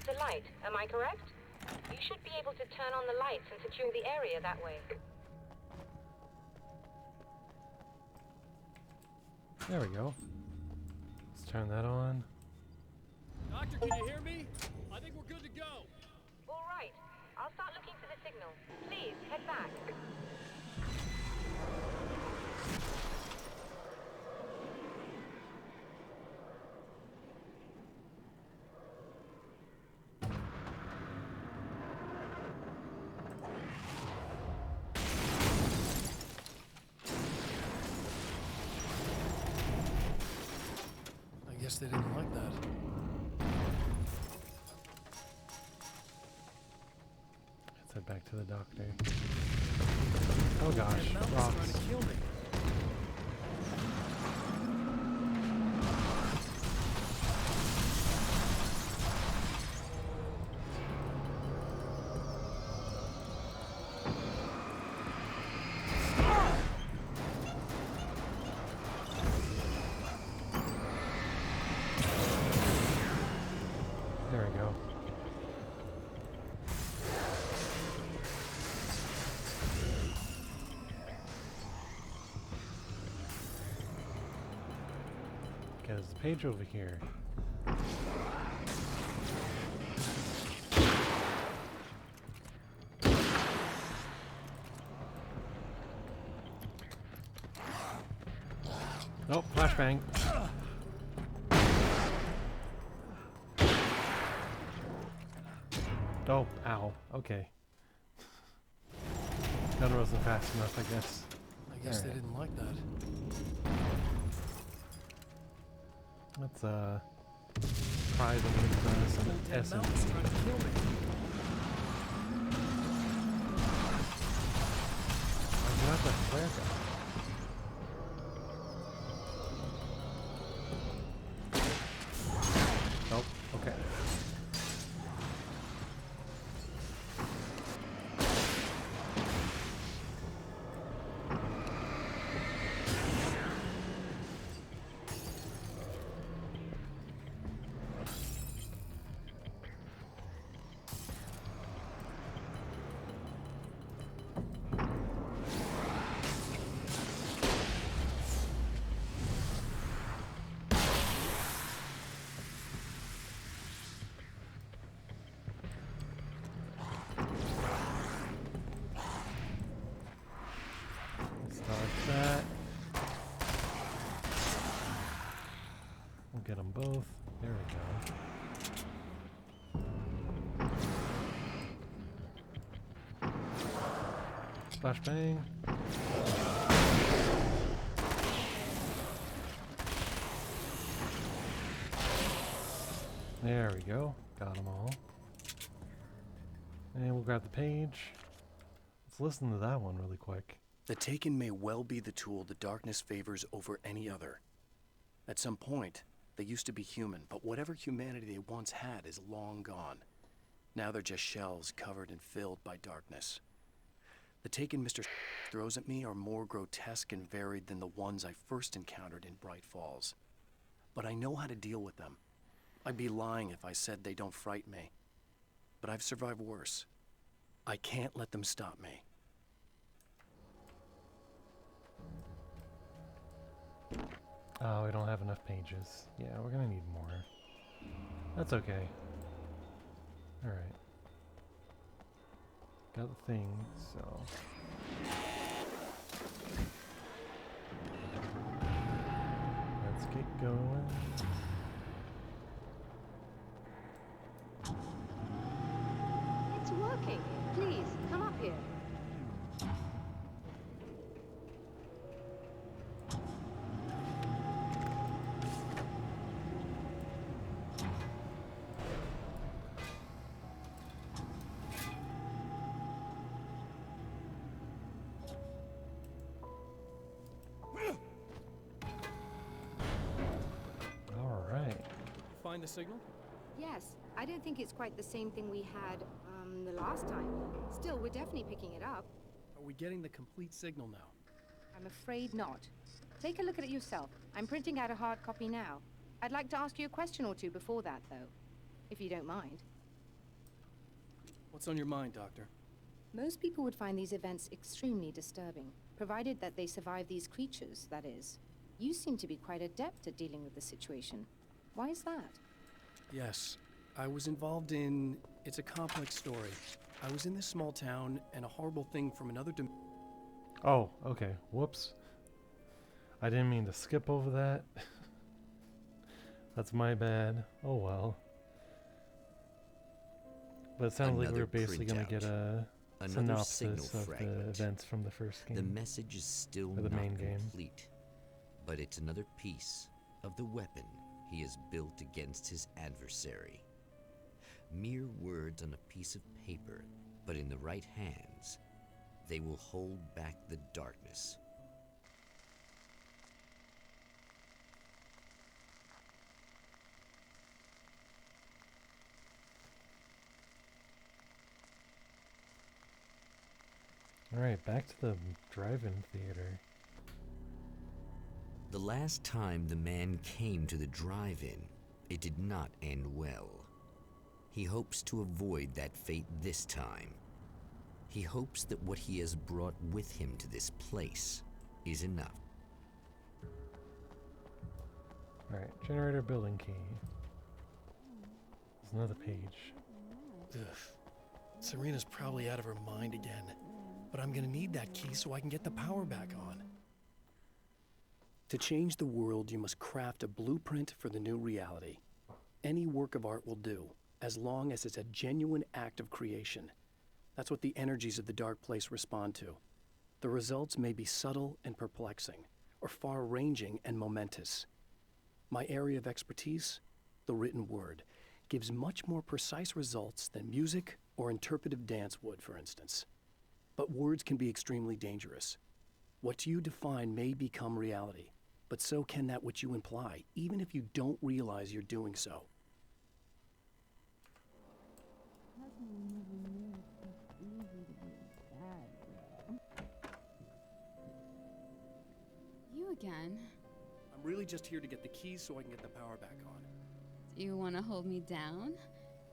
The light, am I correct? You should be able to turn on the lights and secure the area that way. There we go. Let's turn that on. Doctor, can you hear me? I think we're good to go. All right. I'll start looking for the signal. Please, head back. I guess they didn't like that. Let's head back to the doctor. Oh gosh, That mountain's rocks. trying to kill me. There we go. there's a page over here. Oh, flashbang. Oh, ow. Okay. Gun wasn't fast enough, I guess. I guess they didn't like that. Let's try the nucleus and the essence. Trying to kill me. I got the flare gun. Nope. Okay. That. We'll get them both. There we go. Flashbang. There we go. Got them all. And we'll grab the page. Let's listen to that one really quick. The Taken may well be the tool the darkness favors over any other. At some point, they used to be human, but whatever humanity they once had is long gone. Now they're just shells covered and filled by darkness. The Taken Mr. throws at me are more grotesque and varied than the ones I first encountered in Bright Falls. But I know how to deal with them. I'd be lying if I said they don't frighten me. But I've survived worse. I can't let them stop me. Oh, we don't have enough pages. Yeah, we're gonna need more. That's okay. Alright. Got the thing, so... Let's get going. It's working. Please, come up here. Find the signal? Yes. I don't think it's quite the same thing we had, the last time. Still, we're definitely picking it up. Are we getting the complete signal now? I'm afraid not. Take a look at it yourself. I'm printing out a hard copy now. I'd like to ask you a question or two before that, though, if you don't mind. What's on your mind, Doctor? Most people would find these events extremely disturbing, provided that they survive these creatures, that is. You seem to be quite adept at dealing with the situation. Why is that? Yes. I was involved in... It's a complex story. I was in this small town, and a horrible thing from another Oh, okay. Whoops. I didn't mean to skip over that. That's my bad. Oh well. But it sounds like we're basically going to get a synopsis of the events from the first game. The message is still or the not main complete, game. But it's another piece of the weapon he has built against his adversary. Mere words on a piece of paper, but in the right hands, they will hold back the darkness. Alright, back to the drive-in theater. The last time the man came to the drive-in, it did not end well. He hopes to avoid that fate this time. He hopes that what he has brought with him to this place is enough. Alright, generator building key. There's another page. Ugh. Serena's probably out of her mind again. But I'm gonna need that key so I can get the power back on. To change the world, you must craft a blueprint for the new reality. Any work of art will do, as long as it's a genuine act of creation. That's what the energies of the dark place respond to. The results may be subtle and perplexing, or far-ranging and momentous. My area of expertise, the written word, gives much more precise results than music or interpretive dance would, for instance. But words can be extremely dangerous. What you define may become reality, but so can that which you imply, even if you don't realize you're doing so. You again? I'm really just here to get the keys so I can get the power back on. Do you want to hold me down?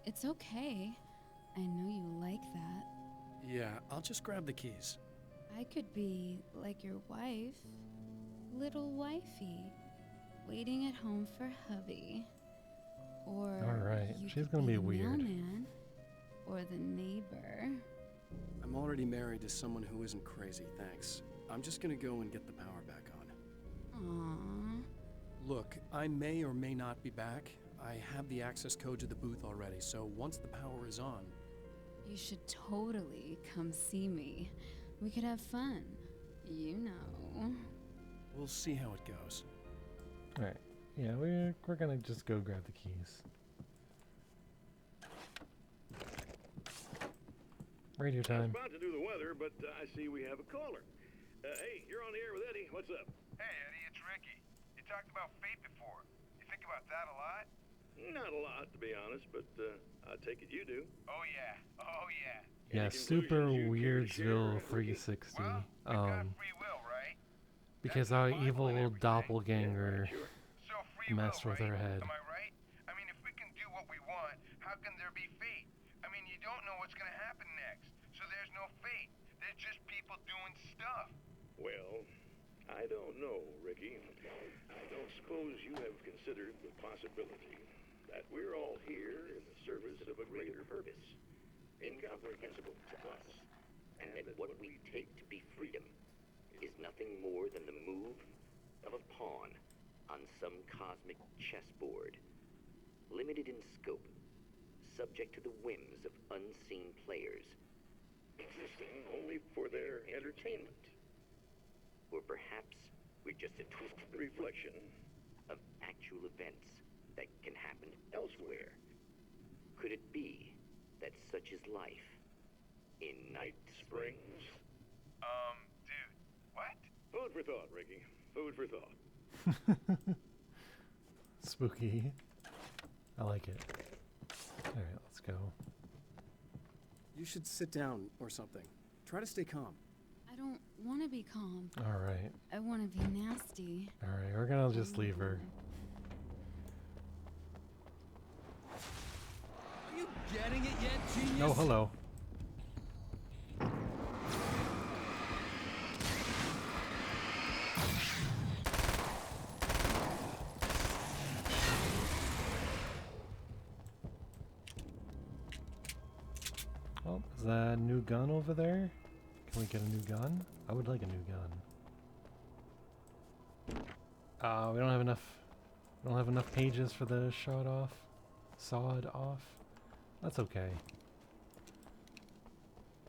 It's okay. I know you like that. Yeah, I'll just grab the keys. I could be like your wife, little wifey, waiting at home for hubby. Or Alright, you she's could gonna be the weird. mailman, or the neighbor. I'm already married to someone who isn't crazy, thanks. I'm just gonna go and get the power back on. Aww. Look, I may or may not be back. I have the access code to the booth already, so once the power is on... You should totally come see me. We could have fun. You know. We'll see how it goes. Alright, yeah, we're gonna just go grab the keys. Radio I was time. about to do the weather, but I see we have a caller. Hey, you're on the air with Eddie. What's up? Hey, Eddie, it's Ricky. You talked about fate before. You think about that a lot? Not a lot, to be honest, but I take it you do. Oh, yeah. Oh, yeah. Yeah, super Weirdsville 360. Because our evil doppelganger messed with her head. Am I right? I mean, if we can do what we want, how can there be fate? I mean, you don't know what's going to happen next, so there's no fate. There's just people doing stuff. Well, I don't know, Ricky. I don't suppose you have considered the possibility that we're all here in the service of a greater purpose, incomprehensible to us, and that what we take to be freedom is nothing more than the move of a pawn on some cosmic chessboard, limited in scope, subject to the whims of unseen players, existing only for their entertainment. Or perhaps we're just a twisted reflection of actual events that can happen elsewhere. Could it be that such is life in Night Springs? Dude, what? Food for thought, Ricky. Food for thought. Spooky. I like it. Alright, let's go. You should sit down or something. Try to stay calm. I don't want to be calm. Alright. I want to be nasty. Alright, we're gonna just leave her. Are you getting it yet, genius? Oh, hello. Oh, is that a new gun over there? Can we get a new gun? I would like a new gun. We don't have enough. We don't have enough pages for the sawed off. That's okay.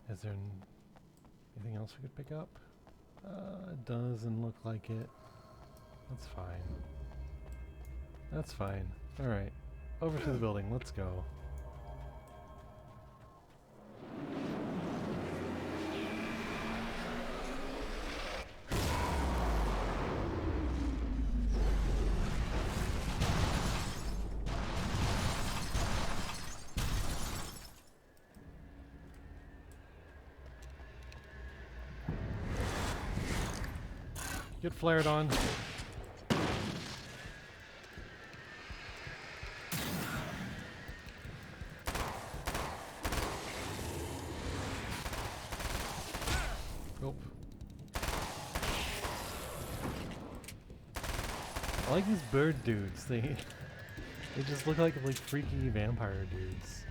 Is there anything else we could pick up? It doesn't look like it. That's fine. That's fine. Alright. Over to the building. Let's go. Get flared on. Nope. I like these bird dudes. They just look like freaky vampire dudes.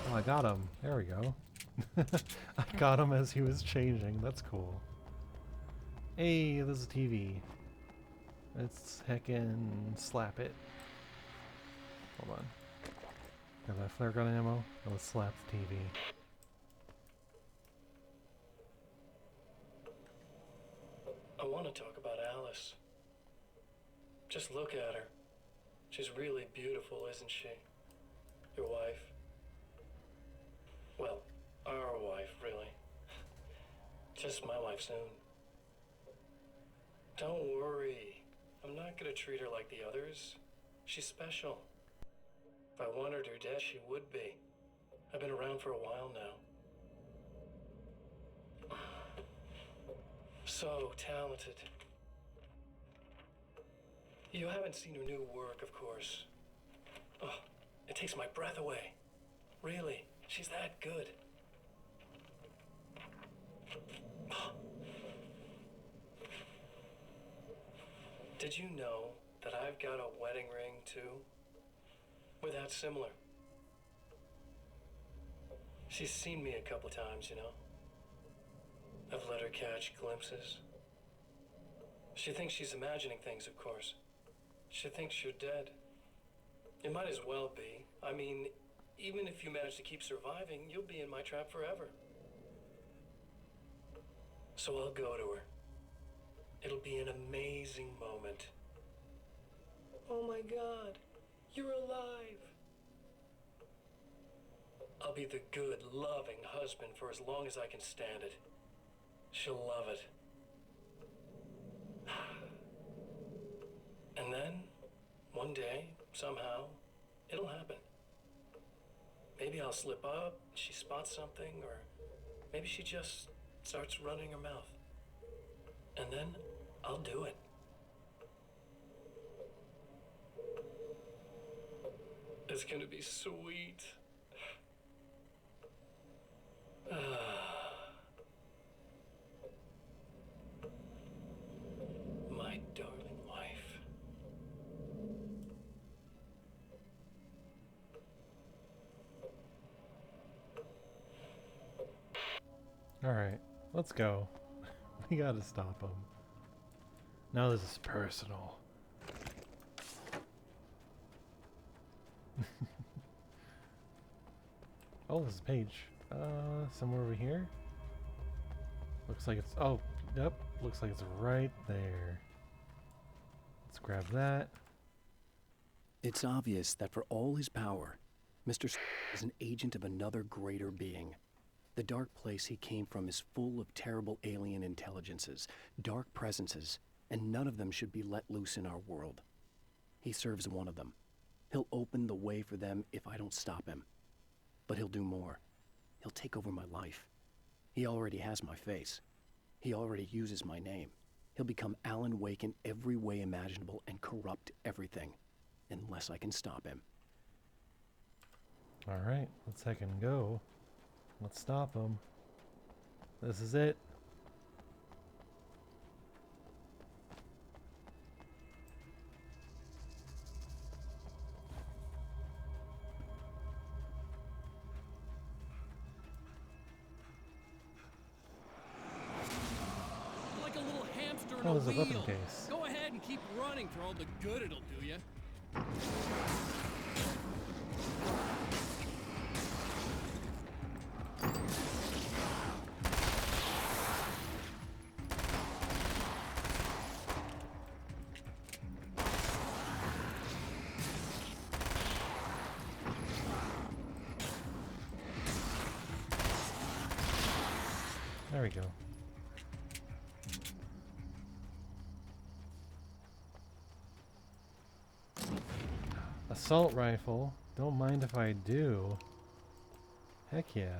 Oh, I got him. There we go. I got him as he was changing. That's cool. Hey, there's a TV. Let's heckin' slap it. Hold on. Got that flare gun ammo. Now let's slap the TV. I want to talk about Alice. Just look at her. She's really beautiful, isn't she? Your wife. Well, our wife, really. Just my wife soon. Don't worry. I'm not gonna treat her like the others. She's special. If I wanted her dead, she would be. I've been around for a while now. So talented. You haven't seen her new work, of course. Oh, it takes my breath away. Really, she's that good. Did you know that I've got a wedding ring, too? We're that similar. She's seen me a couple times, you know. I've let her catch glimpses. She thinks she's imagining things, of course. She thinks you're dead. It might as well be. I mean, even if you manage to keep surviving, you'll be in my trap forever. So I'll go to her. It'll be an amazing moment. Oh my God, you're alive. I'll be the good, loving husband for as long as I can stand it. She'll love it. And then, one day, somehow, it'll happen. Maybe I'll slip up, she spots something, or maybe she just starts running her mouth. And then, I'll do it. It's gonna be sweet. My darling wife. Alright, let's go. We gotta stop him. Now this is personal. Oh, there's a page. Somewhere over here? Looks like it's... Oh, yep. Looks like it's right there. Let's grab that. It's obvious that for all his power, Mr. is an agent of another greater being. The dark place he came from is full of terrible alien intelligences, dark presences, and none of them should be let loose in our world. He serves one of them. He'll open the way for them if I don't stop him. But he'll do more. He'll take over my life. He already has my face. He already uses my name. He'll become Alan Wake in every way imaginable and corrupt everything, unless I can stop him. Alright, let's second go. Let's stop him. This is it. Like a little hamster in Oh, a there's a weapon wheel. case. Go ahead and keep running for all the good it'll do you. There we go. Assault rifle. Don't mind if I do. Heck yeah.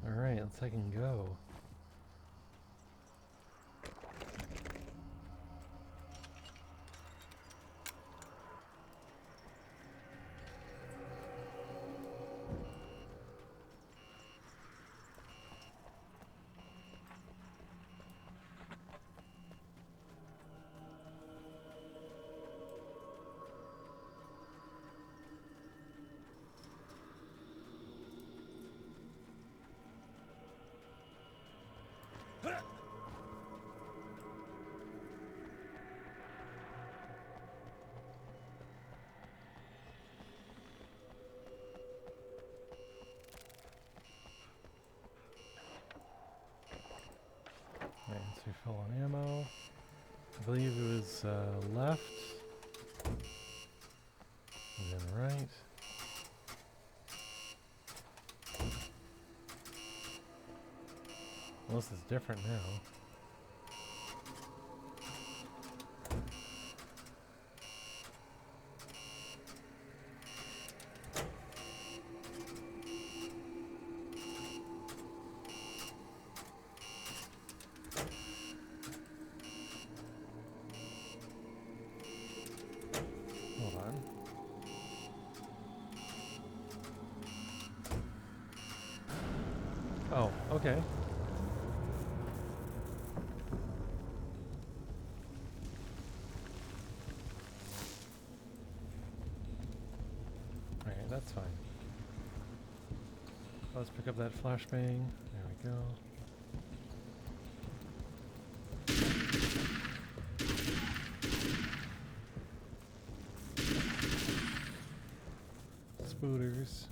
Alright, let's second go. to fill on ammo. I believe it was left. And then right. Unless it's different now. Hold on. Oh, okay. Alright, that's fine. Let's pick up that flashbang. There we go. Spooters.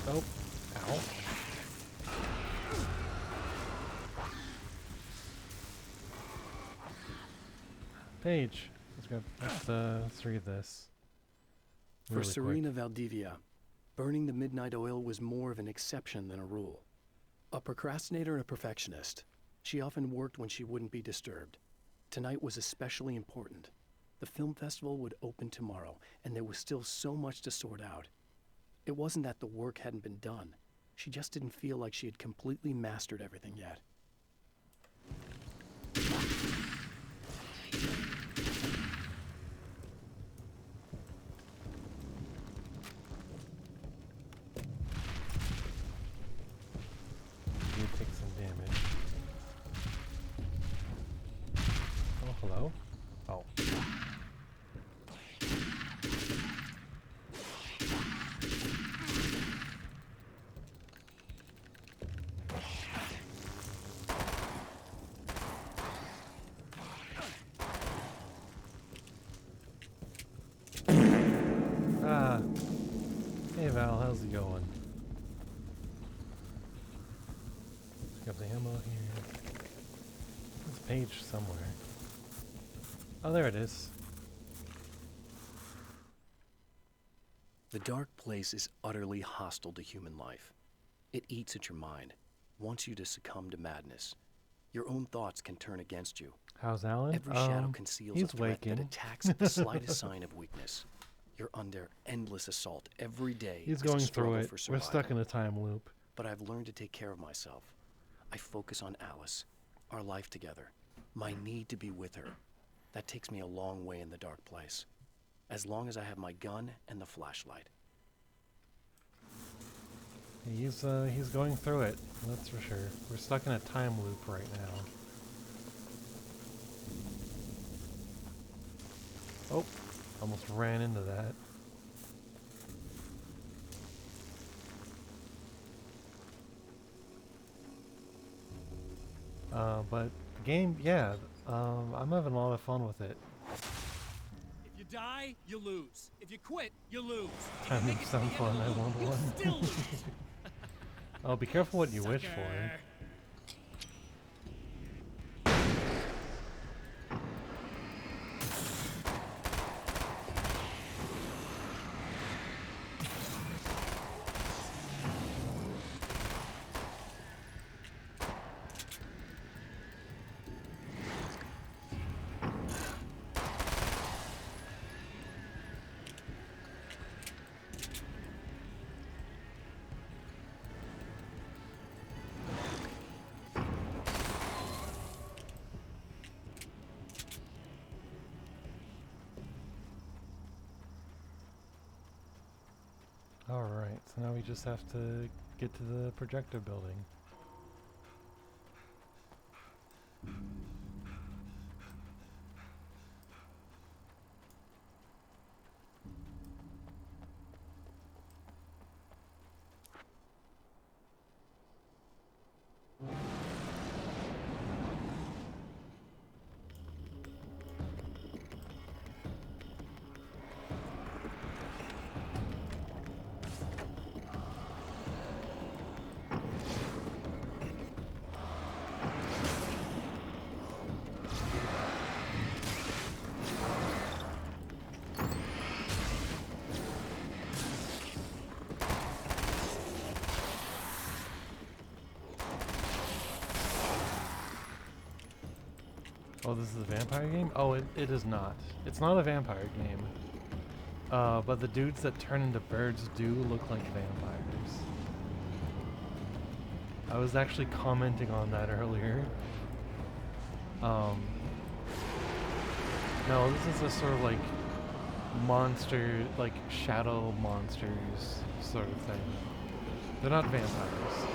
Oh. Ow. Page. Let's read this. For Really Serena Valdivia, burning the midnight oil was more of an exception than a rule. A procrastinator and a perfectionist, she often worked when she wouldn't be disturbed. Tonight was especially important. The film festival would open tomorrow, and there was still so much to sort out. It wasn't that the work hadn't been done. She just didn't feel like she had completely mastered everything yet. You take some damage. Oh, hello? Oh. Ah. Hey Val, how's it going? Pick up the ammo here. There's a page somewhere. Oh, there it is. The dark place is utterly hostile to human life. It eats at your mind, wants you to succumb to madness. Your own thoughts can turn against you. How's Alan? Every shadow conceals a he's threat waking. that attacks at the slightest sign of weakness. You're under endless assault every day. He's is a going through struggle it. for We're stuck survival. in a time loop. But I've learned to take care of myself. I focus on Alice, our life together, my need to be with her. That takes me a long way in the dark place. As long as I have my gun and the flashlight. He's going through it, that's for sure. We're stuck in a time loop right now. Oh, almost ran into that. But the game, yeah, I'm having a lot of fun with it. If you die, you lose. If you quit, you lose. Time of some fun, I want one. Still lose. Oh, be careful what you wish for. Sucker. Alright, so now we just have to get to the projector building. Oh, this is a vampire game? Oh, it is not. It's not a vampire game. But the dudes that turn into birds do look like vampires. I was actually commenting on that earlier. No, this is a sort of like monster, like shadow monsters sort of thing. They're not vampires.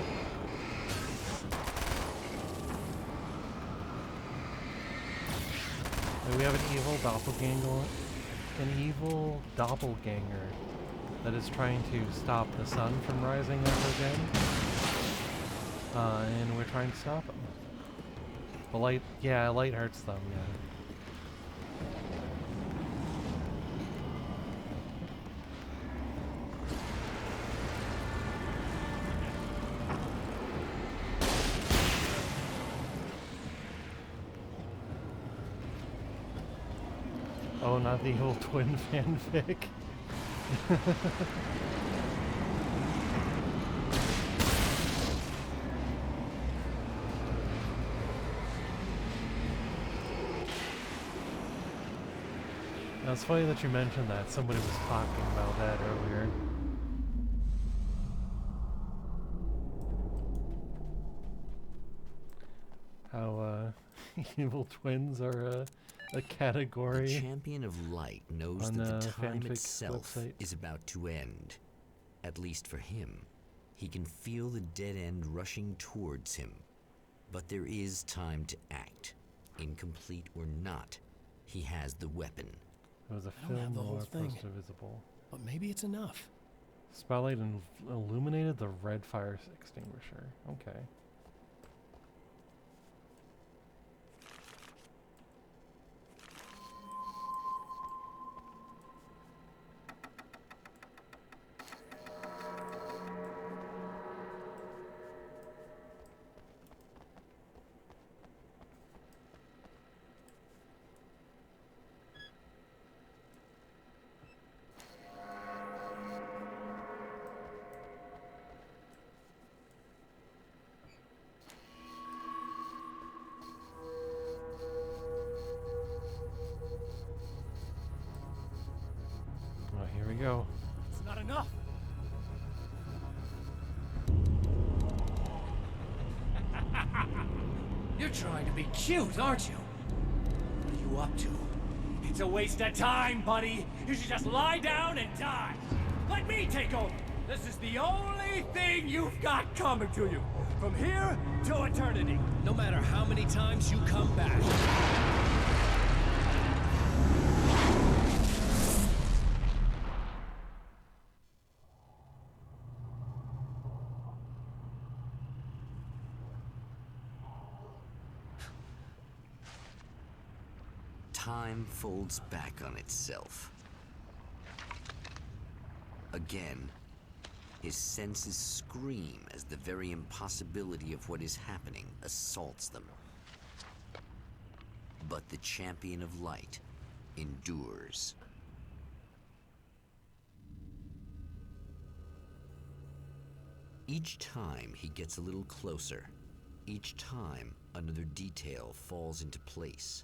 And we have an evil doppelganger that is trying to stop the sun from rising ever again. And we're trying to stop him. The light, yeah, light hurts them, yeah. Oh, not the old twin fanfic. Now, it's funny that you mentioned that. Somebody was talking about that earlier. How evil twins are a category. The Champion of Light knows on that the the time fanfic itself website. is about to end. At least for him. He can feel the dead end rushing towards him. But there is time to act. Incomplete or not, he has the weapon. It was a I don't have film the whole noir thing, poster visible. but maybe it's enough. Spotlight illuminated the red fire extinguisher. Okay. Oh, here we go. It's not enough. You're trying to be cute, aren't you? What are you up to? It's a waste of time, buddy. You should just lie down and die. Let me take over. This is the only thing you've got coming to you. From here to eternity. No matter how many times you come back. Time folds back on itself. Again, his senses scream as the very impossibility of what is happening assaults them. But the Champion of Light endures. Each time he gets a little closer. Each time another detail falls into place.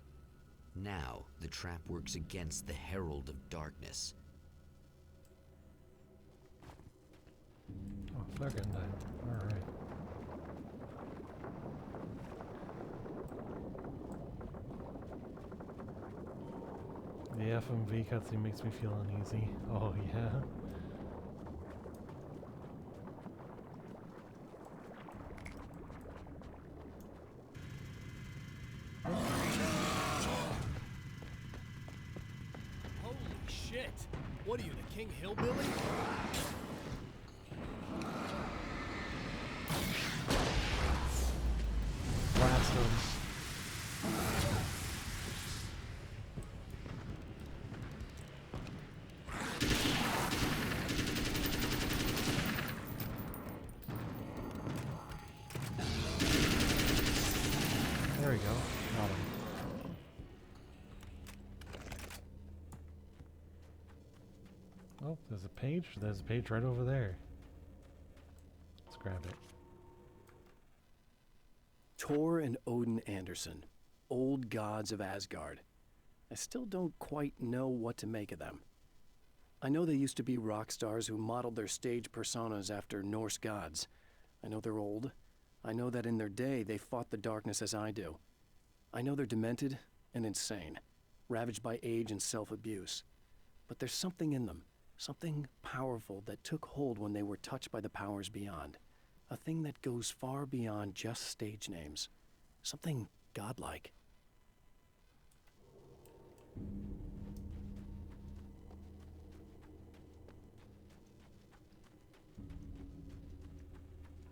Now, the trap works against the Herald of Darkness. Oh, flare gun died. Alright. The FMV cutscene makes me feel uneasy. Oh, yeah. Holy shit! What are you, the King Hillbilly? Blast him. There we go. Got him. Oh, there's a page. There's a page right over there. Let's grab it. Tor and Odin Anderson. old gods of Asgard. I still don't quite know what to make of them. I know they used to be rock stars who modeled their stage personas after Norse gods. I know they're old. I know that in their day they fought the darkness as I do. I know they're demented and insane, ravaged by age and self-abuse. But there's something in them, something powerful that took hold when they were touched by the powers beyond. A thing that goes far beyond just stage names. Something godlike.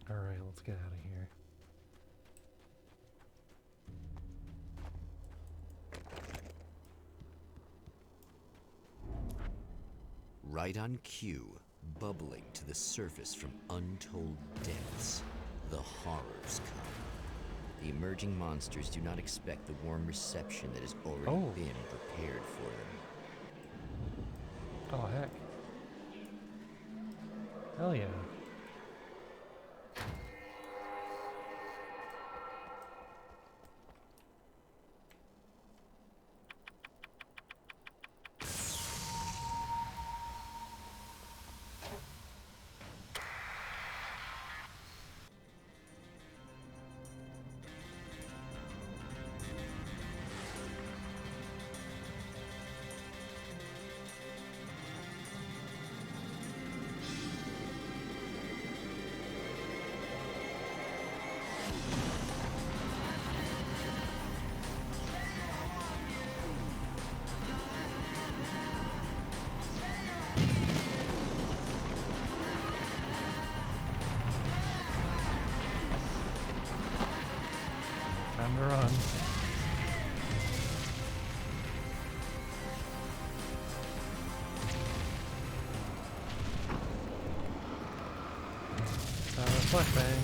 Alright, let's get out of here. Right on cue, bubbling to the surface from untold depths, the horrors come. The emerging monsters do not expect the warm reception that has already been prepared for them. Oh, heck. Hell yeah. Time to run. Flashbang.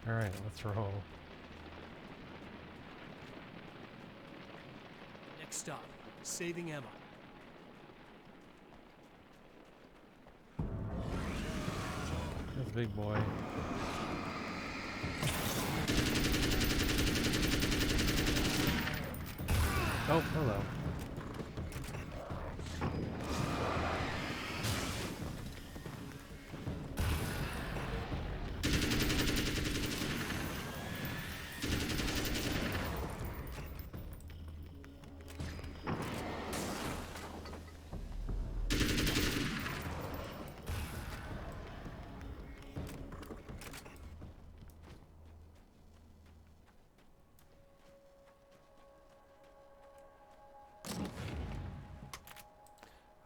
Alright, let's roll. Next stop, saving Emma. This big boy. Oh, hello.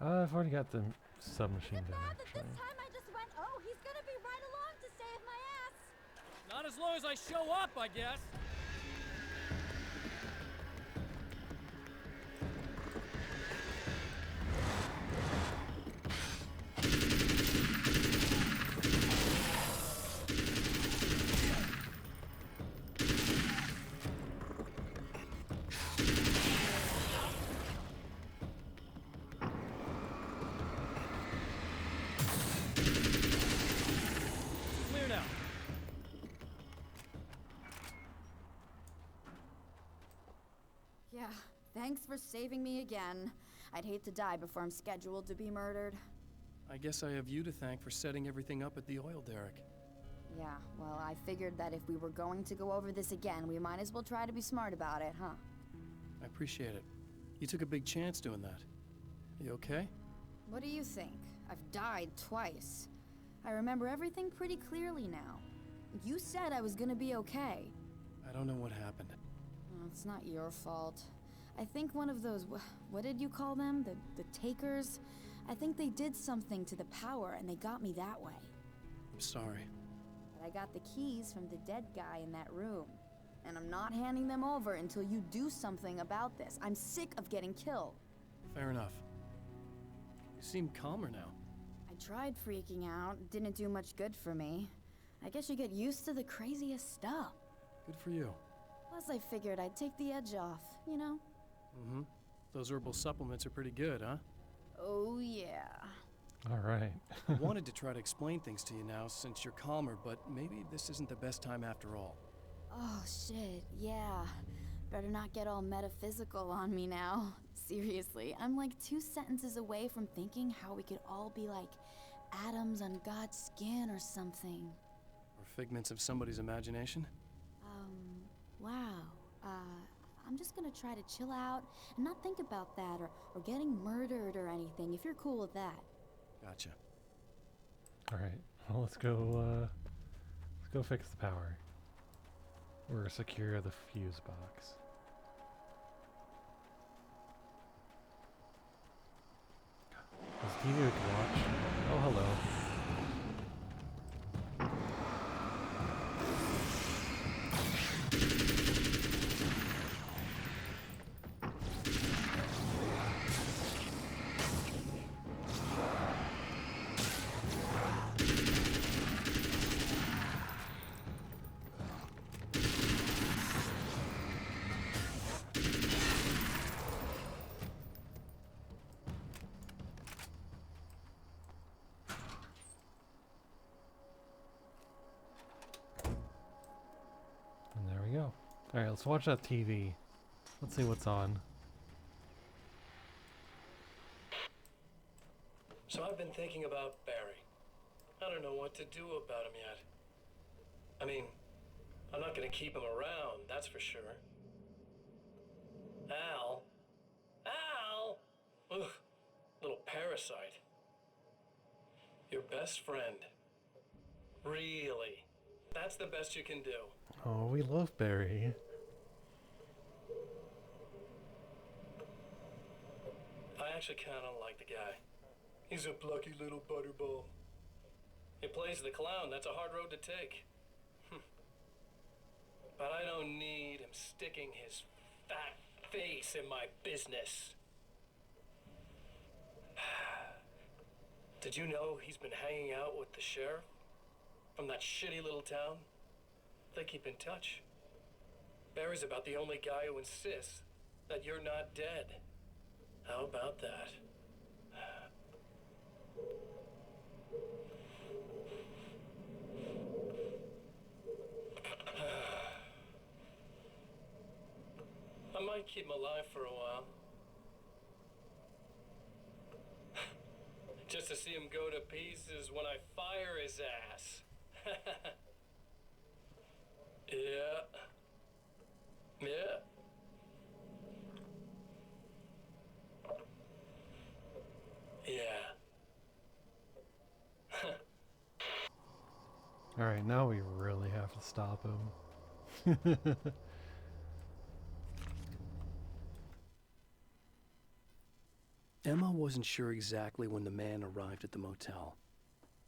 I've already got the submachine gun, actually. I just went, oh, he's gonna be right along to save my ass. Not as long as I show up, I guess. Clear now. Yeah, thanks for saving me again. I'd hate to die before I'm scheduled to be murdered. I guess I have you to thank for setting everything up at the oil derrick. Yeah, well, I figured that if we were going to go over this again, we might as well try to be smart about it, huh? I appreciate it. You took a big chance doing that. You okay? What do you think? I've died twice. I remember everything pretty clearly now. You said I was gonna be okay. I don't know what happened. Oh, it's not your fault. I think one of those, what did you call them? The takers? I think they did something to the power and they got me that way. I'm sorry. But I got the keys from the dead guy in that room. And I'm not handing them over until you do something about this. I'm sick of getting killed. Fair enough. You seem calmer now. I tried freaking out. It didn't do much good for me. I guess you get used to the craziest stuff. Good for you. Plus, I figured I'd take the edge off, you know? Mm-hmm. Those herbal supplements are pretty good, huh? Oh, yeah. All right. I wanted to try to explain things to you now since you're calmer, but maybe this isn't the best time after all. Oh, shit, yeah. Better not get all metaphysical on me now. Seriously, I'm like 2 sentences away from thinking how we could all be like atoms on God's skin or something. Or figments of somebody's imagination? Wow. I'm just gonna try to chill out and not think about that or getting murdered or anything, if you're cool with that. Gotcha. All right. Well, let's go fix the power. Or secure the fuse box. Is TV we can watch? Oh, hello. And there we go. Alright, let's watch that TV. Let's see what's on. So I've been thinking about Barry. I don't know what to do about him yet. I mean, I'm not gonna keep him around, that's for sure. Al? Al! Ugh, little parasite. Your best friend. Really? That's the best you can do. Oh, we love Barry. I actually kind of like the guy. He's a plucky little butterball. He plays the clown. That's a hard road to take. But I don't need him sticking his fat face in my business. Did you know he's been hanging out with the sheriff from that shitty little town? They keep in touch. Barry's about the only guy who insists that you're not dead. How about that? I might keep him alive for a while. Just to see him go to pieces when I fire his ass. Yeah. Yeah. Yeah. Alright, now we really have to stop him. Emma wasn't sure exactly when the man arrived at the motel,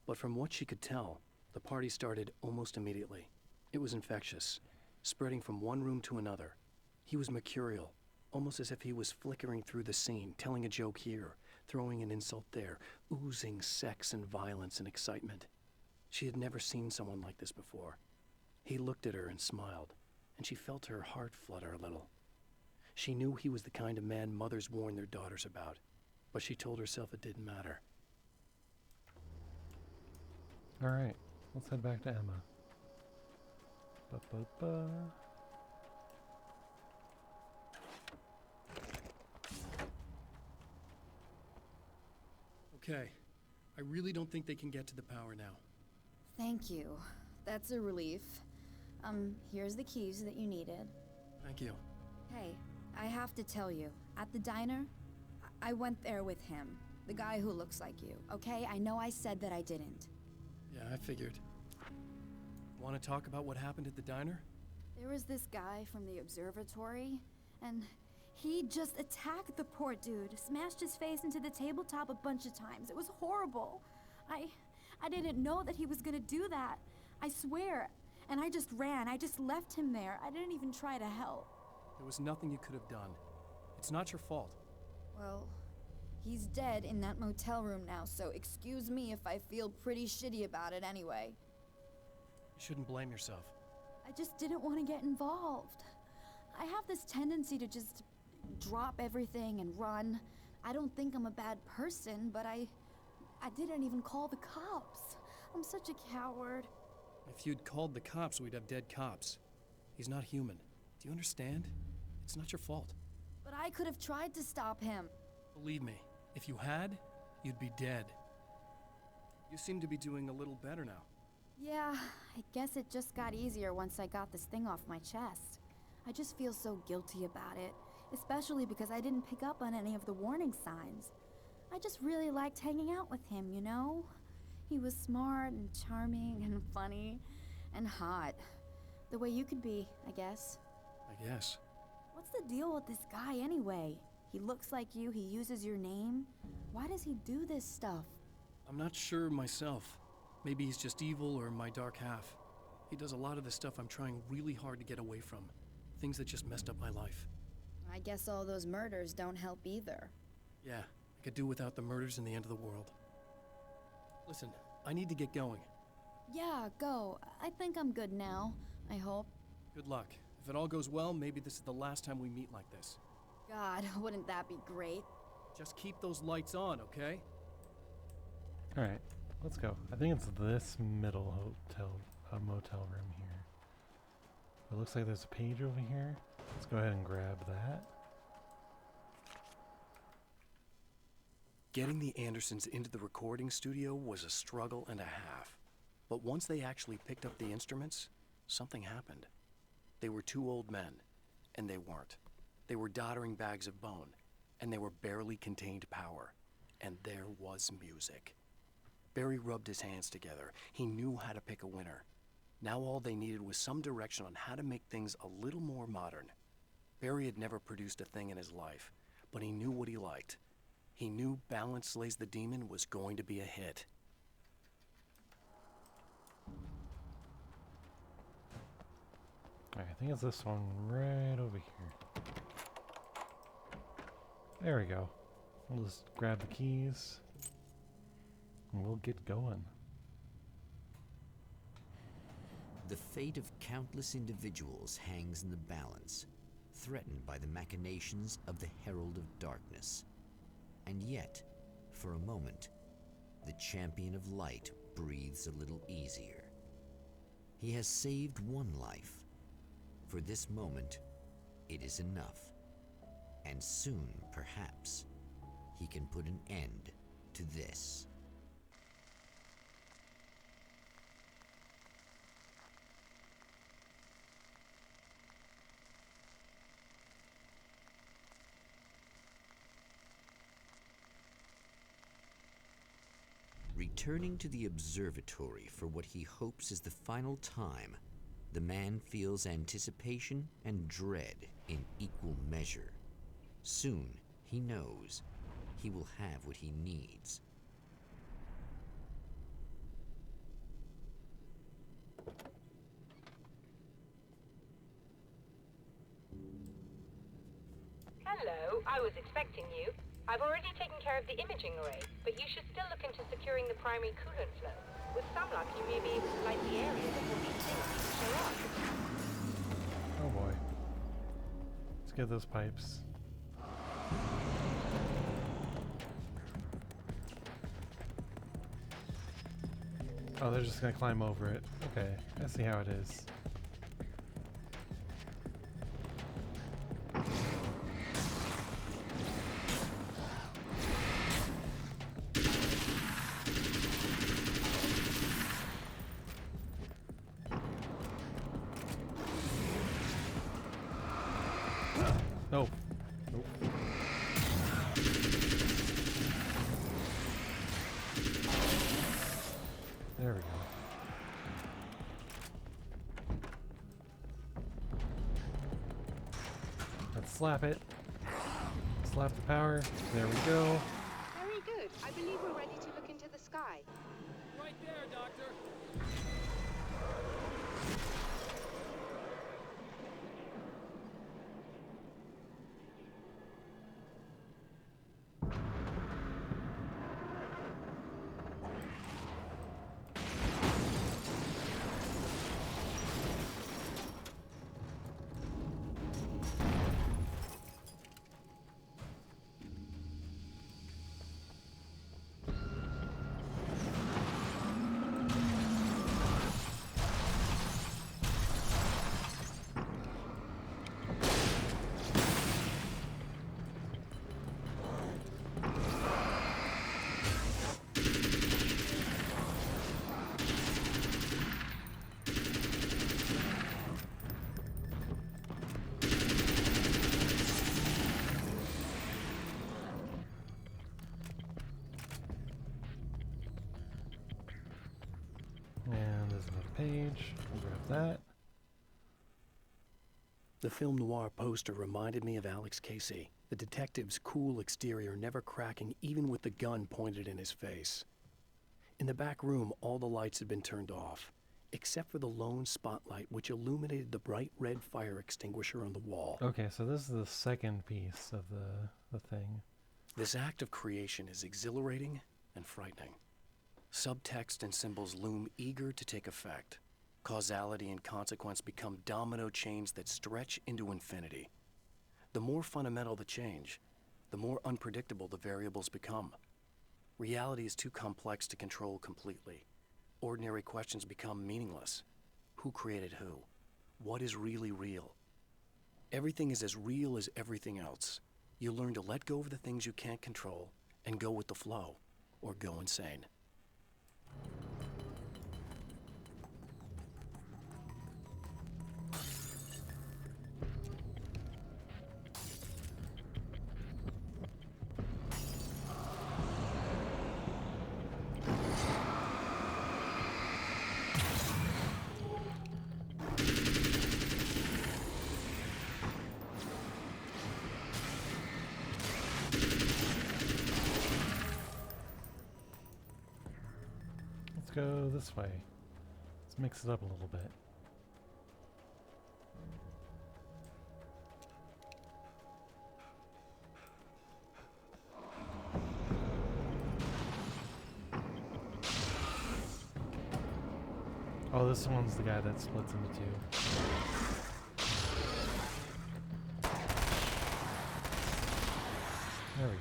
but from what she could tell, the party started almost immediately. It was infectious, spreading from one room to another. He was mercurial, almost as if he was flickering through the scene, telling a joke here, throwing an insult there, oozing sex and violence and excitement. She had never seen someone like this before. He looked at her and smiled, and she felt her heart flutter a little. She knew he was the kind of man mothers warn their daughters about, but she told herself it didn't matter. Alright, let's head back to Emma. Ba-ba-ba. Okay, I really don't think they can get to the power now. Thank you. That's a relief. Here's the keys that you needed. Thank you. Hey, I have to tell you, at the diner, I went there with him. The guy who looks like you, okay? I know I said that I didn't. Yeah, I figured. Want to talk about what happened at the diner? There was this guy from the observatory, and he just attacked the poor dude, smashed his face into the tabletop a bunch of times. It was horrible. I didn't know that he was gonna do that. I swear. And I just ran. I just left him there. I didn't even try to help. There was nothing you could have done. It's not your fault. Well, he's dead in that motel room now, so excuse me if I feel pretty shitty about it anyway. You shouldn't blame yourself. I just didn't want to get involved. I have this tendency to just drop everything and run. I don't think I'm a bad person, but I didn't even call the cops. I'm such a coward. If you'd called the cops, we'd have dead cops. He's not human. Do you understand? It's not your fault. But I could have tried to stop him. Believe me, if you had, you'd be dead. You seem to be doing a little better now. Yeah, I guess it just got easier once I got this thing off my chest. I just feel so guilty about it, especially because I didn't pick up on any of the warning signs. I just really liked hanging out with him, you know? He was smart and charming and funny and hot. The way you could be, I guess. I guess. What's the deal with this guy anyway? He looks like you, he uses your name. Why does he do this stuff? I'm not sure myself. Maybe he's just evil or my dark half. He does a lot of the stuff I'm trying really hard to get away from. Things that just messed up my life. I guess all those murders don't help either. Yeah, I could do without the murders and the end of the world. Listen, I need to get going. Yeah, go. I think I'm good now. I hope. Good luck. If it all goes well, maybe this is the last time we meet like this. God, wouldn't that be great? Just keep those lights on, okay? Alright, let's go. I think it's this middle motel room here. It looks like there's a page over here. Let's go ahead and grab that. Getting the Andersons into the recording studio was a struggle and a half. But once they actually picked up the instruments, something happened. They were two old men, and they weren't. They were doddering bags of bone, and they were barely contained power. And there was music. Barry rubbed his hands together. He knew how to pick a winner. Now all they needed was some direction on how to make things a little more modern. Barry had never produced a thing in his life, but he knew what he liked. He knew Balance Slays the Demon was going to be a hit. Alright, I think it's this one right over here. There we go. We'll just grab the keys and we'll get going. The fate of countless individuals hangs in the balance, threatened by the machinations of the Herald of Darkness. And yet, for a moment, the Champion of Light breathes a little easier. He has saved one life. For this moment, it is enough. And soon, perhaps, he can put an end to this. Returning to the observatory for what he hopes is the final time, the man feels anticipation and dread in equal measure. Soon, he knows, he will have what he needs. Hello, I was expecting you. I've already taken care of the imaging array, but you should still look into securing the primary coolant flow. With some luck, you may be able to light the area before these things show up. Oh boy. Let's get those pipes. Oh, they're just gonna climb over it. Okay, I see how it is. No. Nope. There we go. Let's slap it. Slap the power. There we go. Very good. I believe we're ready to look into the sky. Right there, Doctor. page. I'll grab that. The film noir poster reminded me of Alex Casey, the detective's cool exterior never cracking even with the gun pointed in his face. In the back room, all the lights had been turned off, except for the lone spotlight which illuminated the bright red fire extinguisher on the wall. Okay, so this is the second piece of the thing. This act of creation is exhilarating and frightening. Subtext and symbols loom eager to take effect. Causality and consequence become domino chains that stretch into infinity. The more fundamental the change, the more unpredictable the variables become. Reality is too complex to control completely. Ordinary questions become meaningless. Who created who? What is really real? Everything is as real as everything else. You learn to let go of the things you can't control and go with the flow, or go insane. Go this way. Let's mix it up a little bit. Oh, this one's the guy that splits into two. There we go.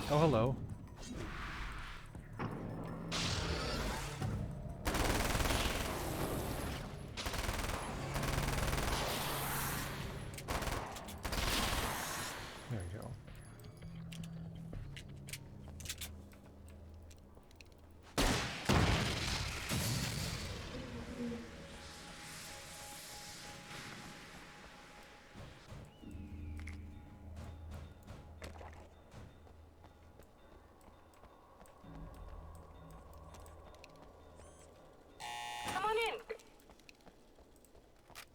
Oh, hello. There we go.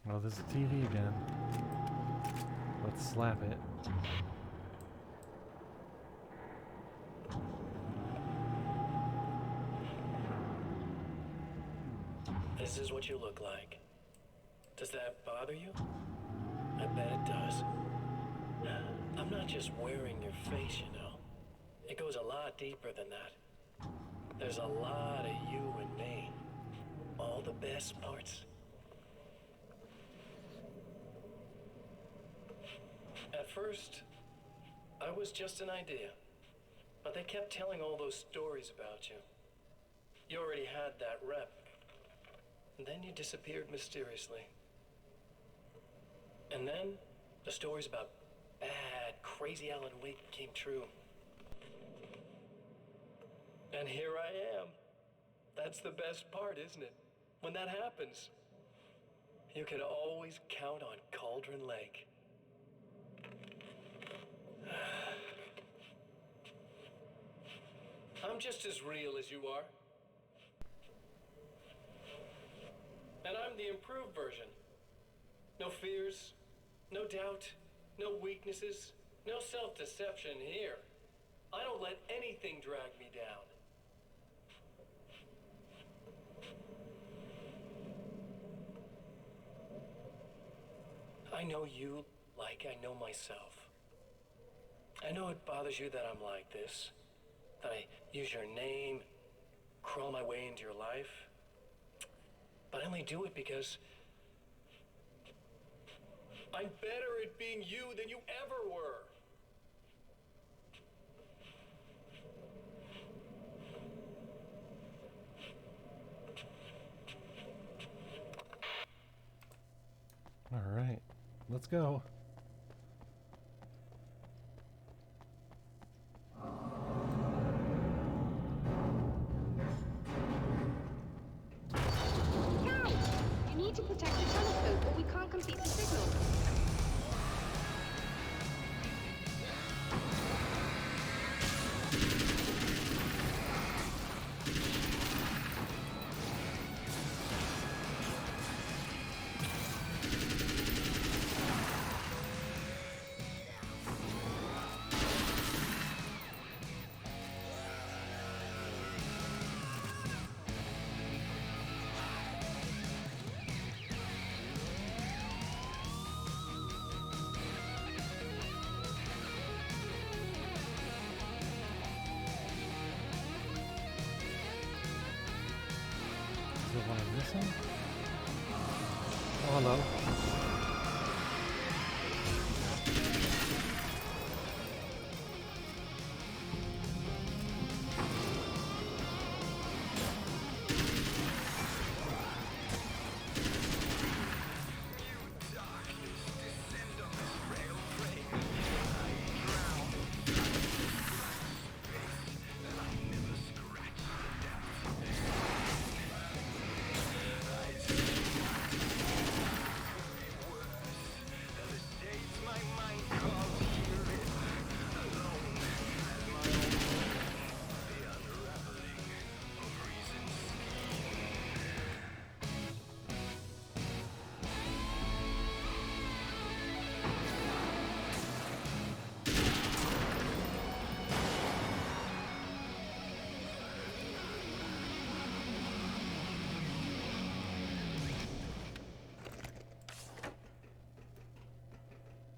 Oh, there's a TV again. Let's slap it. This is what you look like. Does that bother you? I bet it does. I'm not just wearing your face, you know. It goes a lot deeper than that. There's a lot of you and me. All the best parts. At first, I was just an idea. But they kept telling all those stories about you. You already had that rep. And then you disappeared mysteriously. And then, the stories about bad, crazy Alan Wake came true. And here I am. That's the best part, isn't it? When that happens, you can always count on Cauldron Lake. I'm just as real as you are. And I'm the improved version. No fears, no doubt, no weaknesses, no self-deception here. I don't let anything drag me down. I know you like I know myself. I know it bothers you that I'm like this, that I use your name, crawl my way into your life. But I only do it because I'm better at being you than you ever were. All right, let's go. You need to protect the telescope, or we can't complete the signal. Medicine? Oh, hello.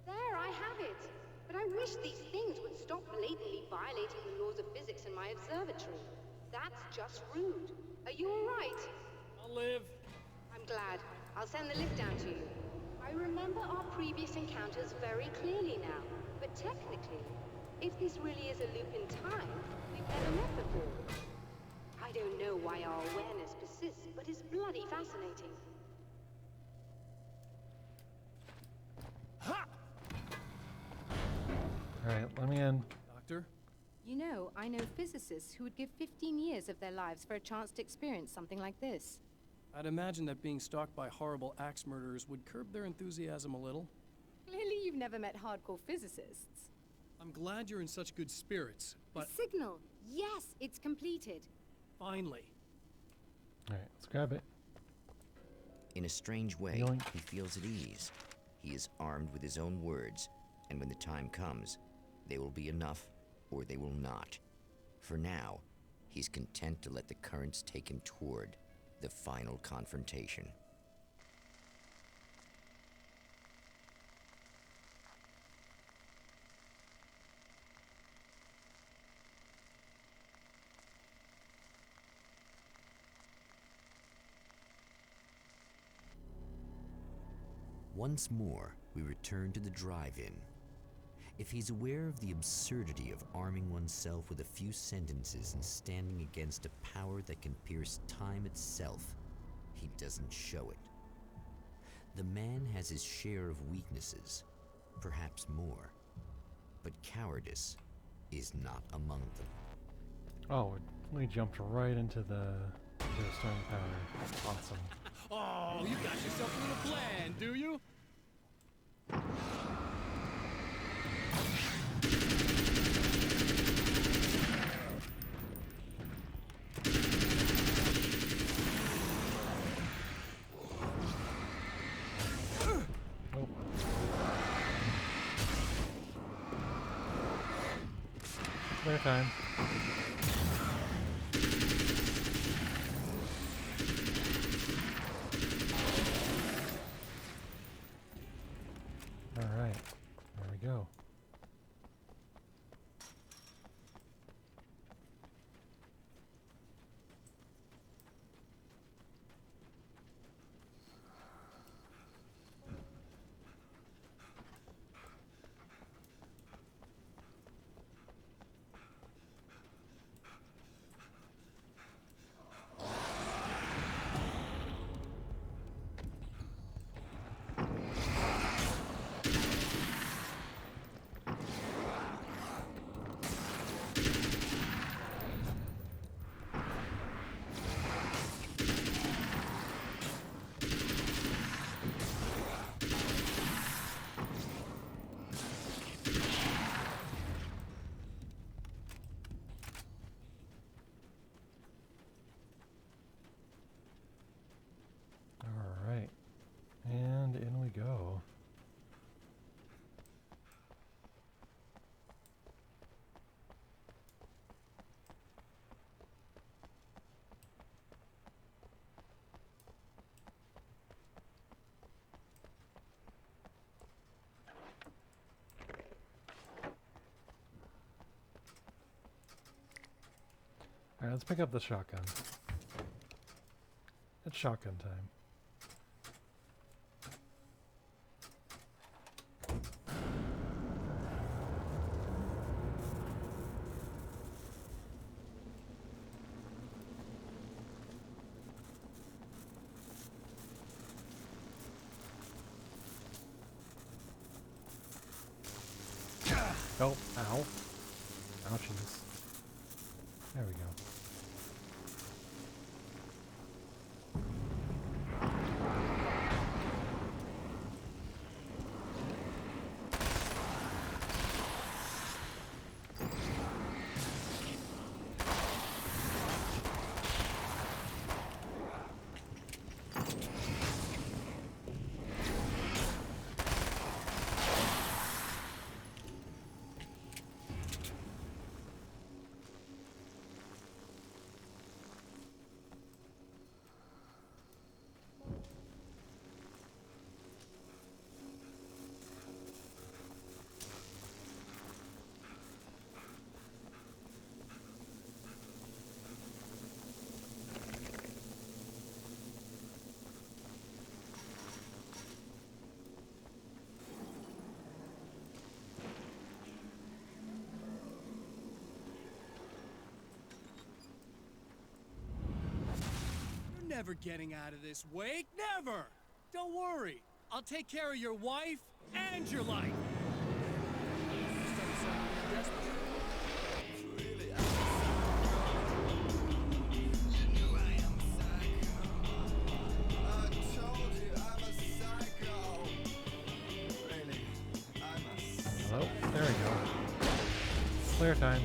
There, I have it. But I wish these things would stop blatantly violating the laws of physics in my observatory. That's just rude. Are you all right? I'll live. I'm glad. I'll send the lift down to you. I remember our previous encounters very clearly now. But technically, if this really is a loop in time, we've never met before. I don't know why our awareness persists, but it's bloody fascinating. Alright, let me in. Doctor? You know, I know physicists who would give 15 years of their lives for a chance to experience something like this. I'd imagine that being stalked by horrible axe murderers would curb their enthusiasm a little. Clearly you've never met hardcore physicists. I'm glad you're in such good spirits, but... The signal! Yes, it's completed. Finally. Alright, let's grab it. In a strange way, Yoink. he feels at ease. He is armed with his own words, and when the time comes, they will be enough or they will not. For now, he's content to let the currents take him toward the final confrontation. Once more, we return to the drive-in. If he's aware of the absurdity of arming oneself with a few sentences and standing against a power that can pierce time itself, he doesn't show it. The man has his share of weaknesses, perhaps more, but cowardice is not among them. Oh, we jumped right into the stone powder. Awesome. Oh, you got yourself a little plan, do you? Spare time. Alright, there we go. Alright, and in we go. Alright, let's pick up the shotgun. It Shotgun time. Oh, ow. Ouchies. There we go. You're never getting out of this, Wake. Never! Don't worry. I'll take care of your wife and your life. Oh, there we go. Clear time.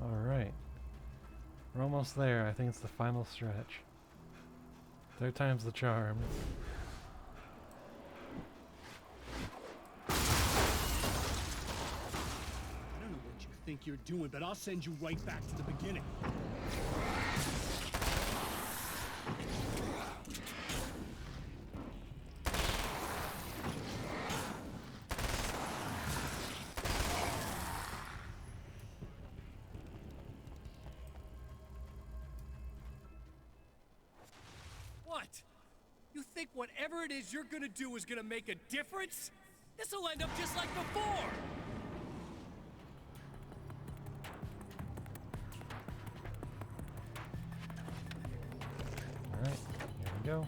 Alright. We're almost there. I think it's the final stretch. Third time's the charm. I don't know what you think you're doing, but I'll send you right back to the beginning. What? You think whatever it is you're gonna do is gonna make a difference? This'll end up just like before! Alright, here we go.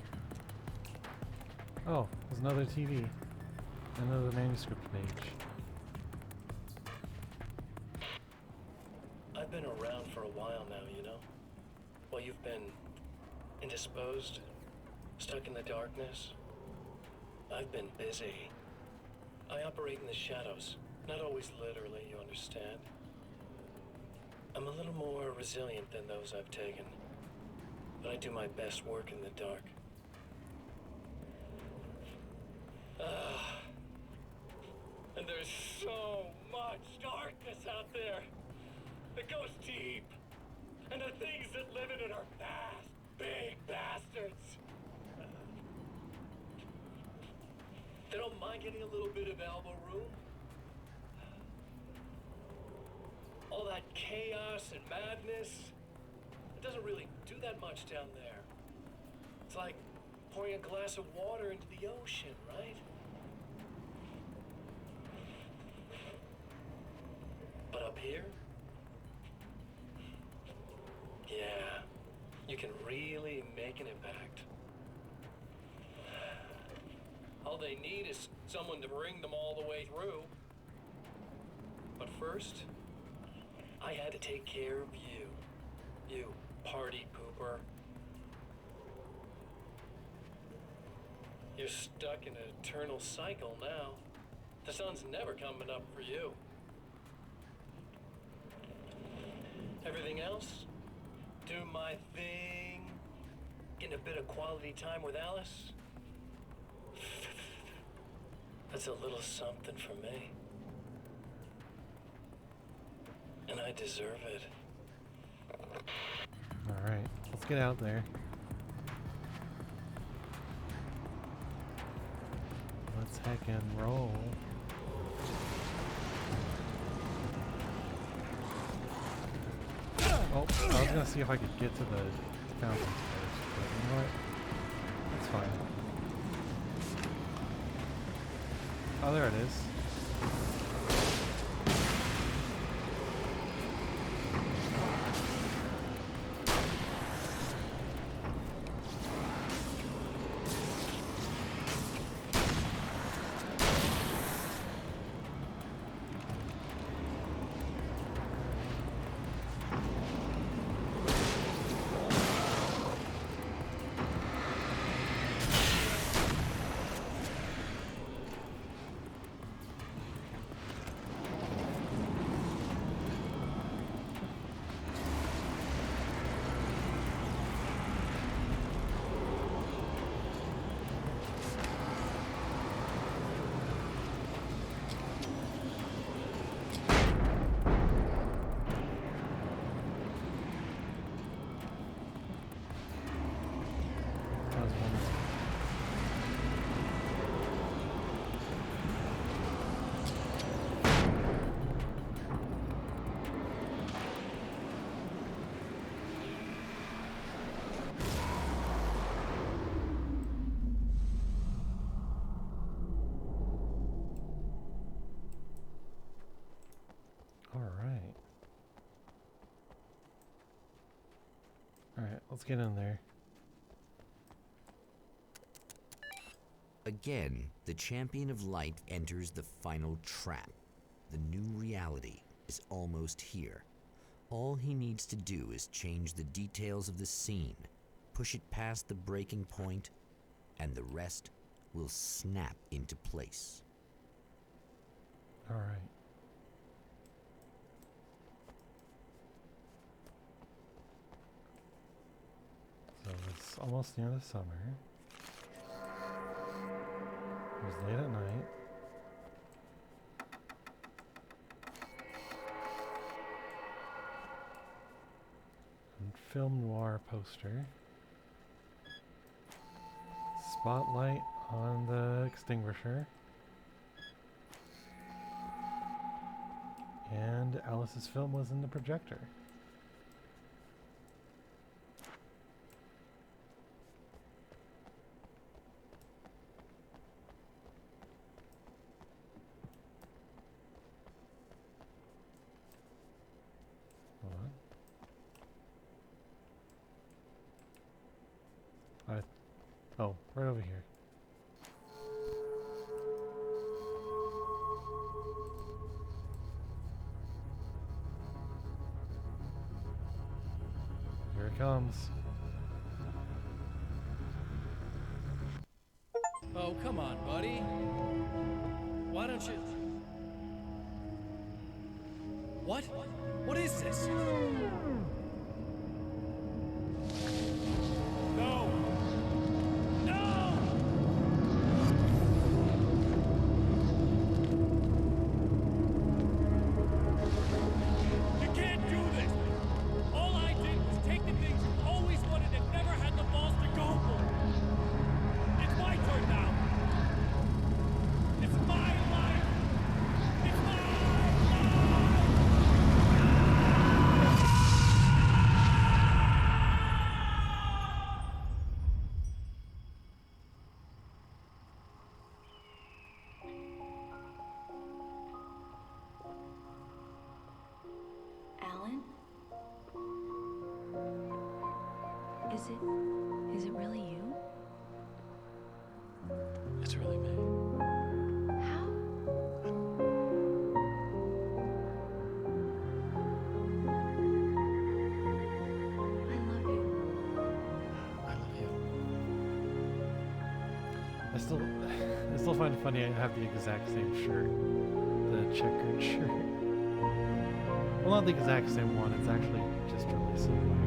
Oh, there's another TV. Another manuscript page. I've been around for a while now, you know? While you've been indisposed, stuck in the darkness, I've been busy. I operate in the shadows, not always literally, you understand? I'm a little more resilient than those I've taken, but I do my best work in the dark. And there's so much darkness out there that goes deep, and the things that live in it are fast, big bastards. They don't mind getting a little bit of elbow room. All that chaos and madness, it doesn't really do that much down there. It's like pouring a glass of water into the ocean, right? But up here, yeah, you can really make an impact. All they need is someone to bring them all the way through. But first, I had to take care of you. You party pooper. You're stuck in an eternal cycle now. The sun's never coming up for you. Everything else, do my thing, Getting a bit of quality time with Alice? That's a little something for me. And I deserve it. Alright, let's get out there. Let's heckin' roll. Oh, I was gonna see if I could get to the fountains first, but you know what? That's fine. Oh, there it is. Alright, let's get in there. Again, the Champion of Light enters the final trap. The new reality is almost here. All he needs to do is change the details of the scene, push it past the breaking point, and the rest will snap into place. Alright. So it's almost the end of summer. It was late at night. And film noir poster. Spotlight on the extinguisher. And Alice's film was in the projector. Oh, right over here. Here it comes. Oh, come on, buddy. Why don't you... What? What is this? No! No! You can't do this! All I did was take the things you always wanted and never had the balls to go for. It's my turn now. It's my life. It's my life. Alan? Is it really you? It's really me. How? I love you. I love you. I still find it funny I have the exact same shirt. The checkered shirt. Well, not the exact same one, it's actually just really similar.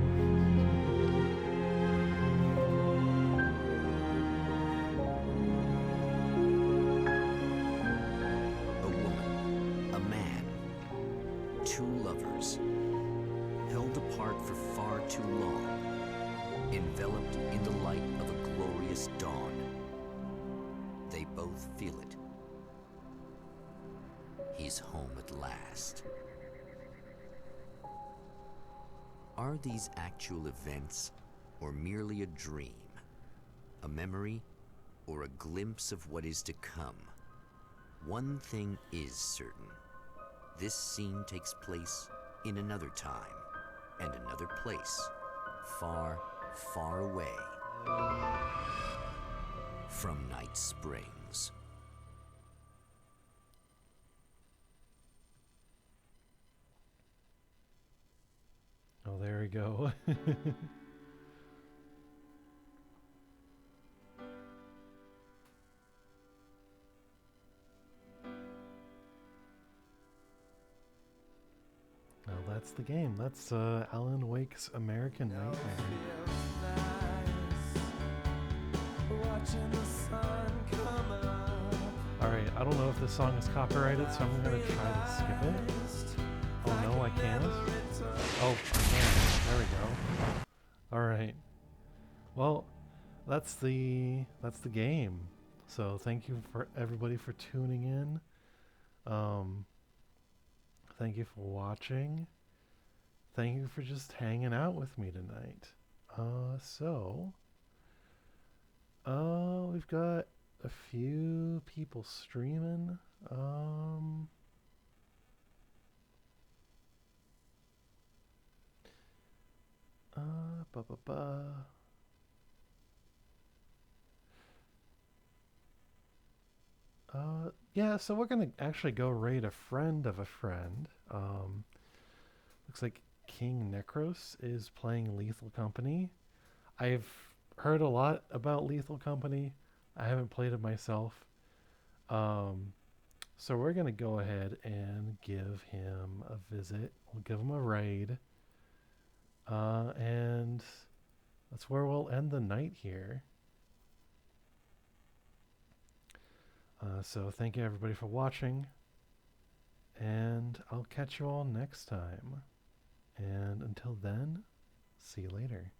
two lovers, held apart for far too long, enveloped in the light of a glorious dawn. They both feel it. He's home at last. Are these actual events, or merely a dream? A memory, or a glimpse of what is to come? One thing is certain. This scene takes place in another time and another place, far, far away from Night Springs. Oh, there we go. Well, that's the game. That's Alan Wake's American Nightmare. Alright, I don't know if this song is copyrighted, so I'm gonna try to skip it. Oh no, I can't. Oh, I can. There we go. Alright. Well, that's the game. So thank you for everybody for tuning in. Thank you for watching. Thank you for just hanging out with me tonight. We've got a few people streaming. Yeah, so we're gonna actually go raid a friend of a friend. Looks like King Necros is playing Lethal Company. I've heard a lot about Lethal Company. I haven't played it myself. So we're gonna go ahead and give him a visit. We'll give him a raid. And that's where we'll end the night here. So thank you everybody for watching, and I'll catch you all next time. And until then, see you later.